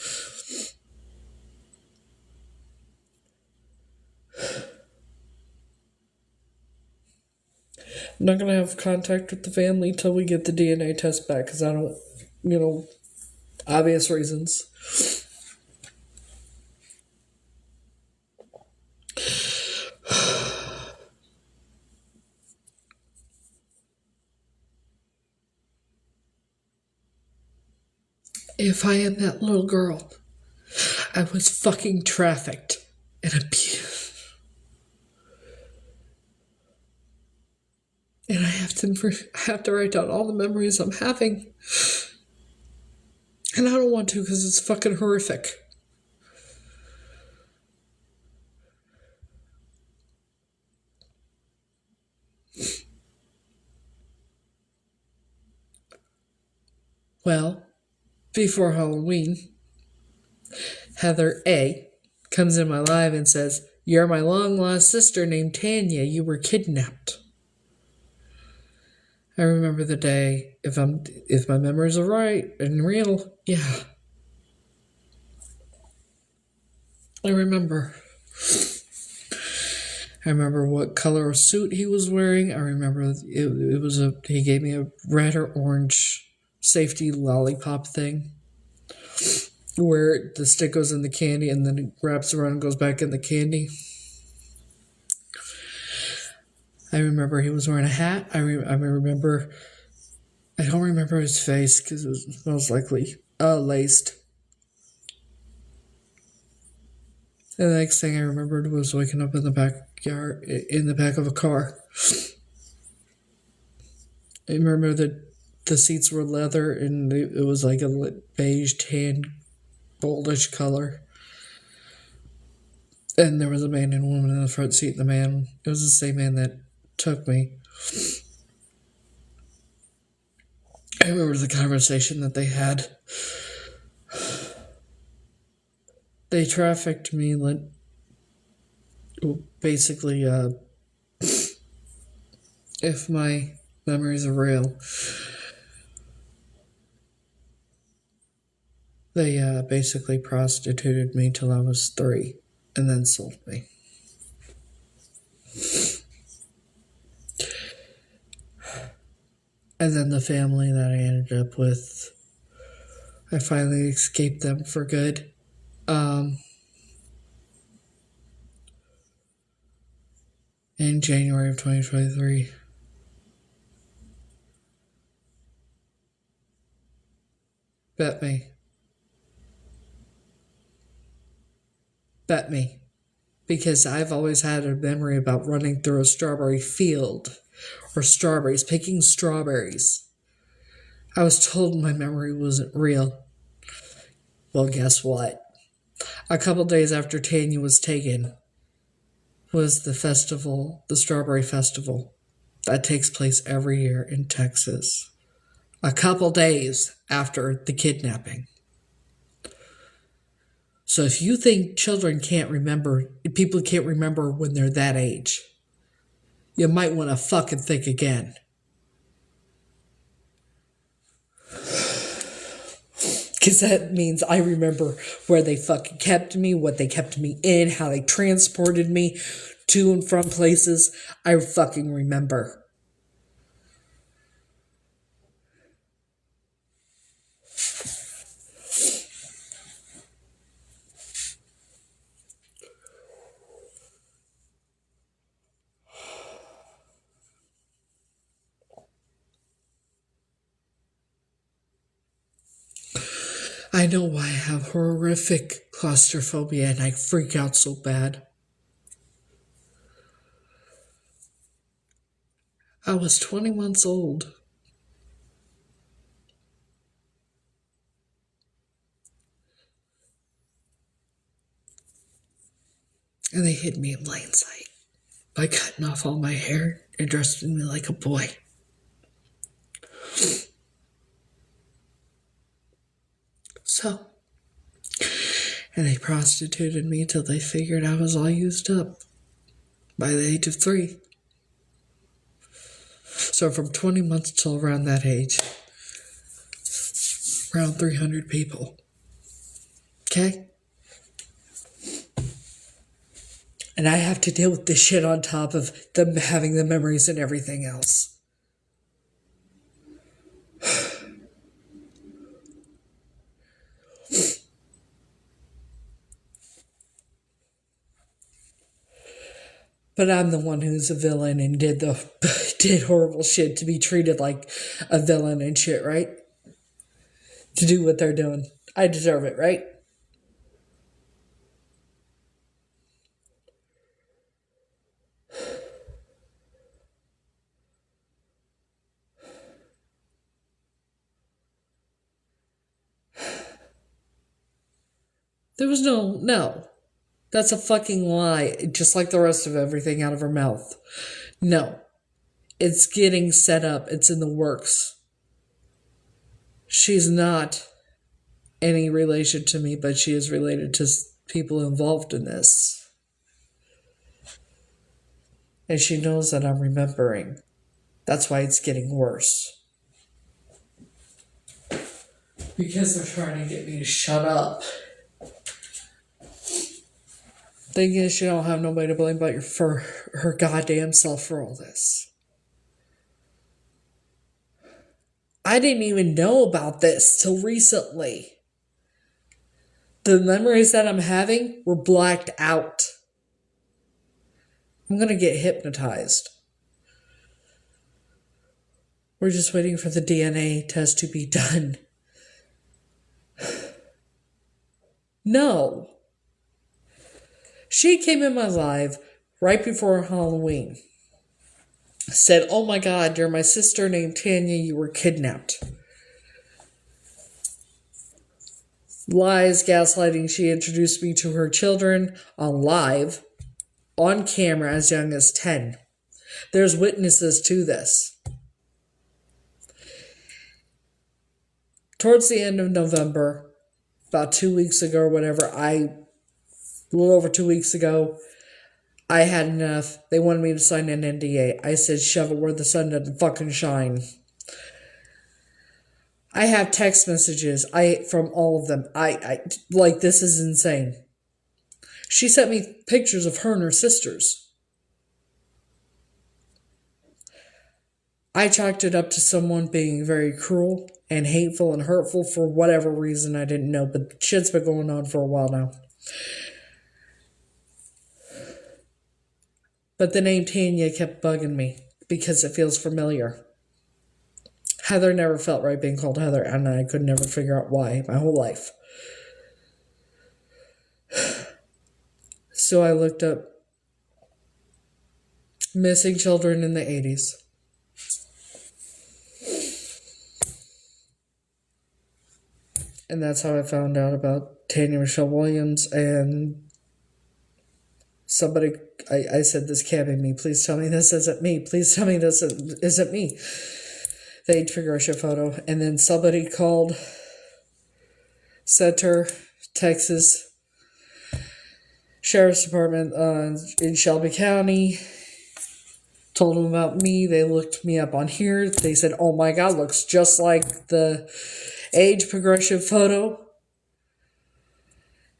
I'm not going to have contact with the family until we get the DNA test back, because I don't, obvious reasons. If I am that little girl, I was fucking trafficked and abused. And I have to write down all the memories I'm having. And I don't want to, because it's fucking horrific. Well, before Halloween, Heather A. comes in my live and says, "You're my long-lost sister named Tanya. You were kidnapped." I remember the day. If my memories are right and real, yeah. I remember. I remember what color of suit he was wearing. I remember he gave me a red or orange safety lollipop thing, where the stick goes in the candy and then it wraps around and goes back in the candy. I remember he was wearing a hat. I remember. I don't remember his face because it was most likely laced. And the next thing I remembered was waking up in the backyard, in the back of a car. I remember that the seats were leather and it was like a beige, tan, goldish color. And there was a man and a woman in the front seat. The man, it was the same man that took me. I remember the conversation that they had. They trafficked me, basically, if my memories are real, they basically prostituted me till I was 3 and then sold me. And then the family that I ended up with, I finally escaped them for good. In January of 2023. Bet me. Bet me. Because I've always had a memory about running through a strawberry field or strawberries, picking strawberries. I was told my memory wasn't real. Well, guess what? A couple days after Tanya was taken was the festival, the Strawberry Festival, that takes place every year in Texas. A couple days after the kidnapping. So if you think children can't remember, people can't remember when they're that age, you might want to fucking think again. Because that means I remember where they fucking kept me, what they kept me in, how they transported me to and from places. I fucking remember. I know why I have horrific claustrophobia and I freak out so bad. I was 20 months old. And they hid me in plain sight by cutting off all my hair and dressing me like a boy. So, and they prostituted me till they figured I was all used up by the age of 3. So from 20 months till around that age, around 300 people. Okay? And I have to deal with this shit on top of them having the memories and everything else. But I'm the one who's a villain and did horrible shit to be treated like a villain and shit, right? To do what they're doing. I deserve it, right? There was no. That's a fucking lie, just like the rest of everything out of her mouth. No. It's getting set up. It's in the works. She's not any relation to me, but she is related to people involved in this. And she knows that I'm remembering. That's why it's getting worse. Because they're trying to get me to shut up. Thing is, she don't have nobody to blame but for her goddamn self for all this. I didn't even know about this till recently. The memories that I'm having were blacked out. I'm gonna get hypnotized. We're just waiting for the DNA test to be done. No. She came in my life right before Halloween. Said, "Oh my God, you're my sister named Tanya, you were kidnapped." Lies, gaslighting. She introduced me to her children on live, on camera as young as 10. There's witnesses to this. Towards the end of November, about 2 weeks ago or whatever, a little over 2 weeks ago, I had enough. They wanted me to sign an NDA. I said, shove it where the sun doesn't fucking shine. I have text messages from all of them. Like, this is insane. She sent me pictures of her and her sisters. I chalked it up to someone being very cruel and hateful and hurtful for whatever reason I didn't know, but shit's been going on for a while now. But the name Tanya kept bugging me because it feels familiar. Heather never felt right being called Heather, and I could never figure out why my whole life. So I looked up missing children in the 80s. And that's how I found out about Tanya Michelle Williams. And somebody, I said, this can't be me. Please tell me this isn't me. Please tell me this isn't me. The age progression photo. And then somebody called Center, Texas, sheriff's department in Shelby County. Told them about me. They looked me up on here. They said, oh my God, looks just like the age progression photo.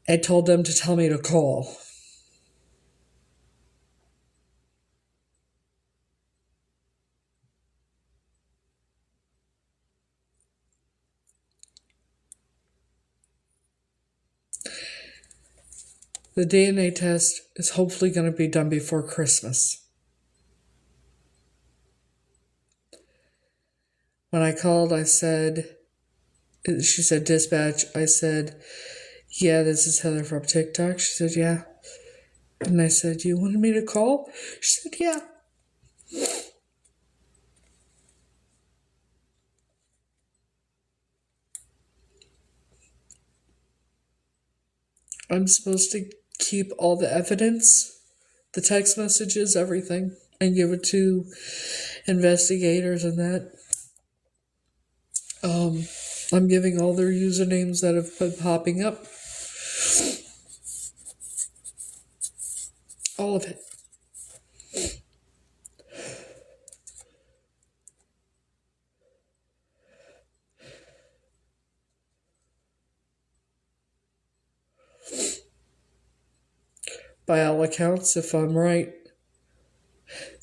And told them to tell me to call. The DNA test is hopefully going to be done before Christmas. When I called, she said, dispatch. I said, yeah, this is Heather from TikTok. She said, yeah. And I said, you wanted me to call? She said, yeah. I'm supposed to keep all the evidence, the text messages, everything, and give it to investigators and that. I'm giving all their usernames that have been popping up. All of it. By all accounts, if I'm right,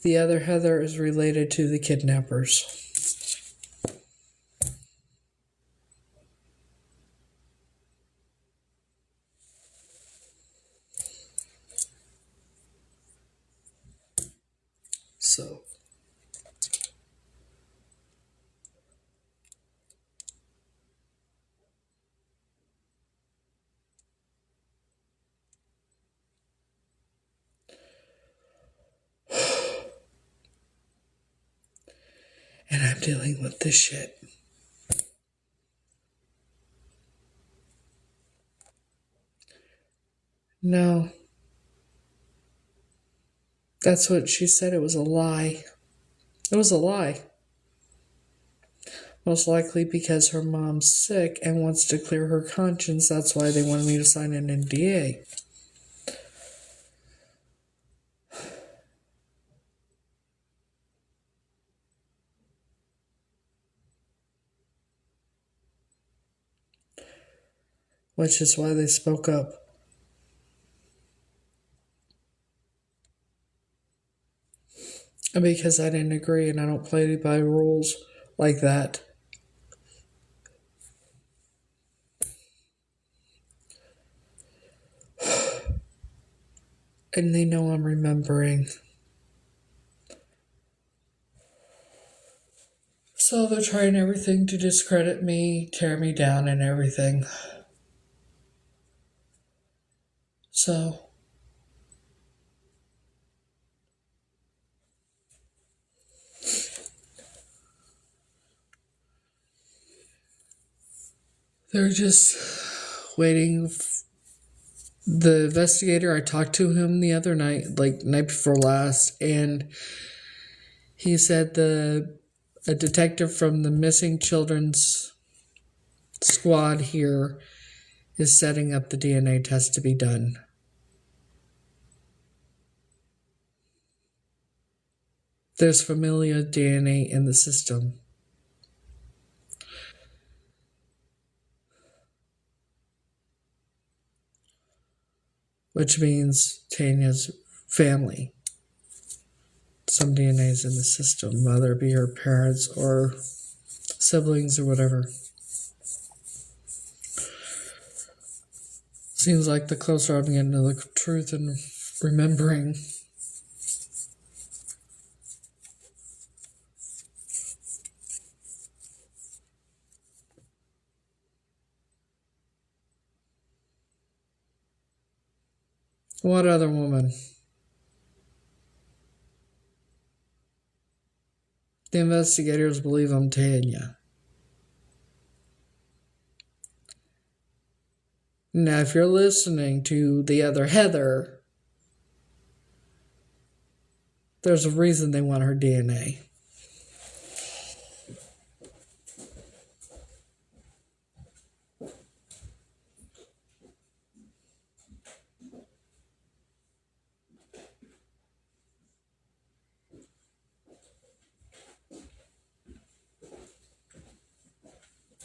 the other Heather is related to the kidnappers. So, and I'm dealing with this shit. No. That's what she said. It was a lie. It was a lie. Most likely because her mom's sick and wants to clear her conscience. That's why they wanted me to sign an NDA. Which is why they spoke up. And because I didn't agree and I don't play by rules like that. And they know I'm remembering. So they're trying everything to discredit me, tear me down, and everything. So they're just waiting. The investigator, I talked to him the other night, like night before last, and he said a detective from the missing children's squad here is setting up the DNA test to be done. There's familial DNA in the system. Which means Tanya's family. Some DNA is in the system, whether it be her parents or siblings or whatever. Seems like the closer I'm getting to the truth and remembering. What other woman? The investigators believe I'm Tanya. Now, if you're listening to the other Heather, there's a reason they want her DNA.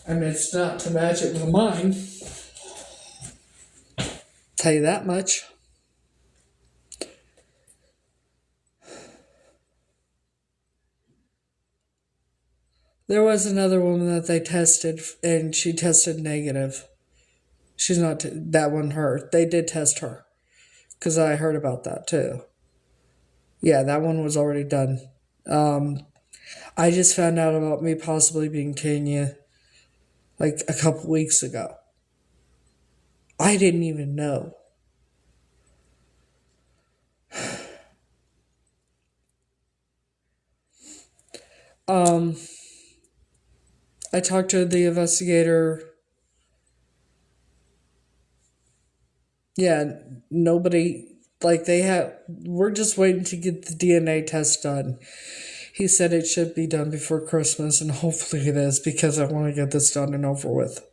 And it's not to match it with mine. Tell you that much. There was another woman that they tested, and she tested negative. She's not, that one, her. They did test her. Because I heard about that too. Yeah, that one was already done. I just found out about me possibly being Tanya like a couple weeks ago. I didn't even know. I talked to the investigator. Yeah, nobody, like we're just waiting to get the DNA test done. He said it should be done before Christmas, and hopefully it is, because I want to get this done and over with.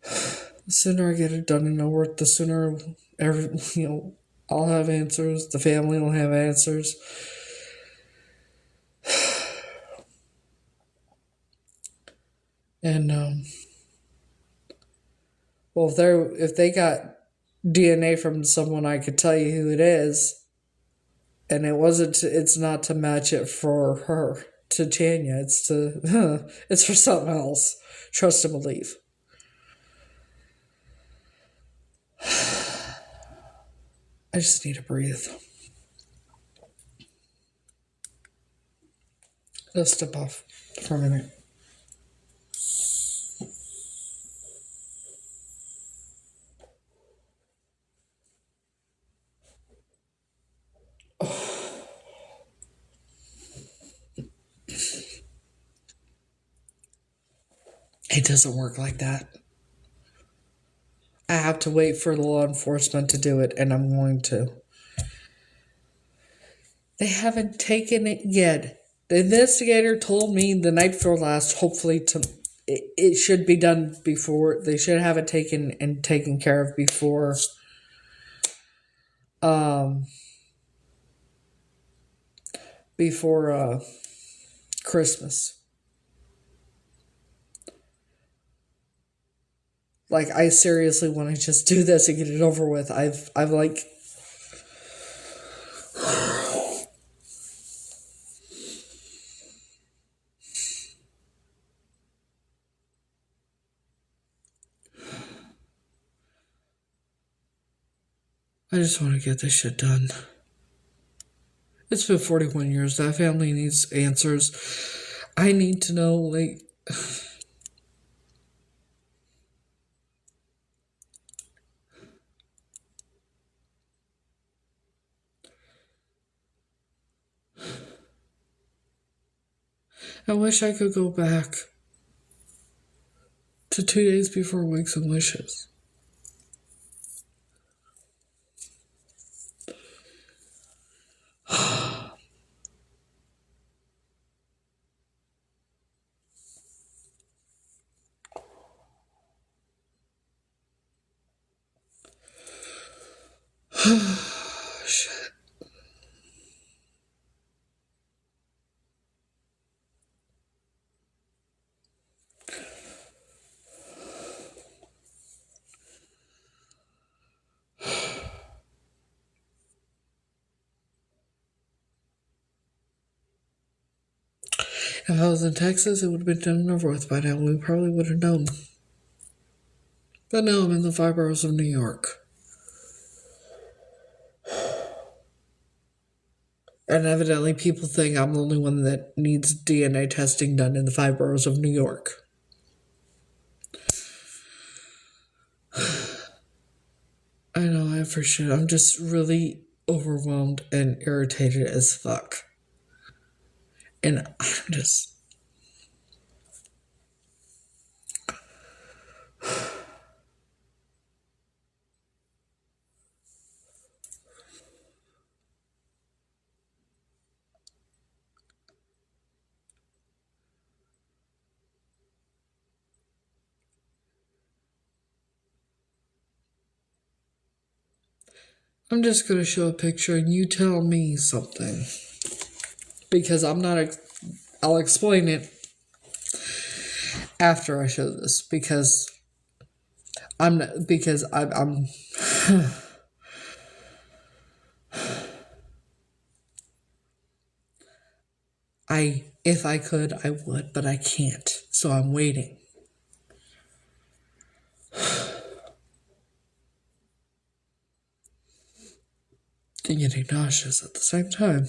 The sooner I get it done and over with, the sooner I'll have answers. The family will have answers. And well, if they got DNA from someone, I could tell you who it is. And it's not to match it for her, to Tanya. It's for something else. Trust and believe. I just need to breathe. Let's step off for a minute. It doesn't work like that. I have to wait for the law enforcement to do it, and I'm going to. They haven't taken it yet. The investigator told me the night before last, hopefully it should be done before. They should have it taken care of before Christmas. Like, I seriously want to just do this and get it over with. I've like, I just want to get this shit done. It's been 41 years. That family needs answers. I need to know, like, I wish I could go back to 2 days before Wakes and Wishes. Shit. If I was in Texas, it would have been done and over with by now. We probably would have known. But now I'm in the 5 boroughs of New York. And evidently people think I'm the only one that needs DNA testing done in the 5 boroughs of New York. I know, I appreciate it. I'm just really overwhelmed and irritated as fuck. And I'm just going to show a picture and you tell me something. Because I'm not, I'll explain it. after I show this because I'm if I could I would, but I can't. So I'm waiting. And getting nauseous at the same time.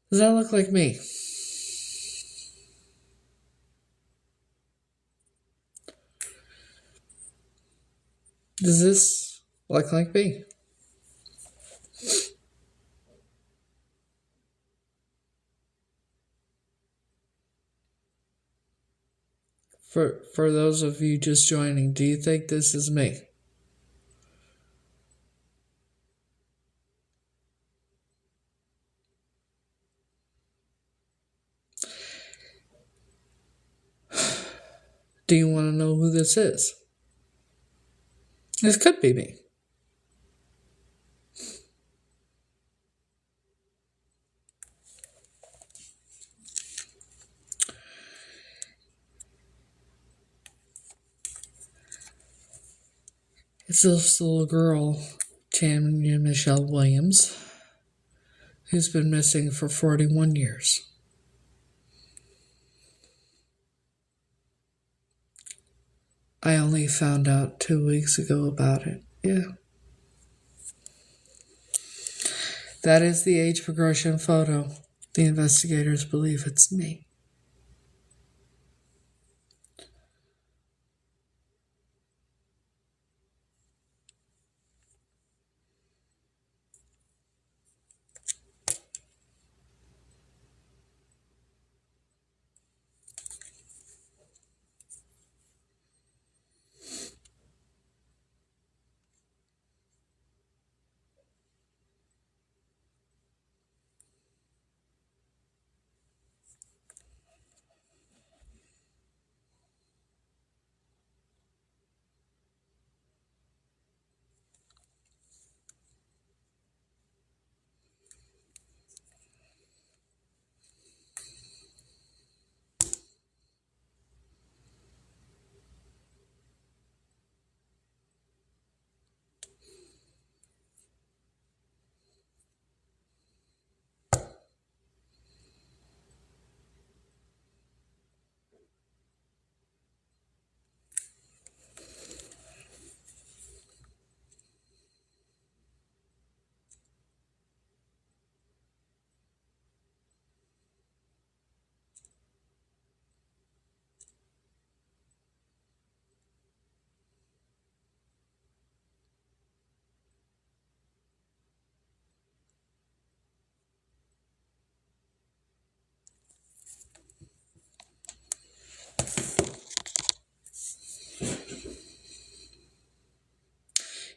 Does that look like me? Does this look like me? For those of you just joining, do you think this is me? Do you want to know who this is? This could be me. It's this little girl, Tanya Michelle Williams, who's been missing for 41 years. I only found out 2 weeks ago about it. Yeah. That is the age progression photo. The investigators believe it's me.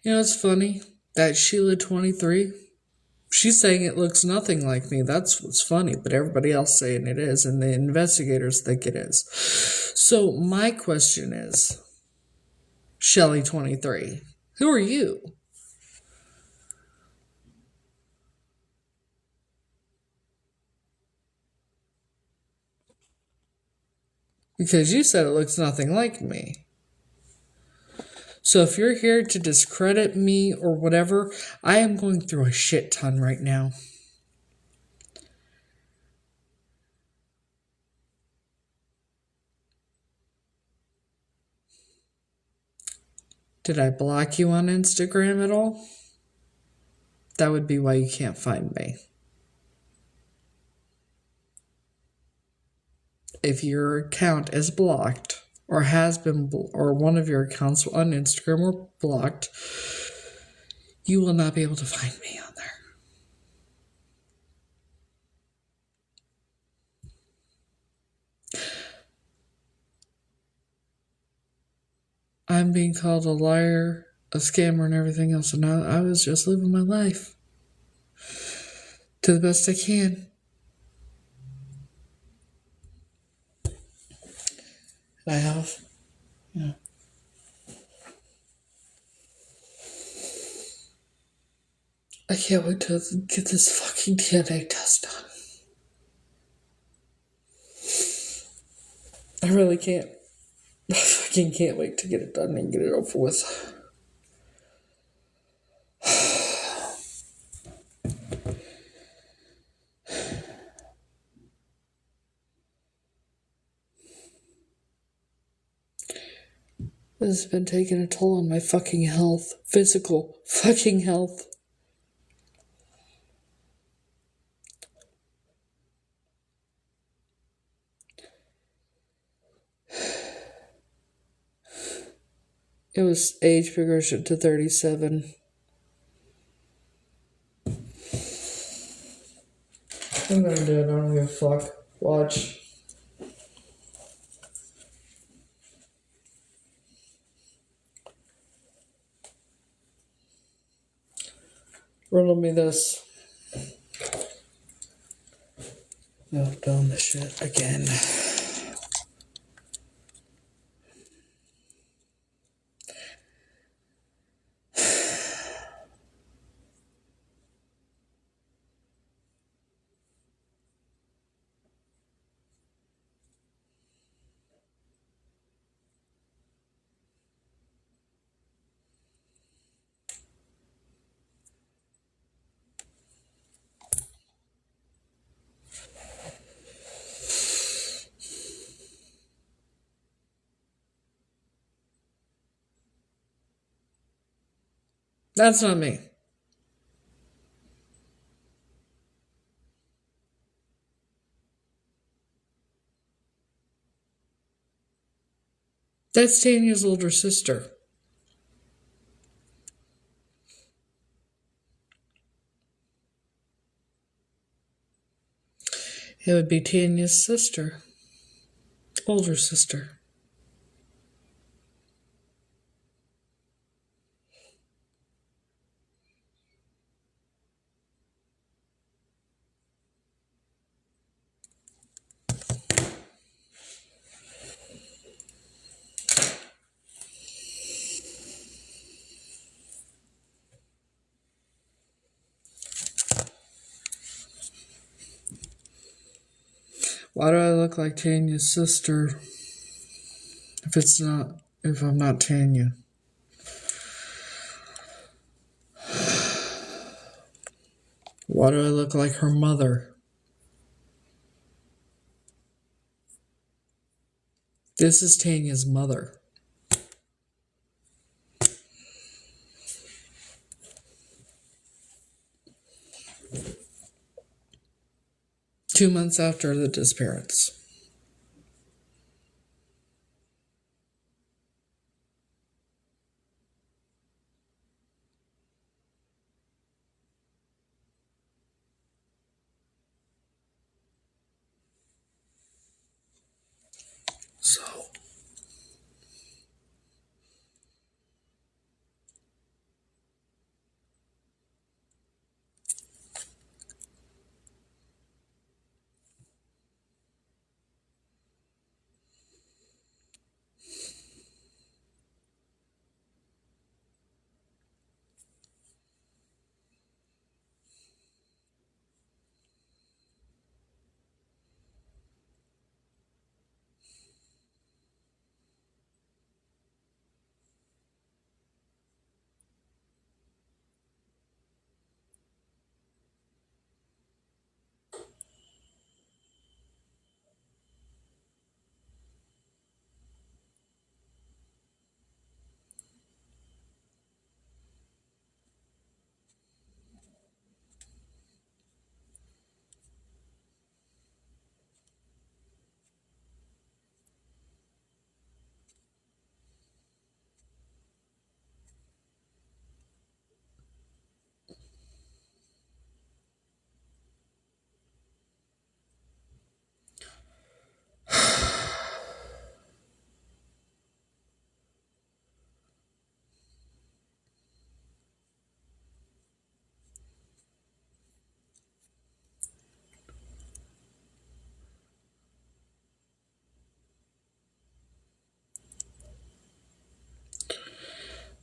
You know, it's funny that Sheila 23, she's saying it looks nothing like me. That's what's funny, but everybody else saying it is, and the investigators think it is. So my question is, Shelly 23, who are you? Because you said it looks nothing like me. So if you're here to discredit me or whatever, I am going through a shit ton right now. Did I block you on Instagram at all? That would be why you can't find me. If your account is blocked or has been, or one of your accounts on Instagram were blocked, you will not be able to find me on there. I'm being called a liar, a scammer, and everything else, and I was just living my life to the best I can. I have, yeah. I can't wait to get this fucking DNA test done. I really can't. I fucking can't wait to get it done and get it over with. This has been taking a toll on my fucking health. Physical fucking health. It was age progression to 37. I'm gonna do it. I don't give a fuck. Watch. Riddle me this. I've done this shit again. That's not me. That's Tanya's older sister. It would be Tanya's sister. Older sister. Why do I look like Tanya's sister if I'm not Tanya? Why do I look like her mother? This is Tanya's mother. Two months after the disappearance. So,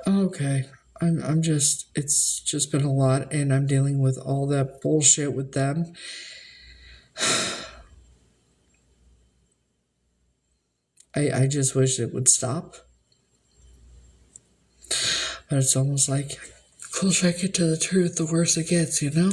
okay. I'm just, it's just been a lot, and I'm dealing with all that bullshit with them. I just wish it would stop. But it's almost like the closer I get to the truth, the worse it gets, you know?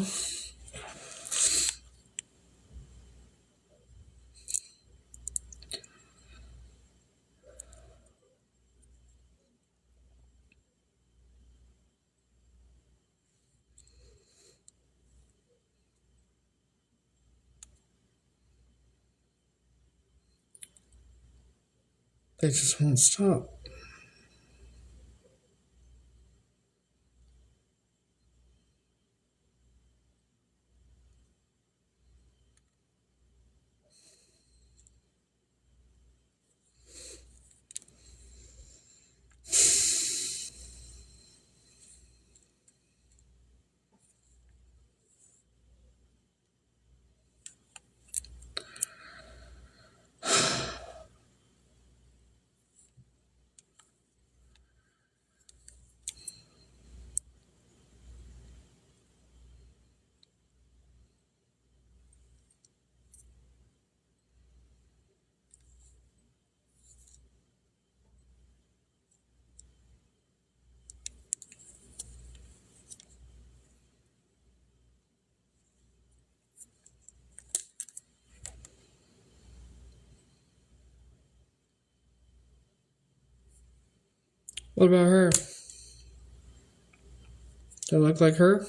They just won't stop. What about her? Do I look like her?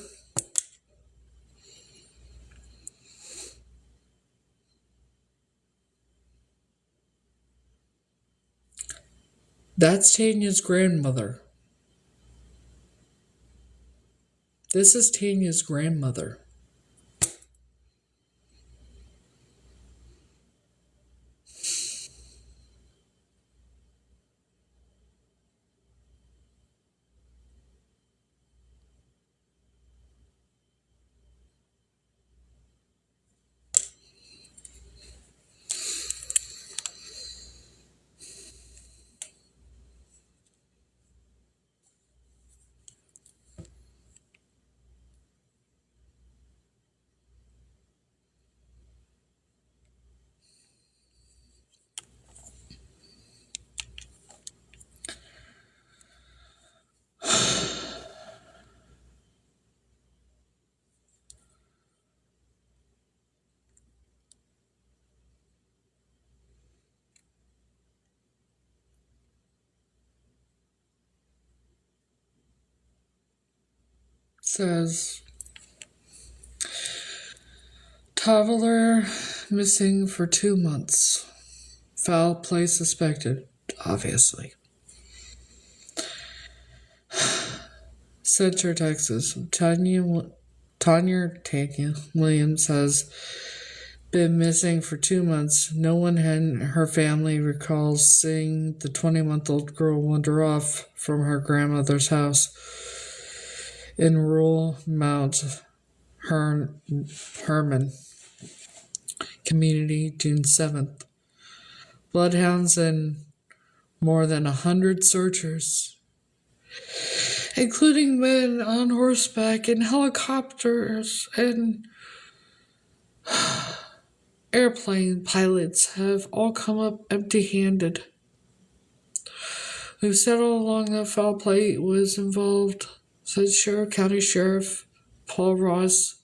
That's Tanya's grandmother. This is Tanya's grandmother. Says toddler missing for 2 months. Foul play suspected, obviously. Center, Texas. Tanya Williams has been missing for 2 months. No one in her family recalls seeing the 20-month-old girl wander off from her grandmother's house in rural Mount Herman community June 7th. Bloodhounds and more than 100 searchers, including men on horseback and helicopters and airplane pilots, have all come up empty-handed. We've said all along that foul play was involved, said County Sheriff Paul Ross.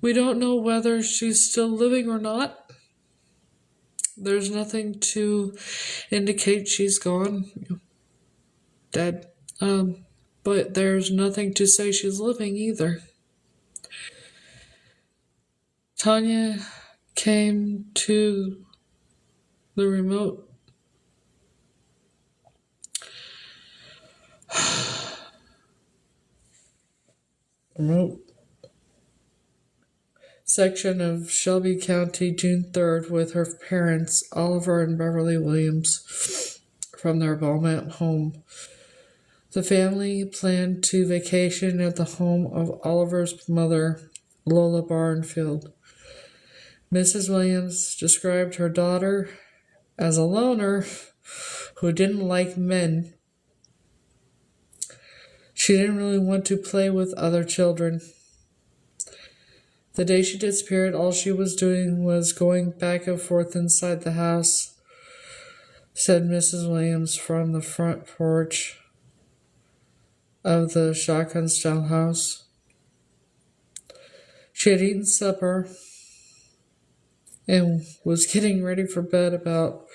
We don't know whether she's still living or not. There's nothing to indicate she's gone, dead. But there's nothing to say she's living either. Tanya came to the remote section of Shelby County June 3rd with her parents, Oliver and Beverly Williams, from their Beaumont home. The family planned to vacation at the home of Oliver's mother, Lola Barnfield. Mrs. Williams described her daughter as a loner who didn't like men. She didn't really want to play with other children. The day she disappeared, all she was doing was going back and forth inside the house, said Mrs. Williams from the front porch of the shotgun-style house. She had eaten supper and was getting ready for bed about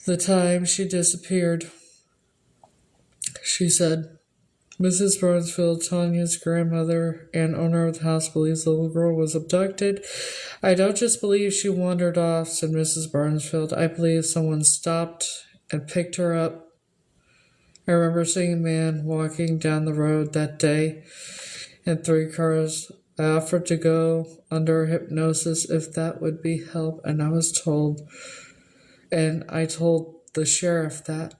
the time she disappeared. She said, Mrs. Burnsfield, Tanya's grandmother and owner of the house, believes the little girl was abducted. I don't just believe she wandered off, said Mrs. Burnsfield. I believe someone stopped and picked her up. I remember seeing a man walking down the road that day in 3 cars. I offered to go under hypnosis if that would be help, and I told the sheriff that.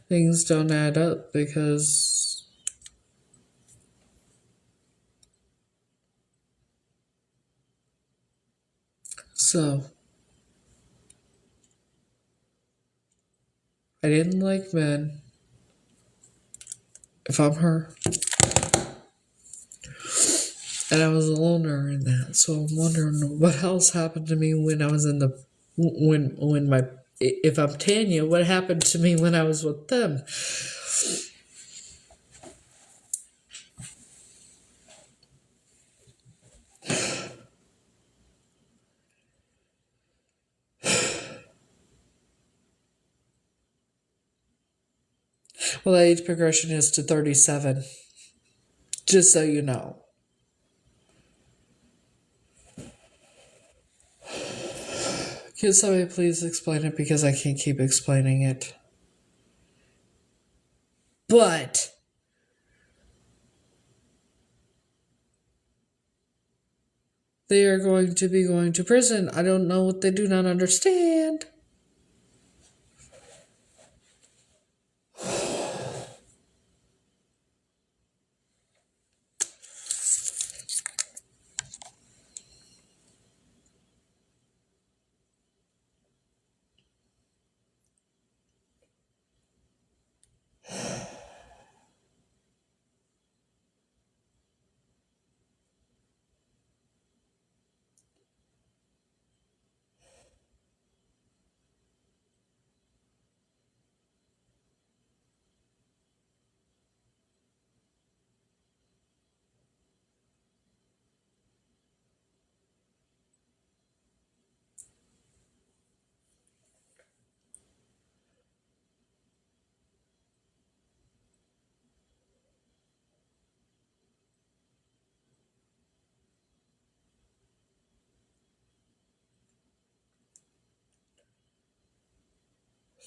Things don't add up because I didn't like men. If I'm her. And I was a loner in that, so I'm wondering what else happened to me when I was in the if I'm Tanya, what happened to me when I was with them? Well, the age progression is to 37. Just so you know. Can somebody please explain it, because I can't keep explaining it. But they are going to be going to prison. I don't know what they do not understand.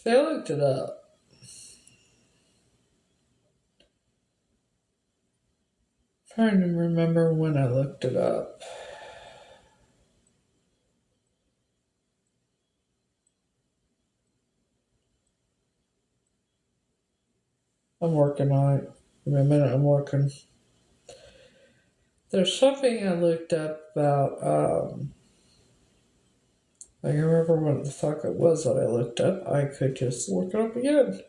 So I looked it up. Trying to remember when I looked it up. I'm working on it. Give me a minute, I'm working. There's something I looked up about, I can't remember what the fuck it was that I looked up. I could just look it up again.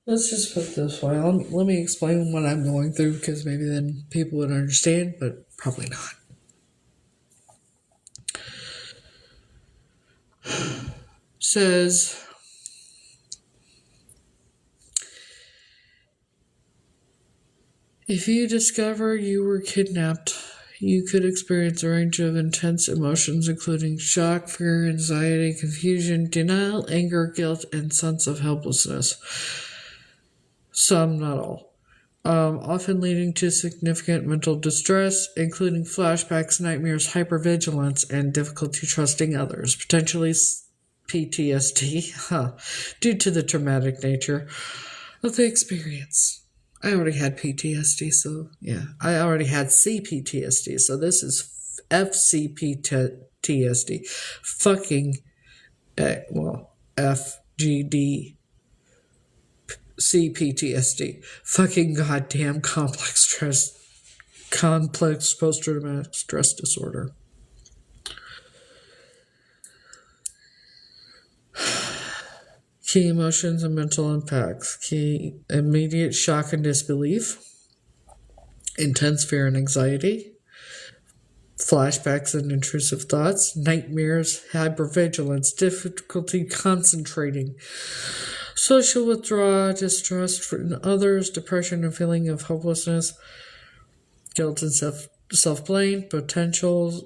Let's just put it this way. Let me explain what I'm going through, because maybe then people would understand, but probably not. Says, if you discover you were kidnapped, you could experience a range of intense emotions, including shock, fear, anxiety, confusion, denial, anger, guilt, and sense of helplessness. Some, not all. Often leading to significant mental distress, including flashbacks, nightmares, hypervigilance, and difficulty trusting others, potentially PTSD, due to the traumatic nature of the experience. I already had PTSD, so yeah. I already had CPTSD, so this is FCPTSD. Fucking, FGD. CPTSD. Fucking goddamn complex post-traumatic stress disorder. Key emotions and mental impacts. Key immediate shock and disbelief. Intense fear and anxiety. Flashbacks and intrusive thoughts. Nightmares, hypervigilance, difficulty concentrating. Social withdrawal, distrust in others, depression and feeling of hopelessness. Guilt and self-blame. Potential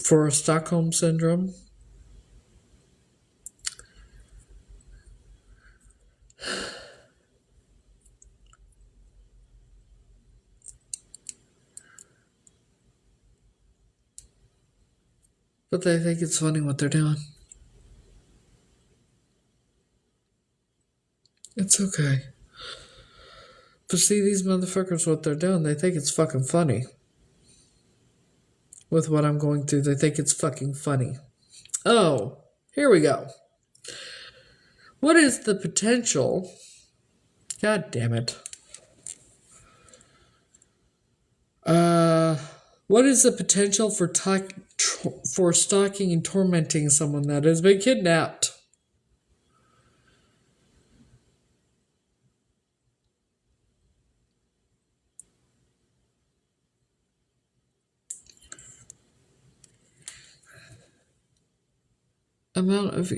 for Stockholm Syndrome. But they think it's funny what they're doing. It's okay. But see, these motherfuckers, what they're doing, they think it's fucking funny. With what I'm going through, they think it's fucking funny. Oh, here we go. What is the potential? God damn it. What is the potential for stalking and tormenting someone that has been kidnapped? Amount of,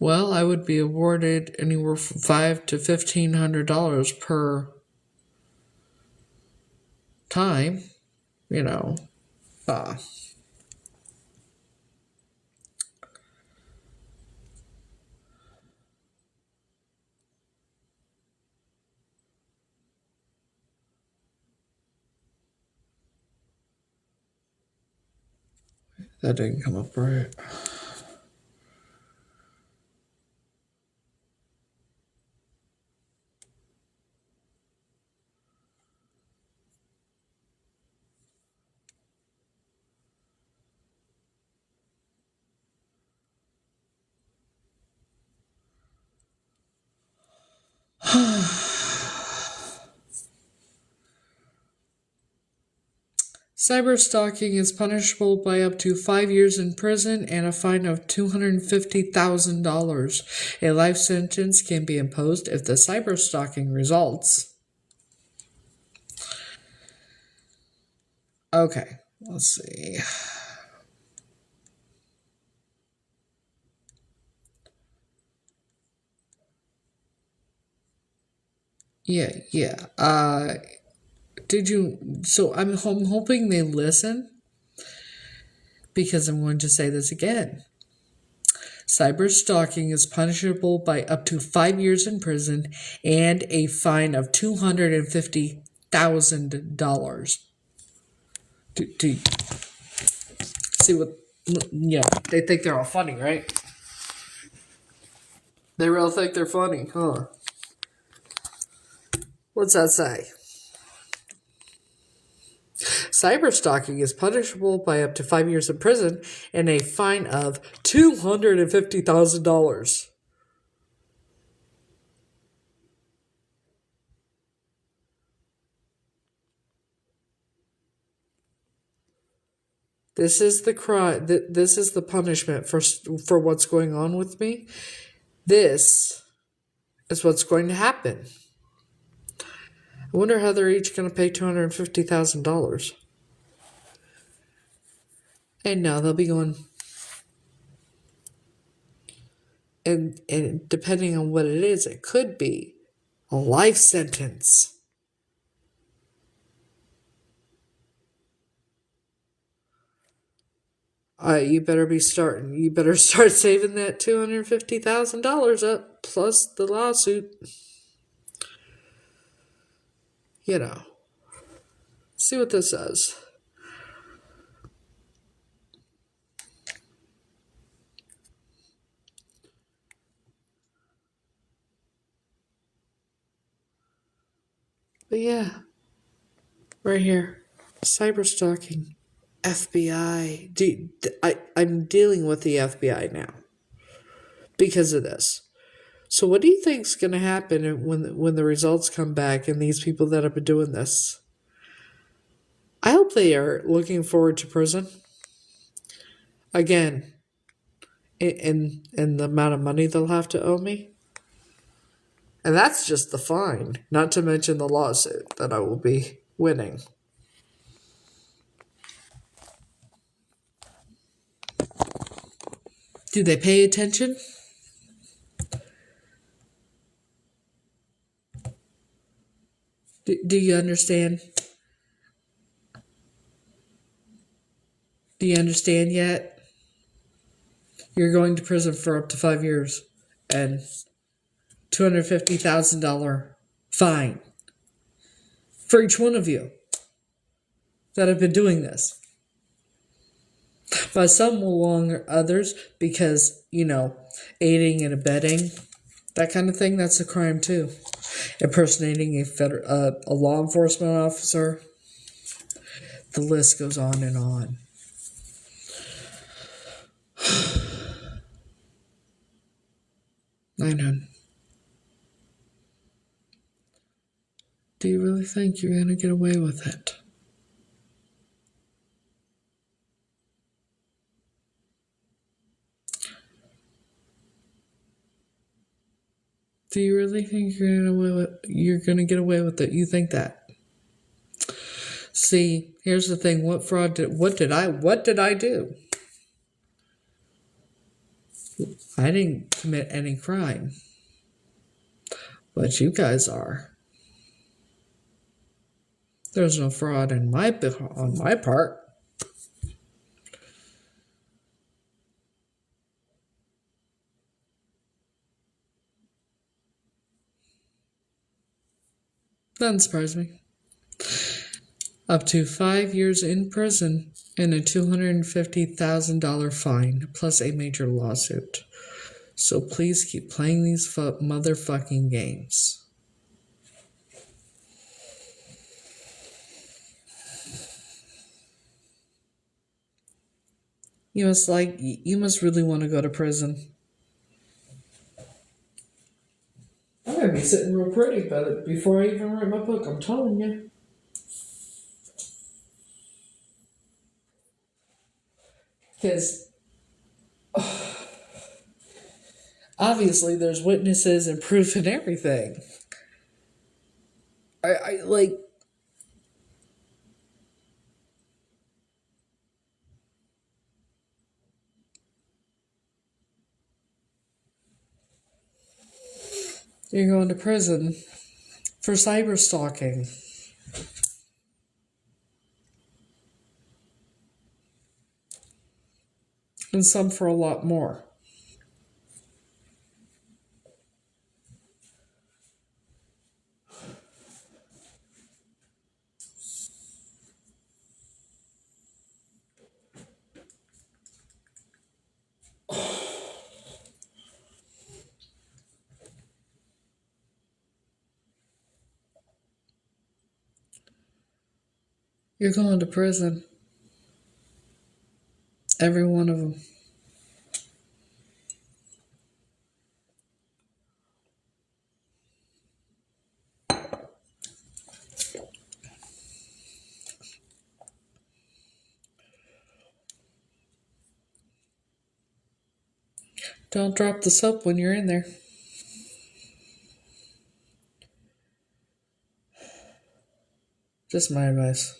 well, I would be awarded anywhere from $500 to $1,500 per time. You know, that didn't come up right. Cyberstalking is punishable by up to 5 years in prison and a fine of $250,000. A life sentence can be imposed if the cyberstalking results. Okay, let's see. Yeah. Did you? So I'm hoping they listen because I'm going to say this again. Cyberstalking is punishable by up to 5 years in prison and a fine of $250,000. Do see what? Yeah, they think they're all funny, right? They really think they're funny, huh? What's that say? Cyberstalking is punishable by up to 5 years in prison and a fine of $250,000. This is the crime. This is the punishment for what's going on with me. This is what's going to happen. I wonder how they're each going to pay $250,000. And now they'll be going. And depending on what it is, it could be a life sentence. You better start saving that $250,000 up. plus the lawsuit. You know. See what this says. But yeah, right here. Cyber stalking. FBI. I'm dealing with the FBI now because of this. So what do you think's going to happen when the results come back and these people that have been doing this? I hope they are looking forward to prison. Again, in the amount of money they'll have to owe me. And that's just the fine, not to mention the lawsuit that I will be winning. Do they pay attention? Do you understand? Do you understand yet? You're going to prison for up to 5 years and $250,000 fine for each one of you that have been doing this. But some will longer others because, aiding and abetting, that kind of thing, that's a crime too. Impersonating a law enforcement officer. The list goes on and on. I know. Do you really think you're going to get away with it? Do you really think you're going to get away with it? You think that? See, here's the thing. What did I do? I didn't commit any crime. But you guys are. There's no fraud on my part. Doesn't surprise me. Up to 5 years in prison and a $250,000 fine, plus a major lawsuit. So please keep playing these motherfucking games. You must really want to go to prison. I'm gonna be sitting real pretty before I even write my book, I'm telling you. Because obviously there's witnesses and proof and everything. I like. You're going to prison for cyber stalking. And some for a lot more. You're going to prison. Every one of them. Don't drop the soap when you're in there. Just my advice.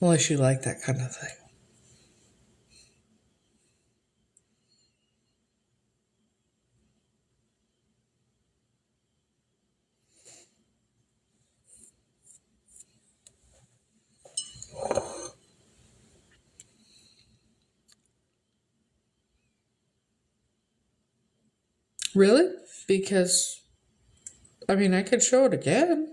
Unless you like that kind of thing. Really? Because, I mean, I could show it again.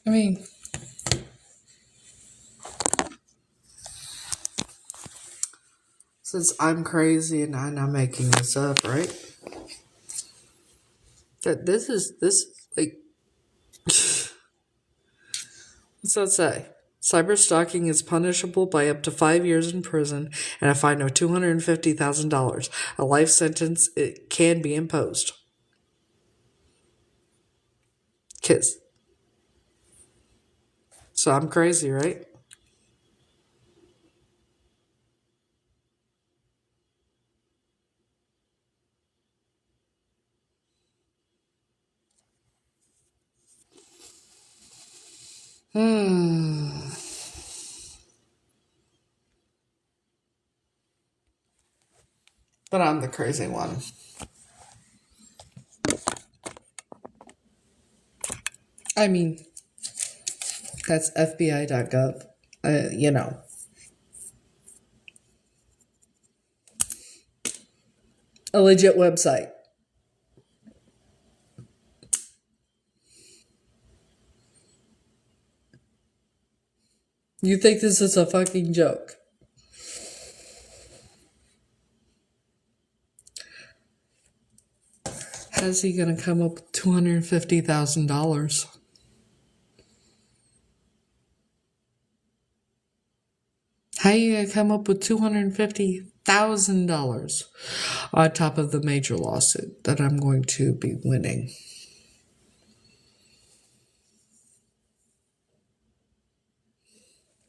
I mean, since I'm crazy and I'm not making this up, right? That this like what's that say? Cyber stalking is punishable by up to 5 years in prison and a fine of $250,000. A life sentence it can be imposed. Kiss. So I'm crazy, right? Hmm. But I'm the crazy one. I mean, that's FBI.gov. You know, a legit website. You think this is a fucking joke? How's he gonna come up with $250,000? How you gonna come up with $250,000 on top of the major lawsuit that I'm going to be winning?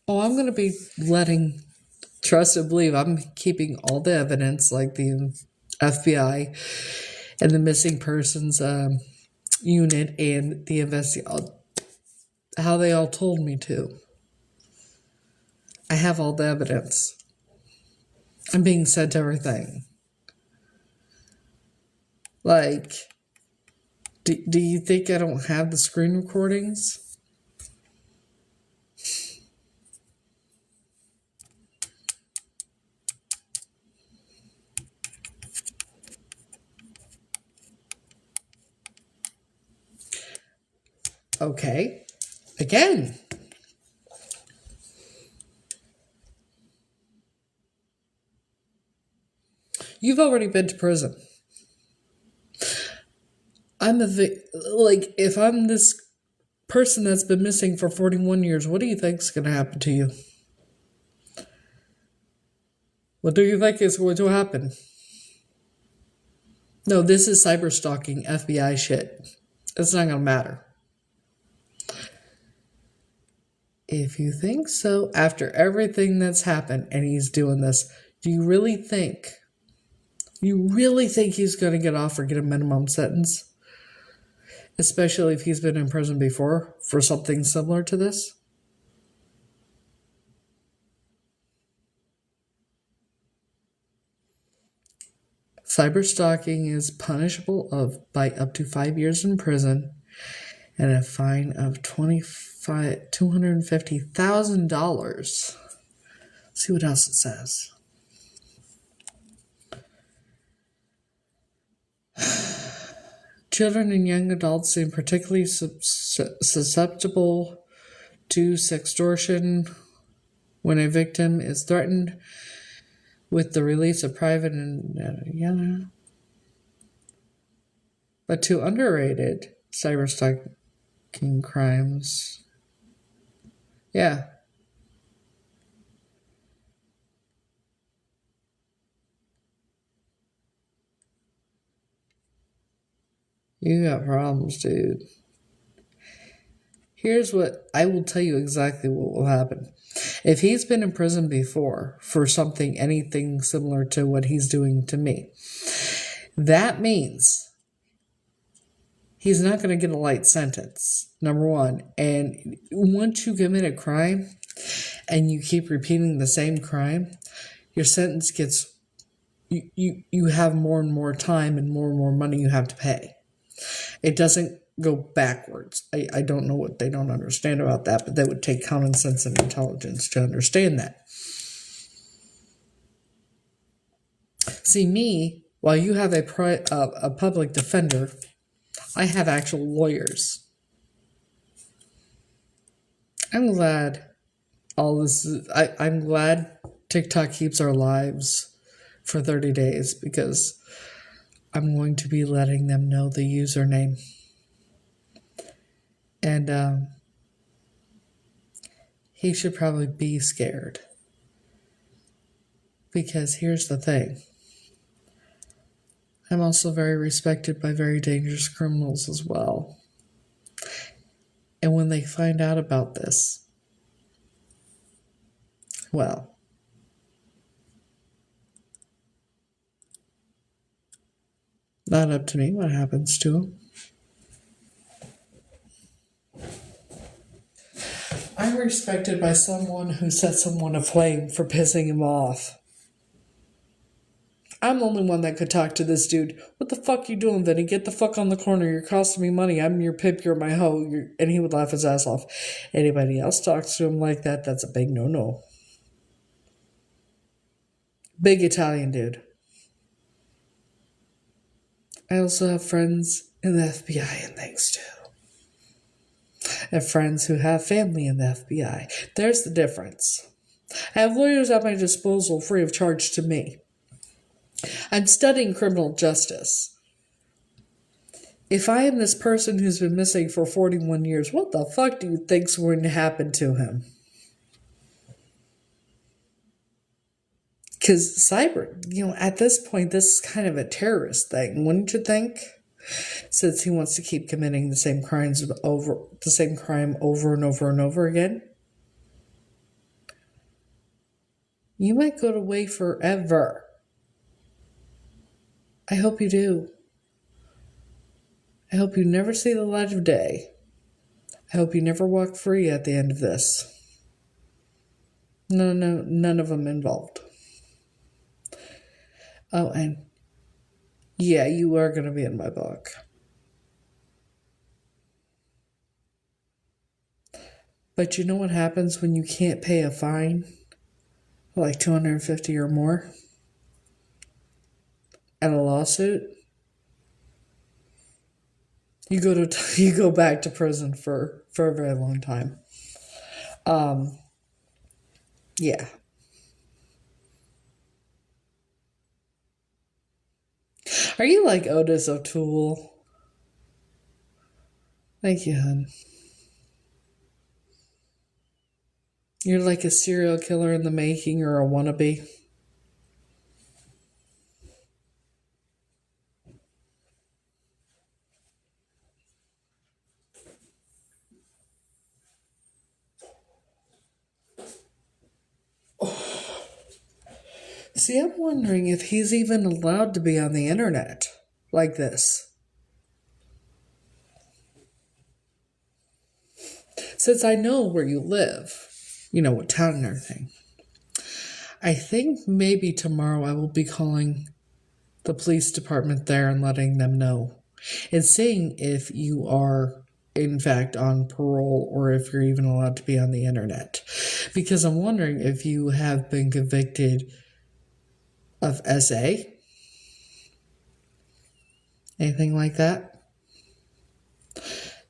Oh, I'm gonna be letting trust and believe. I'm keeping all the evidence, like the FBI and the missing persons unit and the how they all told me to. I have all the evidence. I'm being sent everything. Like, do you think I don't have the screen recordings? Okay. Again, you've already been to prison. Like, if I'm this person that's been missing for 41 years, what do you think's going to happen to you? What do you think is going to happen? No, this is cyber stalking, FBI shit. It's not going to matter. If you think so, after everything that's happened and he's doing this, do you really think he's going to get off or get a minimum sentence? Especially if he's been in prison before for something similar to this? Cyber stalking is punishable by up to 5 years in prison and a fine of $250,000. See what else it says. Children and young adults seem particularly susceptible to sextortion when a victim is threatened with the release of private and but to underrated cyberstalking crimes. Yeah. You got problems, dude. Here's what I will tell you exactly what will happen. If he's been in prison before for something, anything similar to what he's doing to me, that means he's not going to get a light sentence, number one. And once you commit a crime and you keep repeating the same crime, your sentence gets, you have more and more time and more money you have to pay. It doesn't go backwards. I don't know what they don't understand about that, but that would take common sense and intelligence to understand that. See, me, while you have a public defender, I have actual lawyers. I'm glad I'm glad TikTok keeps our lives for 30 days because I'm going to be letting them know the username. And he should probably be scared. Because here's the thing. I'm also very respected by very dangerous criminals as well. And when they find out about this, well, not up to me what happens to them. I'm respected by someone who set someone aflame for pissing him off. I'm the only one that could talk to this dude. What the fuck you doing, Vinny? Get the fuck on the corner. You're costing me money. I'm your pimp. You're my hoe. And he would laugh his ass off. Anybody else talks to him like that, that's a big no-no. Big Italian dude. I also have friends in the FBI and things too. And friends who have family in the FBI. There's the difference. I have lawyers at my disposal free of charge to me. I'm studying criminal justice. If I am this person who's been missing for 41 years, what the fuck do you think's going to happen to him? Because cyber, at this point, this is kind of a terrorist thing, wouldn't you think? Since he wants to keep committing the same crime over and over and over again. You might go away forever. I hope you do. I hope you never see the light of day. I hope you never walk free at the end of this. No, none of them involved. Oh, and yeah, you are going to be in my book. But you know what happens when you can't pay a fine? Like $250 or more? And a lawsuit? You go back to prison for a very long time. Yeah. Are you like Otis O'Toole? Thank you, hon. You're like a serial killer in the making or a wannabe? See, I'm wondering if he's even allowed to be on the internet like this. Since I know where you live, what town and everything, I think maybe tomorrow I will be calling the police department there and letting them know and seeing if you are in fact on parole or if you're even allowed to be on the internet. Because I'm wondering if you have been convicted of SA, anything like that.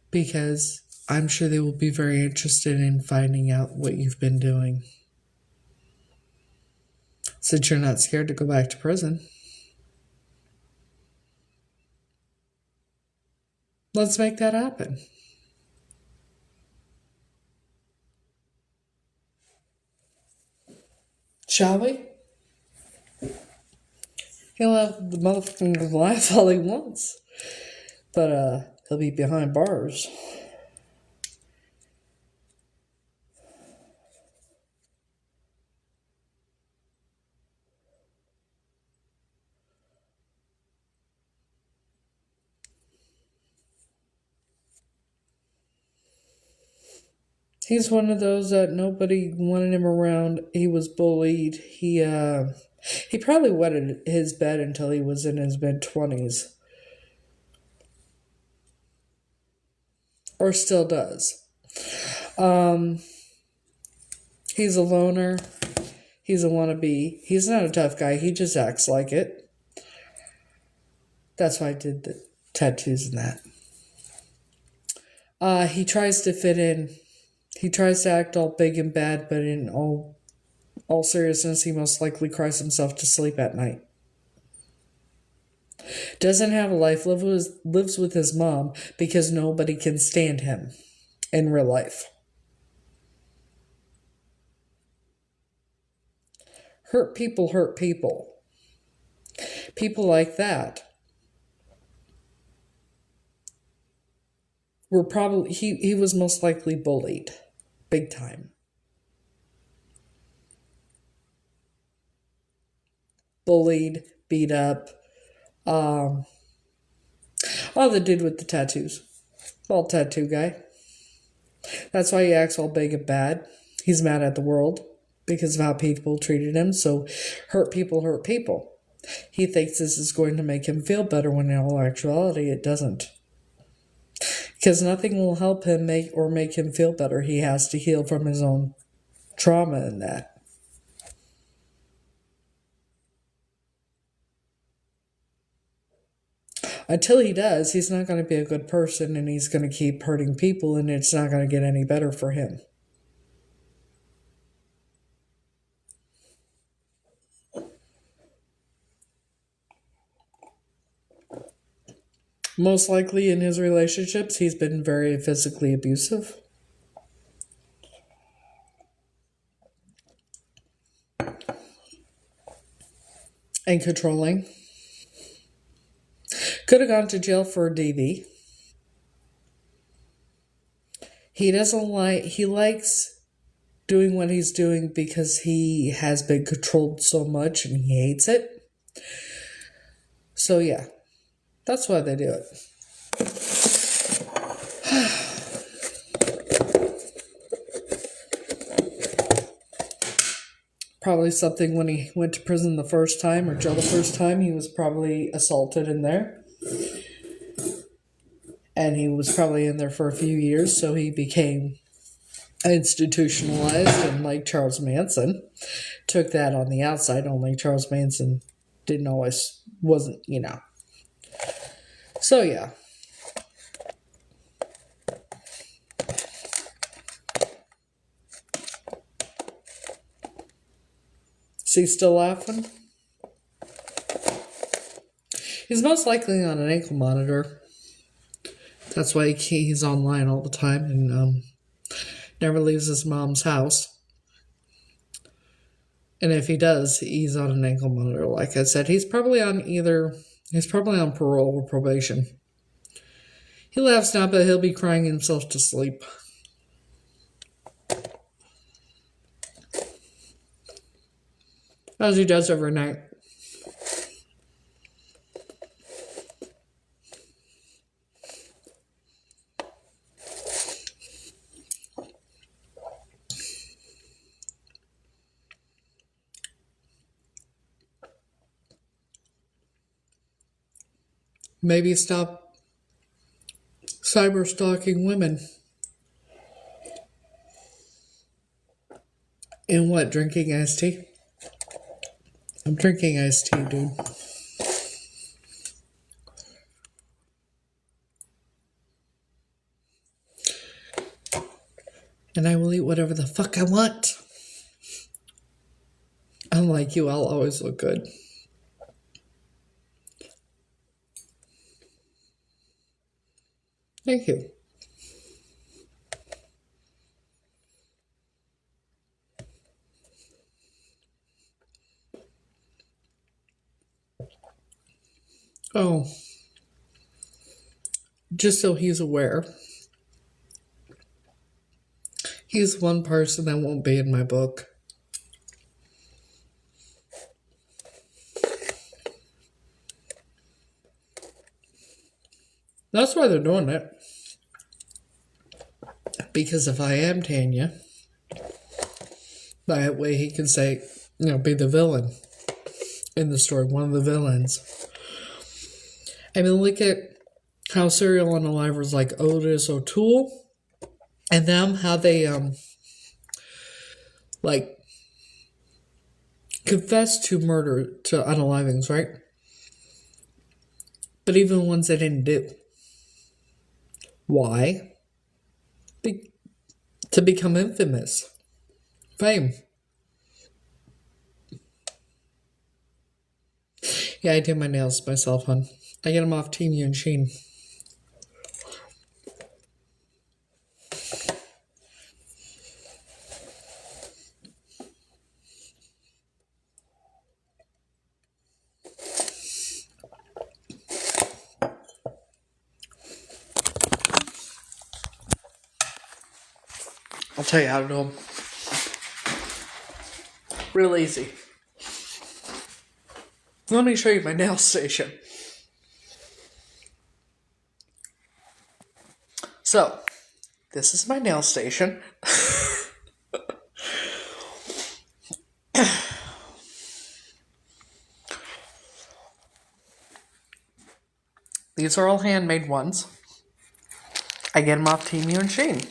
Because I'm sure they will be very interested in finding out what you've been doing. Since you're not scared to go back to prison. Let's make that happen. Shall we? He'll have the motherfucking life all he wants. But he'll be behind bars. He's one of those that nobody wanted him around. He was bullied. He probably wetted his bed until he was in his mid-20s. Or still does. He's a loner. He's a wannabe. He's not a tough guy. He just acts like it. That's why I did the tattoos and that. He tries to fit in. He tries to act all big and bad, but in all seriousness, he most likely cries himself to sleep at night. Doesn't have a life, lives with his mom because nobody can stand him in real life. Hurt people hurt people. People like that were probably, he was most likely bullied. Big time. Bullied, beat up. Oh, the dude with the tattoos. Bald tattoo guy. That's why he acts all big and bad. He's mad at the world because of how people treated him. So hurt people hurt people. He thinks this is going to make him feel better when in all actuality it doesn't. Because nothing will help him make him feel better. He has to heal from his own trauma and that. Until he does, he's not going to be a good person and he's going to keep hurting people and it's not going to get any better for him. Most likely in his relationships, he's been very physically abusive. And controlling. Could have gone to jail for a DV. He likes doing what he's doing because he has been controlled so much and he hates it. So yeah, that's why they do it. Probably something when he went to prison the first time or jail the first time, he was probably assaulted in there. And he was probably in there for a few years, so he became institutionalized, and like Charles Manson, took that on the outside, only Charles Manson wasn't. So yeah. Is he still laughing? He's most likely on an ankle monitor. That's why he's online all the time and never leaves his mom's house. And if he does, he's on an ankle monitor. Like I said, he's probably on parole or probation. He laughs now, but he'll be crying himself to sleep. As he does every night. Maybe stop cyber stalking women. And what, drinking iced tea? I'm drinking iced tea, dude. And I will eat whatever the fuck I want. Unlike you, I'll always look good. Thank you. Oh. Just so he's aware. He's one person that won't be in my book. That's why they're doing it. Because if I am Tanya, that way he can say, be the villain in the story, one of the villains. I mean, look at how Serial Unalivers like Otis O'Toole and them, how they, confess to murder, to unalivings, right? But even the ones they didn't do. Why? To become infamous. Fame. Yeah, I do my nails myself, hon. I get them off Temu and Sheen. I'll tell you how to do them. Real easy. Let me show you my nail station. So, this is my nail station. These are all handmade ones. I get them off Temu and Sheen.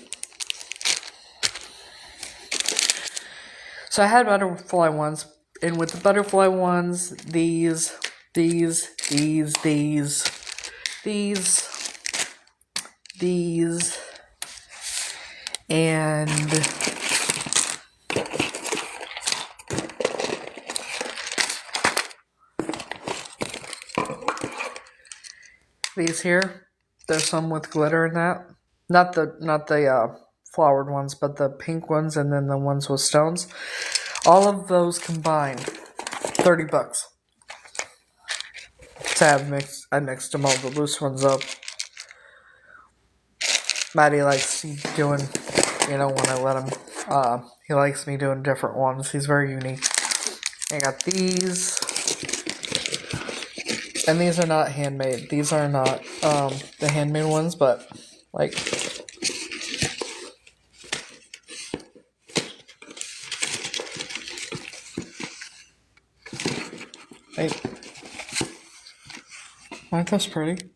So I had butterfly ones, and with the butterfly ones, these, and these here. There's some with glitter in that. Not the flowered ones, but the pink ones, and then the ones with stones. All of those combined, $30. So I mixed them all, the loose ones up. Maddie likes doing, when I let him, he likes me doing different ones. He's very unique. I got these. And these are not handmade. These are not, the handmade ones, but, hey. Aren't those pretty?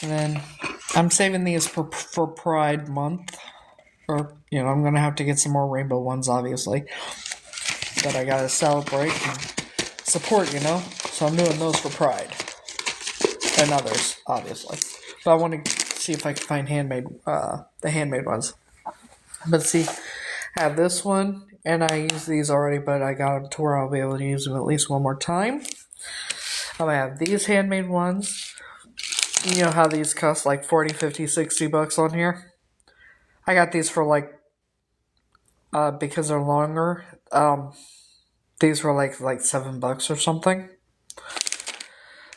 And then I'm saving these for Pride Month. Or, I'm going to have to get some more rainbow ones, obviously. But I got to celebrate and support, So I'm doing those for Pride. And others, obviously. But I want to see if I can find the handmade ones. But see, I have this one, and I use these already, but I got them to where I'll be able to use them at least one more time. I'm going to have these handmade ones. You know how these cost like 40, 50, 60 bucks on here? I got these for because they're longer, these were like $7 or something.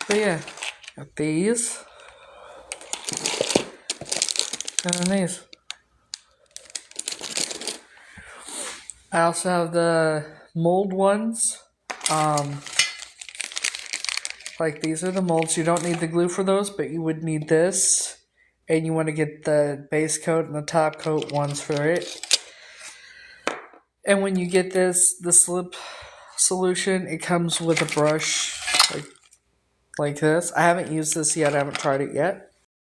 But yeah, got these. And then these. I also have the mold ones. These are the molds. You don't need the glue for those, but you would need this. And you want to get the base coat and the top coat ones for it. And when you get the slip solution, it comes with a brush like this. I haven't used this yet. I haven't tried it yet.